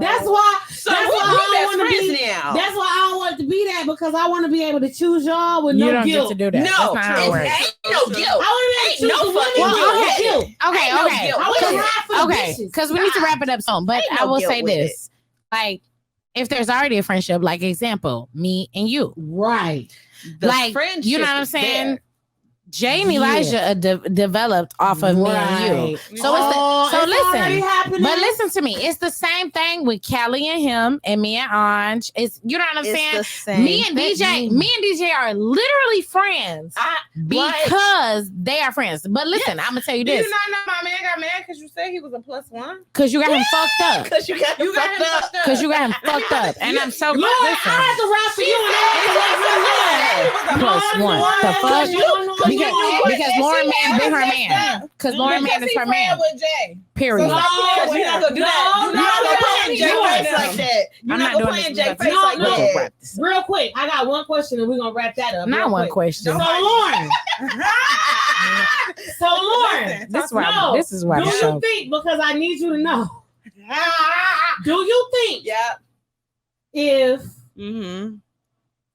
That's why. So That's we why I best don't want to friends be. now. That's why I don't want to be that because because I want to be able to choose y'all with You no don't guilt. get to do that. No, That's not how it works. ain't no guilt. I want to be able to choose Ain't no the fucking women guilt. with no guilt. Okay, Ain't no okay. guilt. I want to ride for the Okay, bitches. because we need to wrap it up soon. But Ain't I no will guilt say with this. Like, if there's already a friendship, like example, me and you. Right. The Like, friendship you know what I'm is saying? there. Jay and Elijah developed off of me and you. So listen, but listen to me. It's the same thing with Kelly and him and me and Anj. It's, you know what I'm It's saying? the same Me and DJ are literally friends because they are friends. But listen, I'm gonna tell you Do this. you not know my man got mad because you said he was a +1? Because you got him fucked up. Because you got him fucked up. Because you got him fucked up. And I'm so Lord, I had to ride for you and I +1. The fuck? Because Lauren man been her man. Because Lauren man is her man. With Jay. Period. You're not gonna do that. You're not gonna play in Jay face like that. You're not gonna play in Jay face like that. Real quick, I got one question and we're gonna wrap that up. Not one question. So Lauren. This is why do the you show. think, because I need you to know, do you think if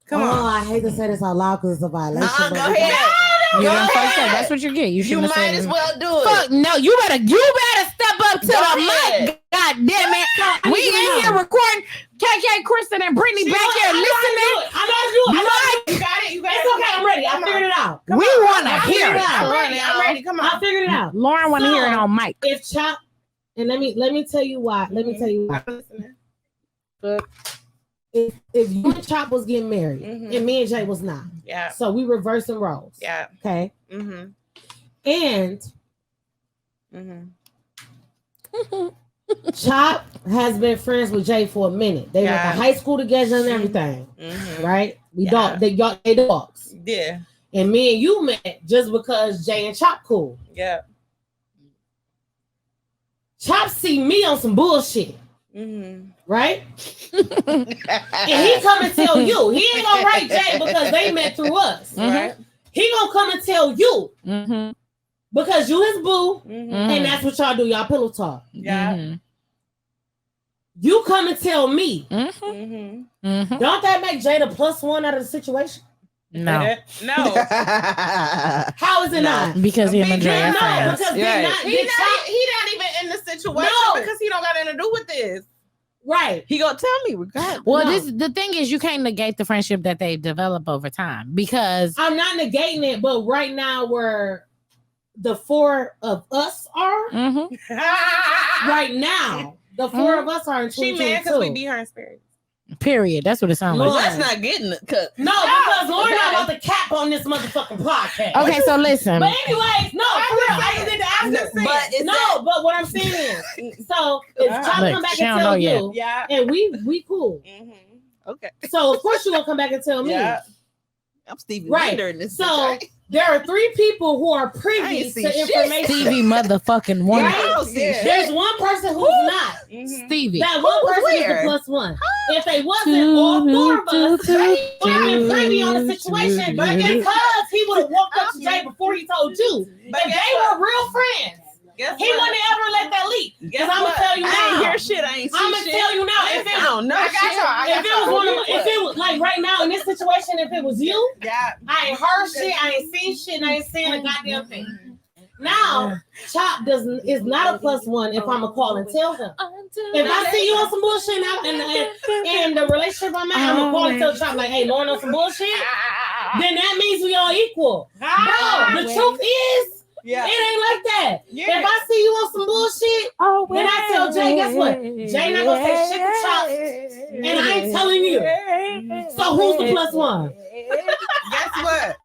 Come on. I hate to say this out loud because it's a violation. Go but ahead. You Go done fucked up. ahead. That's what you get. You You shouldn't have might said as it. well do it. Fuck no, you better step up to Go the ahead. mic. God damn it. We in here recording KK, Kristen, and Brittany back here listening. I know how to do it. You got it. You got It's okay. I'm ready. I figured it out. We want to I hear figured it it. out. I'm ready. Come I on. figured it out. Lauren want to hear it on mic. If Chop, and let me tell you why. Let me tell you why. If you and Chop was getting married and me and Jay was not, Yeah. so we reversing roles. Yeah. Okay. Mm-hmm. And Mm-hmm. Chop has been friends with Jay for a minute. They went to high school together and everything, Mm-hmm. right? They dogs. Yeah. And me and you met just because Jay and Chop cool. Yeah. Chop see me on some bullshit, Mm-hmm. right? And he come and tell you. He ain't gonna write Jay because they met through us. Right. He gonna come and tell you Mm-hmm. because you his boo, Mm-hmm. and that's what y'all do. Y'all pillow talk. Yeah. You come and tell me. Mm-hmm. Mm-hmm. Mm-hmm. Don't that make Jay the +1 out of the situation? No, No. How is it not? because he and Big Andrea are No, friends. because You're they right. not He get not even in the situation No. because he don't got anything to do with this. right. He gonna tell me regardless. Well, No. the thing is, you can't negate the friendship that they develop over time because I'm not negating it, but right now where the four of us are, Mhm. right now, the four of us are in She mad because we 2022. beat her in spirit. period. That's what it sounds like. Lord. Let's not get in it. Cause No, because Lauren not about to cap on this motherfucking podcast. Okay, so listen. But anyways, no, for real, I just did the but it's no, but what I'm saying is, so if Chop Look, come back she and don't know tell yet. you, Yeah. and we cool, Mm-hmm. okay. so of course you gonna come back and tell me. Yeah. I'm Stevie Right. Wonder in this. So bitch. there are 3 people who are I privy ain't to seen shit. information. Stevie motherfucking Wonder. I don't see Yeah. shit. There's one person who's not. Mm-hmm. Stevie. That one Who's person is where? the +1. If they wasn't, all 4 of us would have been privy on the situation, but because he would have walked up to Jay before he told you. But If they were real friends, Guess he what? wouldn't ever let that leak. Guess Because I'm what? gonna tell you I ain't now. hear shit. I ain't see I'm gonna shit. tell you now. If I it, don't know I got shit. y'all. I if it was one of, if it was like right now in this situation, if it was you, Yeah. I ain't heard shit, I ain't seen shit, and I ain't seen a goddamn thing. Now, Chop is not a +1 if I'm gonna call and tell him. If I see you on some bullshit and the relationship I'm at, I'm gonna call and tell Chop like, hey, Lauren on some bullshit, then that means we all equal. Bro, the truth is, Yeah. it ain't like that. Yeah. If I see you on some bullshit, then I tell Jay, guess what? Jay not gonna say shit to Chop, and I ain't telling you. So who's the +1? Guess what?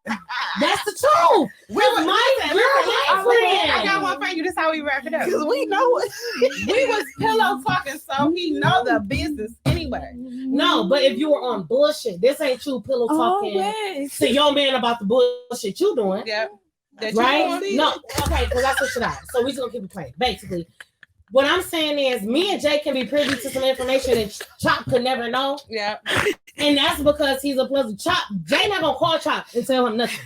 That's the truth. You're my friend. I got one for you. This is how we wrap it up. Because we know it. We was pillow talking, so he know the business anyway. No, but if you were on bullshit, this ain't you pillow talking to your man about the bullshit you doing, Yeah. That you right? doing? No, okay, because I switched it out. So we just gonna keep it playing. Basically, what I'm saying is, me and Jay can be privy to some information that Chop could never know, Yeah. and that's because he's a plus. Chop, Jay not gonna call Chop and tell him nothing,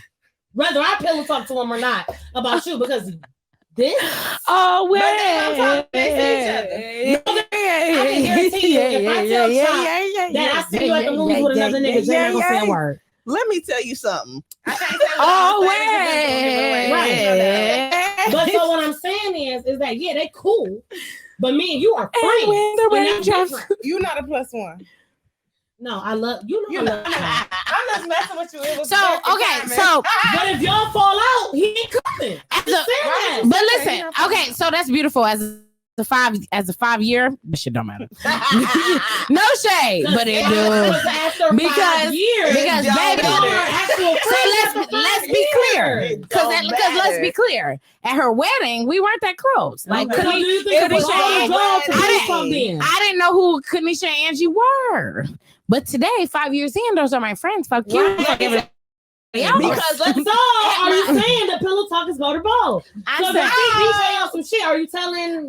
whether I pillow talk to him or not about you, because This. Oh, But they don't talk next to each other. I can guarantee you, if I tell Chop that I see you at the movies with another nigga, Jay ain't gonna say a word. Let me tell you something. I can't say what Oh, I'm saying. Right. But so what I'm saying is that yeah, they cool, but me and you are friends. And when the We're rain not drops. different. You not a plus one. No, I love you. Know You I know, love Chop. I'm just messing with you. It was So, perfect okay, timing. so But if y'all fall out, he ain't coming. As Just a- saying that. but listen, okay, so that's beautiful as a 5 year. This shit don't matter. No shade, but it do. After Because- 5 years, because y'all baby- are actual So friends let's be clear, It because don't let's be matter. clear. At her wedding, we weren't that close. Like, Okay. could So do you we? think could it's we all say- y'all to I do didn't- something? I didn't know who Kanisha and Angie were, but today, 5 years in, those are my friends. Fuck you. Right. Fuck everybody else. Because let's So are you saying the pillow talk is go to both? I'm So if saying, I see DJ on some shit, are you telling your man?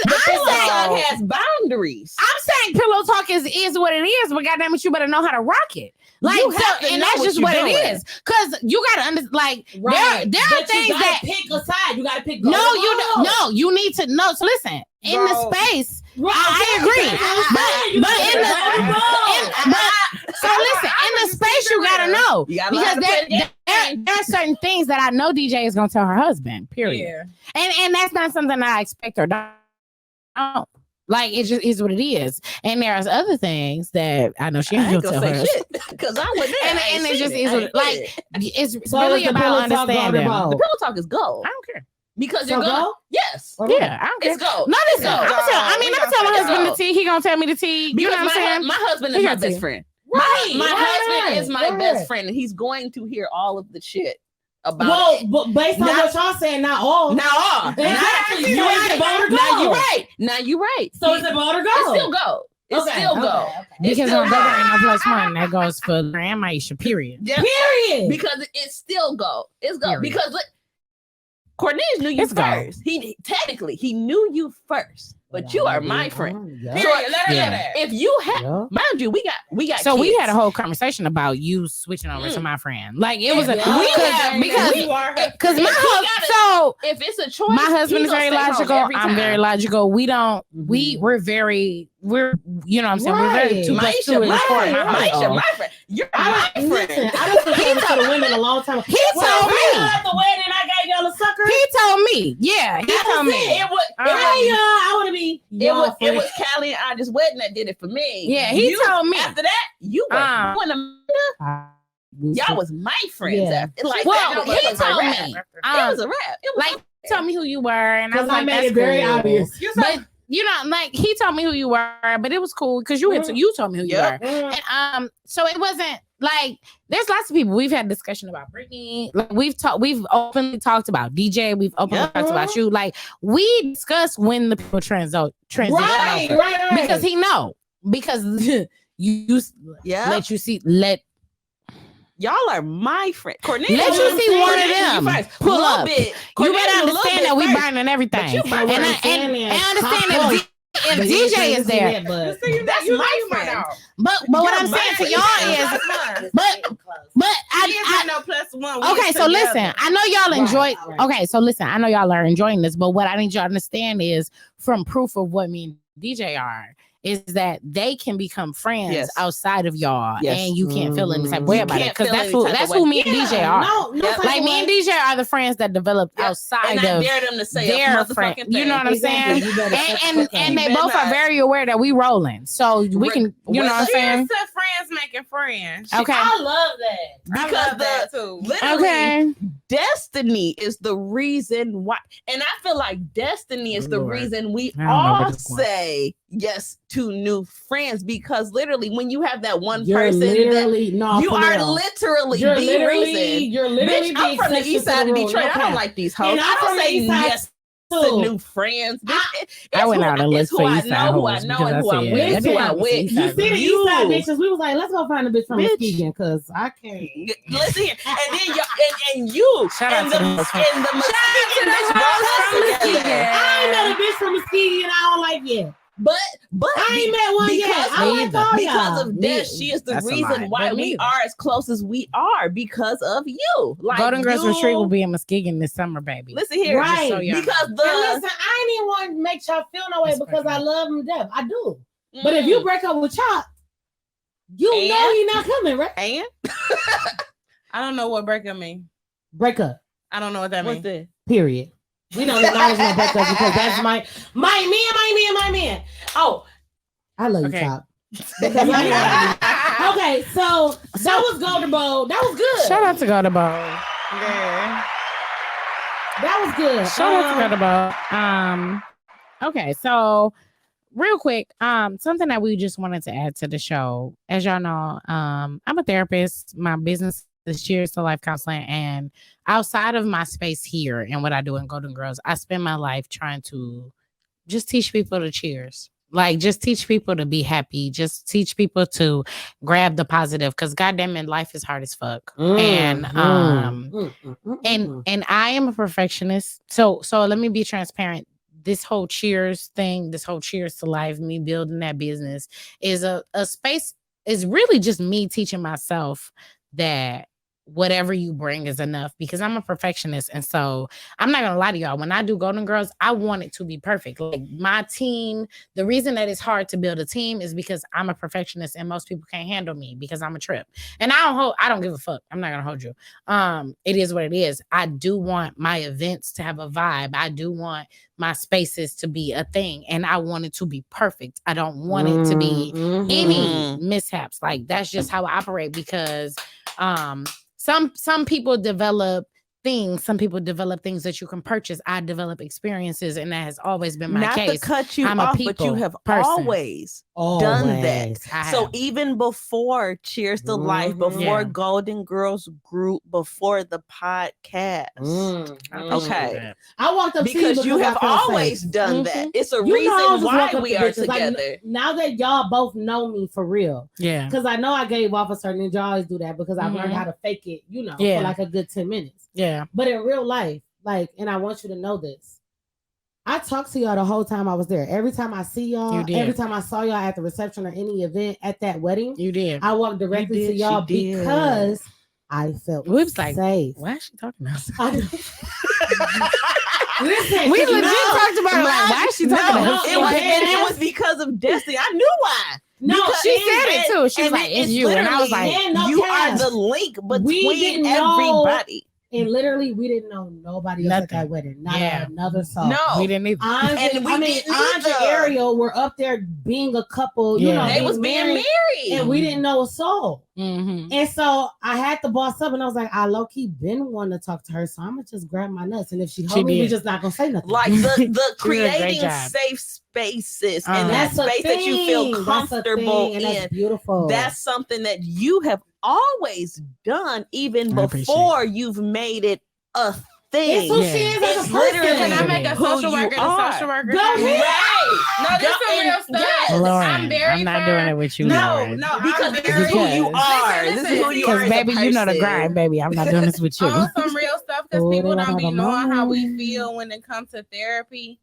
the pillow saying- talk has boundaries. I'm saying pillow talk is what it is, but goddamn it, you better know how to rock it. Like, You so, have to and know that's what just you're what doing. it is. Cause you gotta understand, like, Right. there are But things you gotta that pick a side. You gotta pick. no, you don't. No, you need to know. So listen, in Bro. the space, Right. I agree. But in the so listen, in the space you gotta know You gotta because learn to play the there are certain things that I know DJ is gonna tell her husband. Period. Yeah. And that's not something that I expect or don't. Like, it just is what it is. And there's other things that I know she I ain't ain't gonna gonna tell her. say shit because I wasn't there. And, I ain't and it seen just it. is I what ain't like with it. it's So really is the about pillow talk go to understanding. both? The pillow talk is gold I don't care. because So you're gonna go? yes. Yeah, I don't care. It's gold. No, listen, I'm Go. tell, I mean, We I'm gonna tell my say husband go. the tea. He gonna tell me the tea. You know what I'm saying? My husband He is my got best tea. friend. Right. My husband right, is my right. best friend, and he's going to hear all of the shit about Well, it. but based on Not- what y'all saying, not all. Now, Exactly. you So is it go or go? Now you're right. Now you're right. So is it go or go? It's still go. It's Okay, still go. okay, okay. It's Because still on go. brother ain't no plus one. That goes for Grandma Aisha, period. Yeah, Period. because it's still go. It's go. Period. Because look, Cornelius knew you It's go. first. He technically he knew you first, but you are my friend. Yeah. Period. Let her Yeah. know that. If you have, Yeah. mind you, we got. So we kids. had a whole conversation about you switching over to my friend. Like, it was a Yeah. We have- because you are her. because my If he husband. gotta- So If it's a choice, my husband he is gonna very stay home logical. every I'm very time. logical. We don't. Mhm. We're you know what I'm saying. We're very Right. 2 plus 2 Maisha, is my 4 in friend. my Maisha, household. my friend. You're I my don't listen. friend. I don't think to the women a long time. He told me. At the wedding, I gave y'all a sucker. He told me. Yeah, he told me. It was. Uh, Hey, I want to be. It was Callie and I just wedding that did it for me. Yeah, he You- told me. After that, you were y'all was my friends. Yeah. After, like Well, that, he it was a told wrap. me. It was a wrap. It was Like, tell me who you were, and I because was I like, made that's it very cool. obvious. But you know, like, he told me who you were, but it was cool because you told me who you Yep. were, and so it wasn't like there's lots of people we've had discussion about Brittany. Like, we've openly talked about DJ. We've openly talked about you. Like, we discuss when the people transition Right, over. right. Because he know because you Yeah. let Y'all are my friend. Cornelia, Let you see one of them. Pull Little up. bit. You Cornelia, better a little understand bit that we first. burning everything. But you And burning I everything. understand if DJ is there. But That's You my know you my friend. dog. But what You're I'm my saying to friend. y'all is, Plus one. but He is I not no plus one. We okay. is So together. listen, I know y'all enjoy. right. Okay, so listen, I know y'all are enjoying this, but what I need you to understand is from proof of what me and DJ are. Is that they can become friends Yes. outside of y'all, Yes. and you can't feel any type of way You about it can't because feel that's any who type of that's way. who me and DJ are. No, Yep. Like, me and DJ are the friends that developed Yep. outside And I of dare them to say their a friend. motherfucking thing. You know what I'm saying? You better And they You both better are not. very aware that we rolling, so we can, you know what I'm Cheers saying? to friends making friends. Okay, I love that. I Because love that too. literally okay. destiny is the reason why, and I feel like destiny is the Lord. reason we I don't know all where this is going. say yes to new friends, because literally when you have that one You're person literally that you for are real. literally You're the literally reason. you're literally Bitch, I'm from the east side of Detroit. I don't like these hoes. And I'm I don't from the say east side yes to new friends. Bitch, I went who out and it's looked who for I east side know, who I hoes know, because and I who I'm said, with, let who me I'm find with. some east You side see the bitches. east side You. bitches. We was like, let's go find a bitch from Bitch. Muskegon because I can't. Listen here, and then and you Shout out and to the those folks. and the Muskegon bitch both come together. I ain't met a bitch from Muskegon I don't like yet. But I ain't met one yet. I Me like all either. because y'all. of that, she is the That's a reason lie, why but me we either. are as close as we are because of you. Like Golden Girls Retreat will you- be in Muskegon this summer, baby. Listen here, Right. Just so y'all because know. the And listen, I ain't even want to make y'all feel no way That's because I fucking- love him to death. I do. But if you break up with Chop, you And- know he not coming, right? and I don't know what breakup mean. Break up. I don't know what that what's means. that? Period. We don't acknowledge no breakup because that's my man. Oh, I love you, Okay. Chop. Because okay, so that was Golden Bowl. That was good. Shout out to Golden Bowl. Yeah. That was good. Shout out to Golden Bowl. Okay, so real quick, something that we just wanted to add to the show. As y'all know, I'm a therapist. My business is Cheers to Life Counseling, and outside of my space here and what I do in Golden Girls, I spend my life trying to just teach people to cheers. Like, just teach people to be happy. Just teach people to grab the positive. Because goddamn it, life is hard as fuck. And I am a perfectionist. So let me be transparent. This whole cheers thing, this whole cheers to life, me building that business is a space, is really just me teaching myself that whatever you bring is enough, because I'm a perfectionist. And so I'm not gonna lie to y'all, when I do Golden Girls, I want it to be perfect. Like, my team, the reason that it's hard to build a team is because I'm a perfectionist and most people can't handle me because I'm a trip. And I don't give a fuck. I'm not gonna hold you. It is what it is. I do want my events to have a vibe. I do want my spaces to be a thing, and I want it to be perfect. I don't want it to be any mishaps. Like, that's just how I operate, because some people develop things. Some people develop things that you can purchase. I develop experiences, and that has always been my Not case. to cut you I'm a off, but you people have person. always done that. I So have. even before Cheers to Life, before Yeah. Golden Girls Group, before the podcast. I appreciate Okay. that. I walked up Because to you I have felt always safe. done that. It's a You know, I reason just walk why up we to are bitches, like, together. now that y'all both know me for real, Yeah. because I know I gave off a certain, and y'all always do that because I've learned Mhm. how to fake it, you know, Yeah. for like a good 10 minutes. Yeah. But in real life, like, and I want you to know this, I talked to y'all the whole time I was there. Every time I see y'all, You did. every time I saw y'all at the reception or any event at that wedding, You did. I walked directly You to did, y'all she did. because I felt We was like, safe. why is she talking about? Listen, We you legit know- talked about it. Like, why is she talking No, about? it was, No, and it was because of Destiny. I knew why. No, Because- She said it too. She was and like, it's "It's you," and I was literally, like, Man, no "You cap. are the link We between didn't know- everybody." And literally, we didn't know nobody else at Nothing. that wedding. Not Yeah. another soul. No, We didn't either. Andre, And we didn't Andre either. Ariel were up there being a couple. You Yeah. know, they was being married. and we didn't know a soul. Mm-hmm. And so I had to boss up, and I was like, I low key been wanting to talk to her, so I'm gonna just grab my nuts, and if she hold me, we did. just not gonna say nothing. Like the She did a great creating job. safe spaces and that That's a space that you feel thing. That's a comfortable thing, and that's in. beautiful. That's something that you have always done, even I appreciate before you've made it a thing. it's who Yeah. she is It's as a literally- person. Can I make a Who social you worker? are. The social worker. Go ahead. Right. No, this some real stuff. Yes. Lauren, I'm very I'm not doing it firm. with you, No, Lauren. no, Because I'm this very is who you Because- are. Listen, This is who you are. Because as a baby, you know the person. grind, baby. I'm not doing this with you. on some real stuff, because Oh, people they don't don't be have a knowing how we mind. feel when it comes to therapy.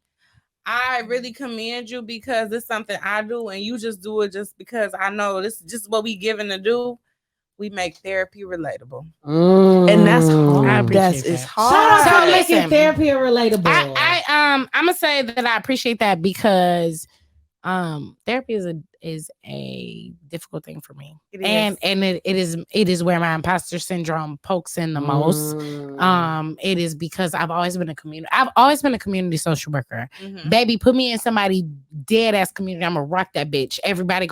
I really commend you because it's something I do, and you just do it just because I know this is just what we given to do. We make therapy relatable. And that's I hard. appreciate That's it's that. hard. Shout out So to making listen, therapy relatable. I'm gonna say that I appreciate that, because therapy is a difficult thing for me. It And it is where my imposter syndrome pokes in the most. It is because I've always been a community social worker. Mhm. Baby, put me in somebody dead ass community, I'm gonna rock that bitch. Everybody's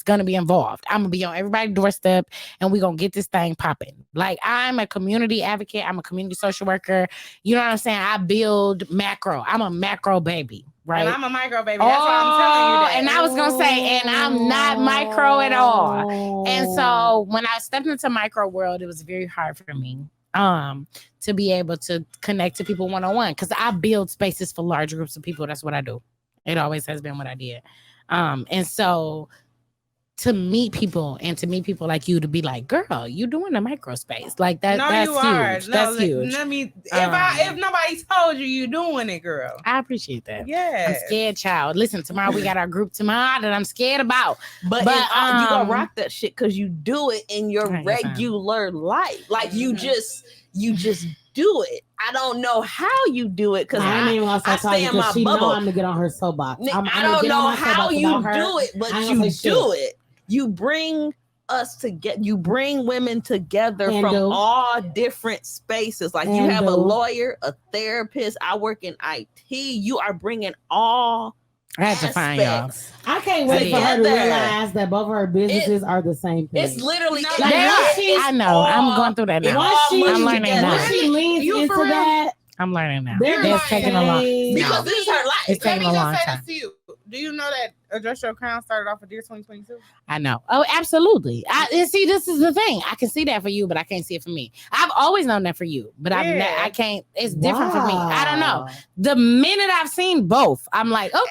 gonna be involved. I'm gonna be on everybody's doorstep, and we're gonna get this thing popping. Like, I'm a community advocate, I'm a community social worker. You know what I'm saying? I build macro. I'm a macro baby, right? And I'm a micro baby. That's why I'm telling you that. And I was gonna say, and I'm not micro at all. And so when I stepped into micro world, it was very hard for me to be able to connect to people one-on-one, because I build spaces for large groups of people. That's what I do. It always has been what I did. And so to meet people and to meet people like you to be like, girl, you doing a micro space like that. No, that's you huge. are. That's huge. Let me. If nobody told you, you doing it, girl. I appreciate that. Yeah. I'm scared, child. Listen, tomorrow we got our group tomorrow that I'm scared about. But you gonna rock that shit because you do it in your regular life. Like you just do it. I don't know how you do it because I stay in my bubble. I'm gonna get on her soapbox. I don't know how you do it, but you do it. You bring us together. You bring women together from all different spaces. Like you have a lawyer, a therapist. I work in IT. You are bringing all. I had to find y'all. I can't wait for her to realize that both of her businesses are the same thing. It's literally. I know. I'm going through that now. I'm learning now. Once she leans into that, I'm learning now. It's taking a long because this is her life. It's taking a long time. To you. Do you know that Adjust Your Crown started off with Dear 2022? I know. Oh, absolutely. And see, this is the thing. I can see that for you, but I can't see it for me. I've always known that for you, but I can't. It's different for me. I don't know. The minute I've seen both, I'm like, oh.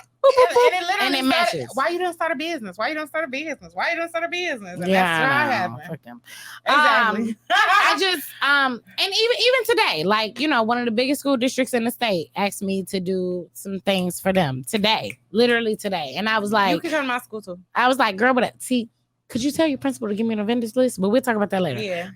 And it matches. Why you don't start a business? Why you don't start a business? Why you don't start a business? And yeah, that's what fuck them. Exactly. I just and even today, like one of the biggest school districts in the state asked me to do some things for them today, literally today, and I was like, you can come to my school too. I was like, girl, but see, could you tell your principal to give me a vendors list? But we'll talk about that later. Yeah.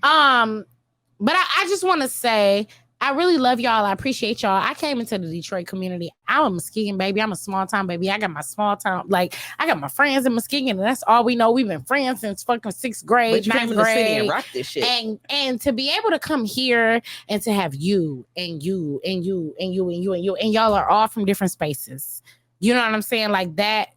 But I just want to say, I really love y'all. I appreciate y'all. I came into the Detroit community. I'm a Muskegon baby. I'm a small town baby. I got my small town. Like, I got my friends in Muskegon, and that's all we know. We've been friends since fucking 6th grade, but you came 9th in the grade. city and rock this shit. And to be able to come here and to have you and you and you and you and you and you and y'all are all from different spaces. You know what I'm saying? Like that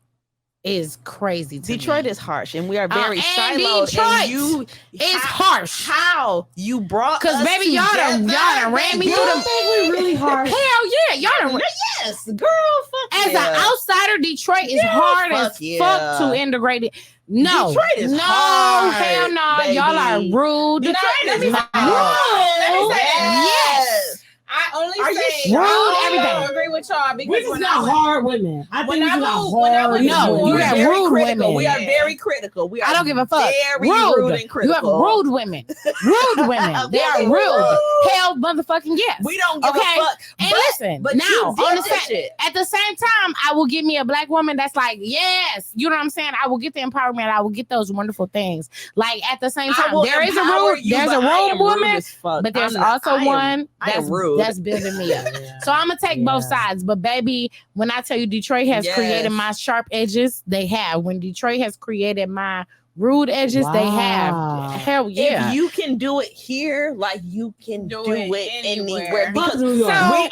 is crazy to Detroit me. is harsh, and we are very siloed. Detroit is harsh. How you brought? Because baby, y'all done ran me through the. We really harsh. Hell yeah, y'all done. Yes, girl. Fuck as an outsider, Detroit is hard as fuck to integrate it. No, Detroit is hard. Hell no, baby. y'all are rude. Detroit is hard. Let me say Yes. I only say rude. I agree with y'all because We just got hard women. I think we got hard. No, you got rude women. We are very critical. We are. I don't give a fuck. Very rude and critical. You have rude women. Rude women. They are rude. Hell, motherfucking yes. We don't give a fuck. And listen, but now on the at the same time, I will give me a black woman that's like, yes, you know what I'm saying. I will get the empowerment. I will get those wonderful things. Like at the same time, there is a rude. There's a rude woman, but there's also one that's building me up. So I'm gonna take both sides. But baby, when I tell you Detroit has created my sharp edges, they have. When Detroit has created my rude edges, they have. Hell yeah. If you can do it here, like you can do it anywhere. Because we are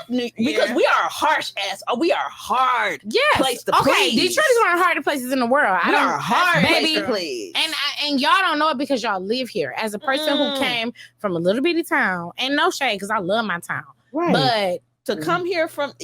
we are harsh ass. We are hard. Yes. Place to please. Detroit is one of the hardest places in the world. We are hard, baby. Place to please. And y'all don't know it because y'all live here. As a person who came from a little bitty town, and no shade, because I love my town. Right. But to come here from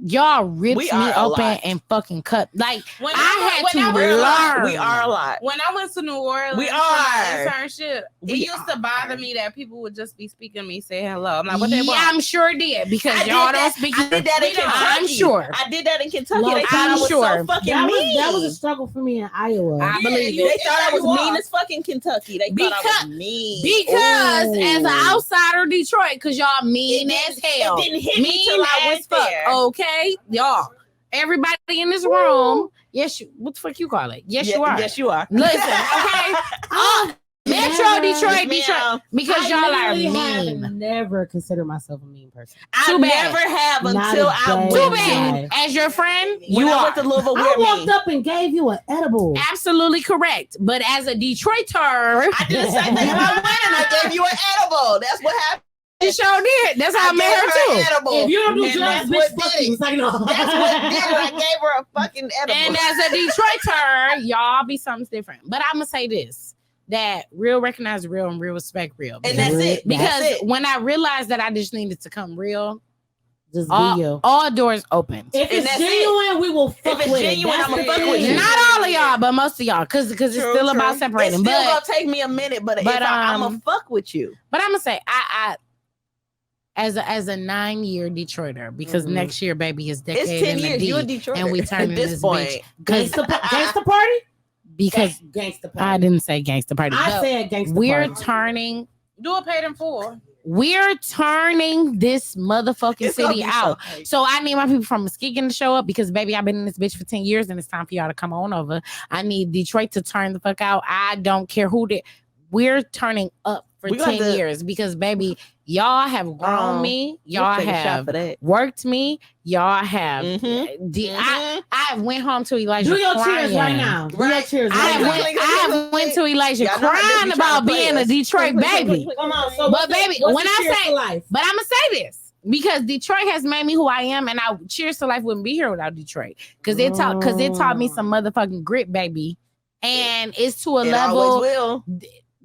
y'all ripped me open and fucking cut. Like I had to learn. We are a lot. When I went to New Orleans, we for are my internship. It used to bother me that people would just be speaking to me, say hello. I'm like, what they want? I'm sure it did because y'all don't speak. I did that in Kentucky. I'm sure. I did that in Kentucky. They thought I was so fucking mean. That was a struggle for me in Iowa. I believe it. They thought I was mean as fucking Kentucky. They thought I was mean because as an outsider Detroit, because y'all mean as hell. It didn't hit me till I was there. Okay, y'all. Everybody in this room, yes, what the fuck you call it? Yes, you are. Yes, you are. Listen, okay. Metro Detroit, because y'all are mean. I never consider myself a mean person. I never have until I went. Too bad. As your friend, you are. Went to Louisville, I walked up and gave you an edible. Absolutely correct. But as a Detroiter, I did the same thing. I went and I gave you an edible. That's what happened. She sure did. That's how I met her too. Edible. If you don't do drugs, bitch, fuck you. Like, no. That's what did it. I gave her a fucking edible. And as a Detroiter, y'all be something different. But I'm gonna say this: that real recognize real and real respect real. And that's it. Because when I realized that I just needed to come real, just all doors open. If it's genuine, we will fuck with it. I'm gonna fuck with you. Not all of y'all, but most of y'all, because it's still about separating. It's still gonna take me a minute, but I'm gonna fuck with you. But I'm gonna say I as a 9-year Detroiter, because next year, baby, is decade. It's 10 years. You're a Detroiter. And we turn at this point. Gangsta party? because Gangsta I party. didn't say gangster party. I No, said gangsta we're party. turning. Do a paid in full. We're turning this motherfucking It's gonna city be so out. hype. So I need my people from Muskegon to show up because, baby, I've been in this bitch for 10 years and it's time for y'all to come on over. I need Detroit to turn the fuck out. I don't care who did. We're turning up for We got 10 to- years because, baby, y'all have grown me. Y'all Take a shot have for that. worked me. Y'all have. Mhm. I went home to Elijah Do your crying. cheers right now. Do your cheers I right have now. went to Elijah Y'all know how crying they be about trying to play being a us. Detroit baby. Come on. So But what's baby, what's when the I cheers say- to life? But I'm gonna say this because Detroit has made me who I am, and I Cheers to Life wouldn't be here without Detroit because it taught me some motherfucking grit, baby, and it's to a It level. always will.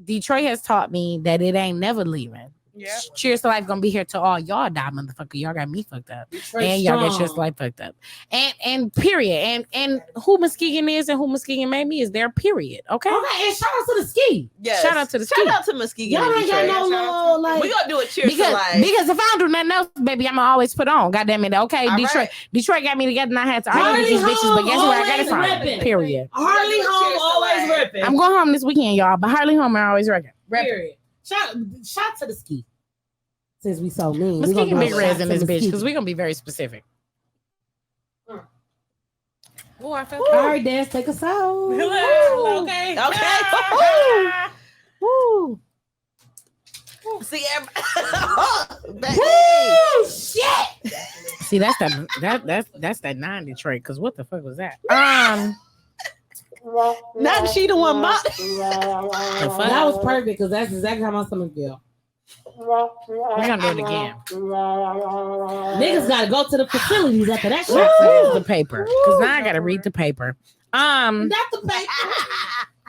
Detroit has taught me that it ain't never leaving. Yeah. Cheers to Life gonna be here till all y'all die, motherfucker. Y'all got me fucked up, Detroit and y'all got strong. Cheers to Life fucked up, and period. And who Muskegon is and who Muskegon made me is their period. Okay. Okay, and shout out to the ski. Yes. Shout out to the ski. Shout out to Muskegon. Y'all and ain't got Detroit. no little like. We gonna do a cheers to Because life. if I don't do nothing else, baby, I'ma always put on. Goddamn it. Okay, All Detroit. right. Detroit got me together and I had to argue with Harley these bitches, but guess where I got it Home from? always repping. Period. Harley Cheers home to always life. ripping. I'm going home this weekend, y'all, but Harley home are always repping. Period. Shout to the ski. Since we so mean, Let's we gonna kick do a big res shout in to this the bitch ski. because we're gonna be very specific. Oh, I feel All right, Des, take us out. Okay. Okay. Woo. See, Woo, shit. See, that's that 9 Detroit. Because what the fuck was that? not she the one. The fuck? That was perfect because that's exactly how my stomach feel. We're gonna do it again. Niggas gotta go to the facilities after that shit. Here's the paper because now I gotta read the paper. Not the paper.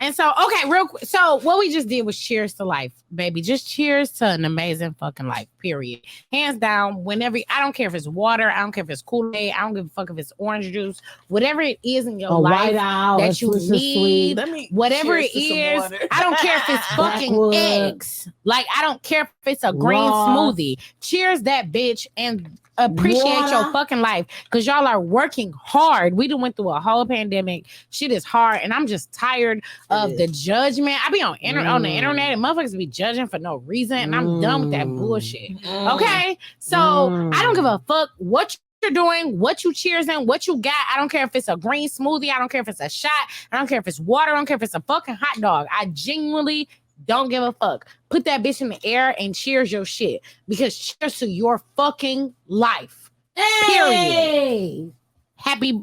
And so, okay, real quick. So, what we just did was cheers to life, baby. Just cheers to an amazing fucking life, period. Hands down, whenever, I don't care if it's water, I don't care if it's Kool-Aid, I don't give a fuck if it's orange juice, whatever it is in your A life white owl, that you need, Let me whatever cheers it to some is, water. I don't care if it's fucking Backwood. eggs. Like, I don't care if it's a green Raw. smoothie. Cheers that bitch and appreciate your Water. fucking life because y'all are working hard. We done went through a whole pandemic. Shit is hard, and I'm just tired of the judgment. I be on on the internet and motherfuckers be judging for no reason, and I'm done with that bullshit. Okay, so I don't give a fuck what you're doing, what you cheersing, what you got. I don't care if it's a green smoothie. I don't care if it's a shot. I don't care if it's water. I don't care if it's a fucking hot dog. I genuinely don't give a fuck. Put that bitch in the air and cheers your shit because cheers to your fucking life. Hey. Happy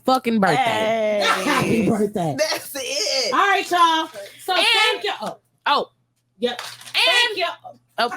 fucking birthday. Hey. Happy birthday. That's it. All right, y'all. So And- thank you. Oh, Yep. and you. oh.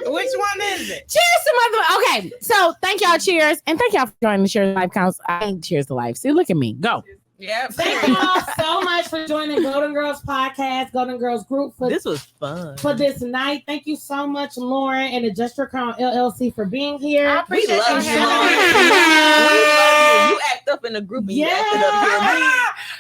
Which one is it? Cheers to mother. Okay, so thank y'all. Cheers, and thank y'all for joining the Cheers to Life Counts. I ain't Cheers to Life. See, look at me. Go. Yep. Thank y'all so much for joining Golden Girls Podcast, Golden Girls Group for This was fun. for this night. Thank you so much, Lauren and Adjust Your Crown LLC for being here. I We appreciate love y'all you, having Lauren. me. We love you. You act up in the group and you acted up here.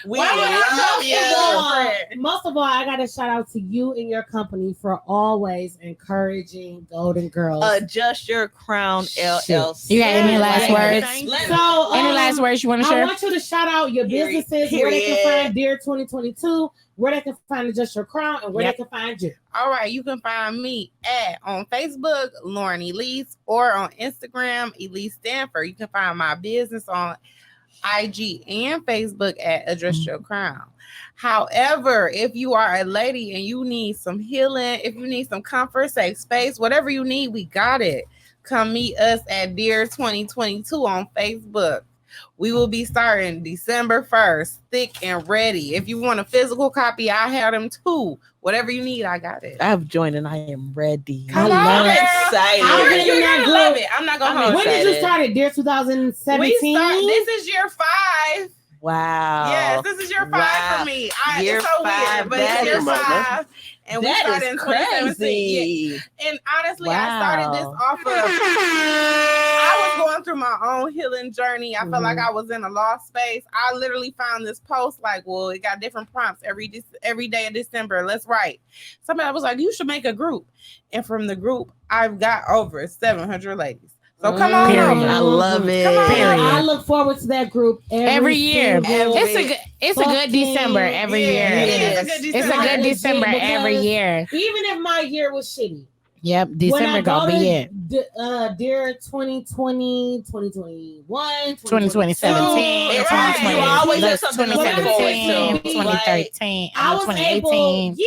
We love you. Most of all, I got to shout out to you and your company for always encouraging Golden Girls. Adjust Your Crown LLC. You got any last words? So, Any last words you want to I share? want you to shout out your Period. businesses, where they can Period. find Dear 2022, where they can find Adjust Your Crown, and where Yep. they can find you. All right, you can find me on Facebook, Lauryn Elise, or on Instagram, Elise Stanford. You can find my business on IG and Facebook at Adjust Your Crown. However, if you are a lady and you need some healing, if you need some comfort, safe space, whatever you need, we got it. Come meet us at Dear 2022 on Facebook. We will be starting December 1st, thick and ready. If you want a physical copy, I have them too. Whatever you need, I got it. I've joined and I am ready. I love I'm it. excited. I'm You're getting gonna that love group. it. I'm not gonna I'm hold When you. did you excited. start it? Dear 2017? This is year 5. Wow. Yes, this is year 5 Wow. for me. Year It's so 5, weird, but that it's year is- 5. And we That started is in 2017. Yeah. crazy. And honestly, I started this Wow. off of I was going through my own healing journey. I felt like I was in a lost space. I literally found this post like, well, it got different prompts every day of December. Let's write. Somebody was like, you should make a group. And from the group, I've got over 700 ladies. So come on Period. over. I love it. Come on. Period. I look forward to that group Every year. single It's a good December every year. Yeah, it is Yes. a good It's a December. good December Because every year. Even if my year was shitty, Yep, December gonna be it. Dear 2020, 2021, 2020, 17, Right. 2020, You always have something to look forward to. 2013, I was 2018.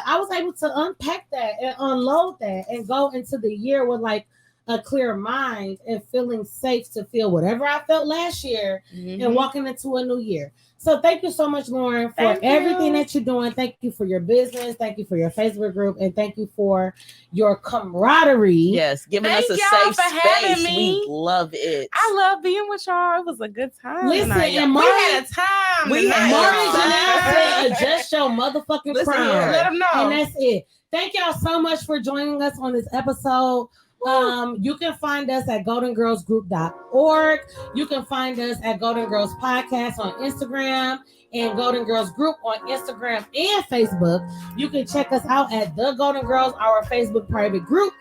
I was able to unpack that and unload that and go into the year with like a clear mind and feeling safe to feel whatever I felt last year and walking into a new year. So thank you so much, Lauren, for Thank everything you. that you're doing. Thank you for your business. Thank you for your Facebook group. And thank you for your camaraderie. Yes, giving Thank us a y'all safe for having space. me. We love it. I love being with y'all. It was a good time. Listen, tonight. and we Mari- had a time. We tonight, had Mari fun. y'all. Janelle said, adjust your motherfucking Listen crown. here. Let them know. And that's it. Thank y'all so much for joining us on this episode. You can find us at goldengirlsgroup.org. You can find us at Golden Girls Podcast on Instagram and Golden Girls Group on Instagram and Facebook. You can check us out at The Golden Girls, our Facebook private group.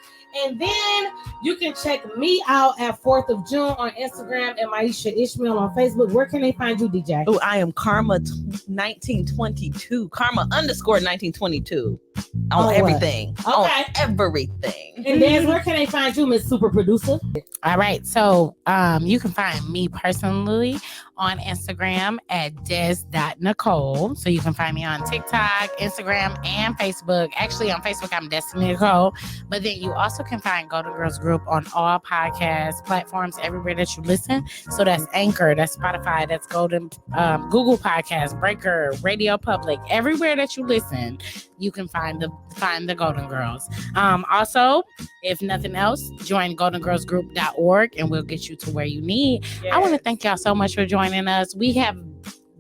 And then you can check me out at 4th of June on Instagram and Maisha Ishmael on Facebook. Where can they find you, DJ? Oh, I am Karma 1922. Karma _ 1922 on what? everything. Okay. On everything. And then where can they find you, Miss Super Producer? All right. So you can find me personally on Instagram at des.nicole. So you can find me on TikTok, Instagram, and Facebook. Actually, on Facebook, I'm Destiny Nicole. But then you also can find Golden Girls Group on all podcast platforms, everywhere that you listen. So that's Anchor, that's Spotify, that's Google Podcasts, Breaker, Radio Public, everywhere that you listen, you can find the Golden Girls. Also, if nothing else, join goldengirlsgroup.org and we'll get you to where you need. I want to thank y'all so much for joining us. We have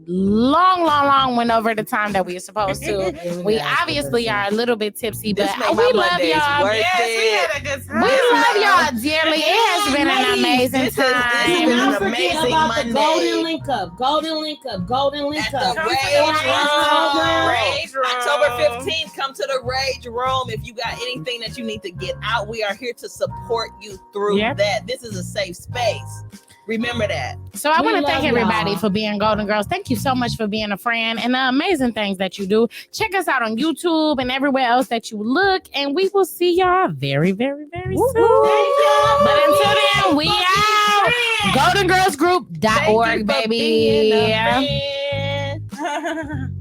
long went over the time that we are supposed to. We obviously are a little bit tipsy, but This made we my love Mondays y'all. worth Yes, we it. had a good time. We love y'all dearly. It has been an amazing This has time. been And an don't forget amazing about Monday. the Golden Link Up. Golden Link Up. Golden Link At Up. the Come to Rage the Room. Rage Room. October 15th, come to the Rage Room. If you got anything that you need to get out, we are here to support you through Yep. that. This is a safe space. Remember that. So I We want to love thank everybody y'all. for being Golden Girls. Thank you so much for being a friend and the amazing things that you do. Check us out on YouTube and everywhere else that you look. And we will see y'all very, very, very soon. But until then, we out. GoldenGirlsGroup.org, Thank you for baby. being a friend.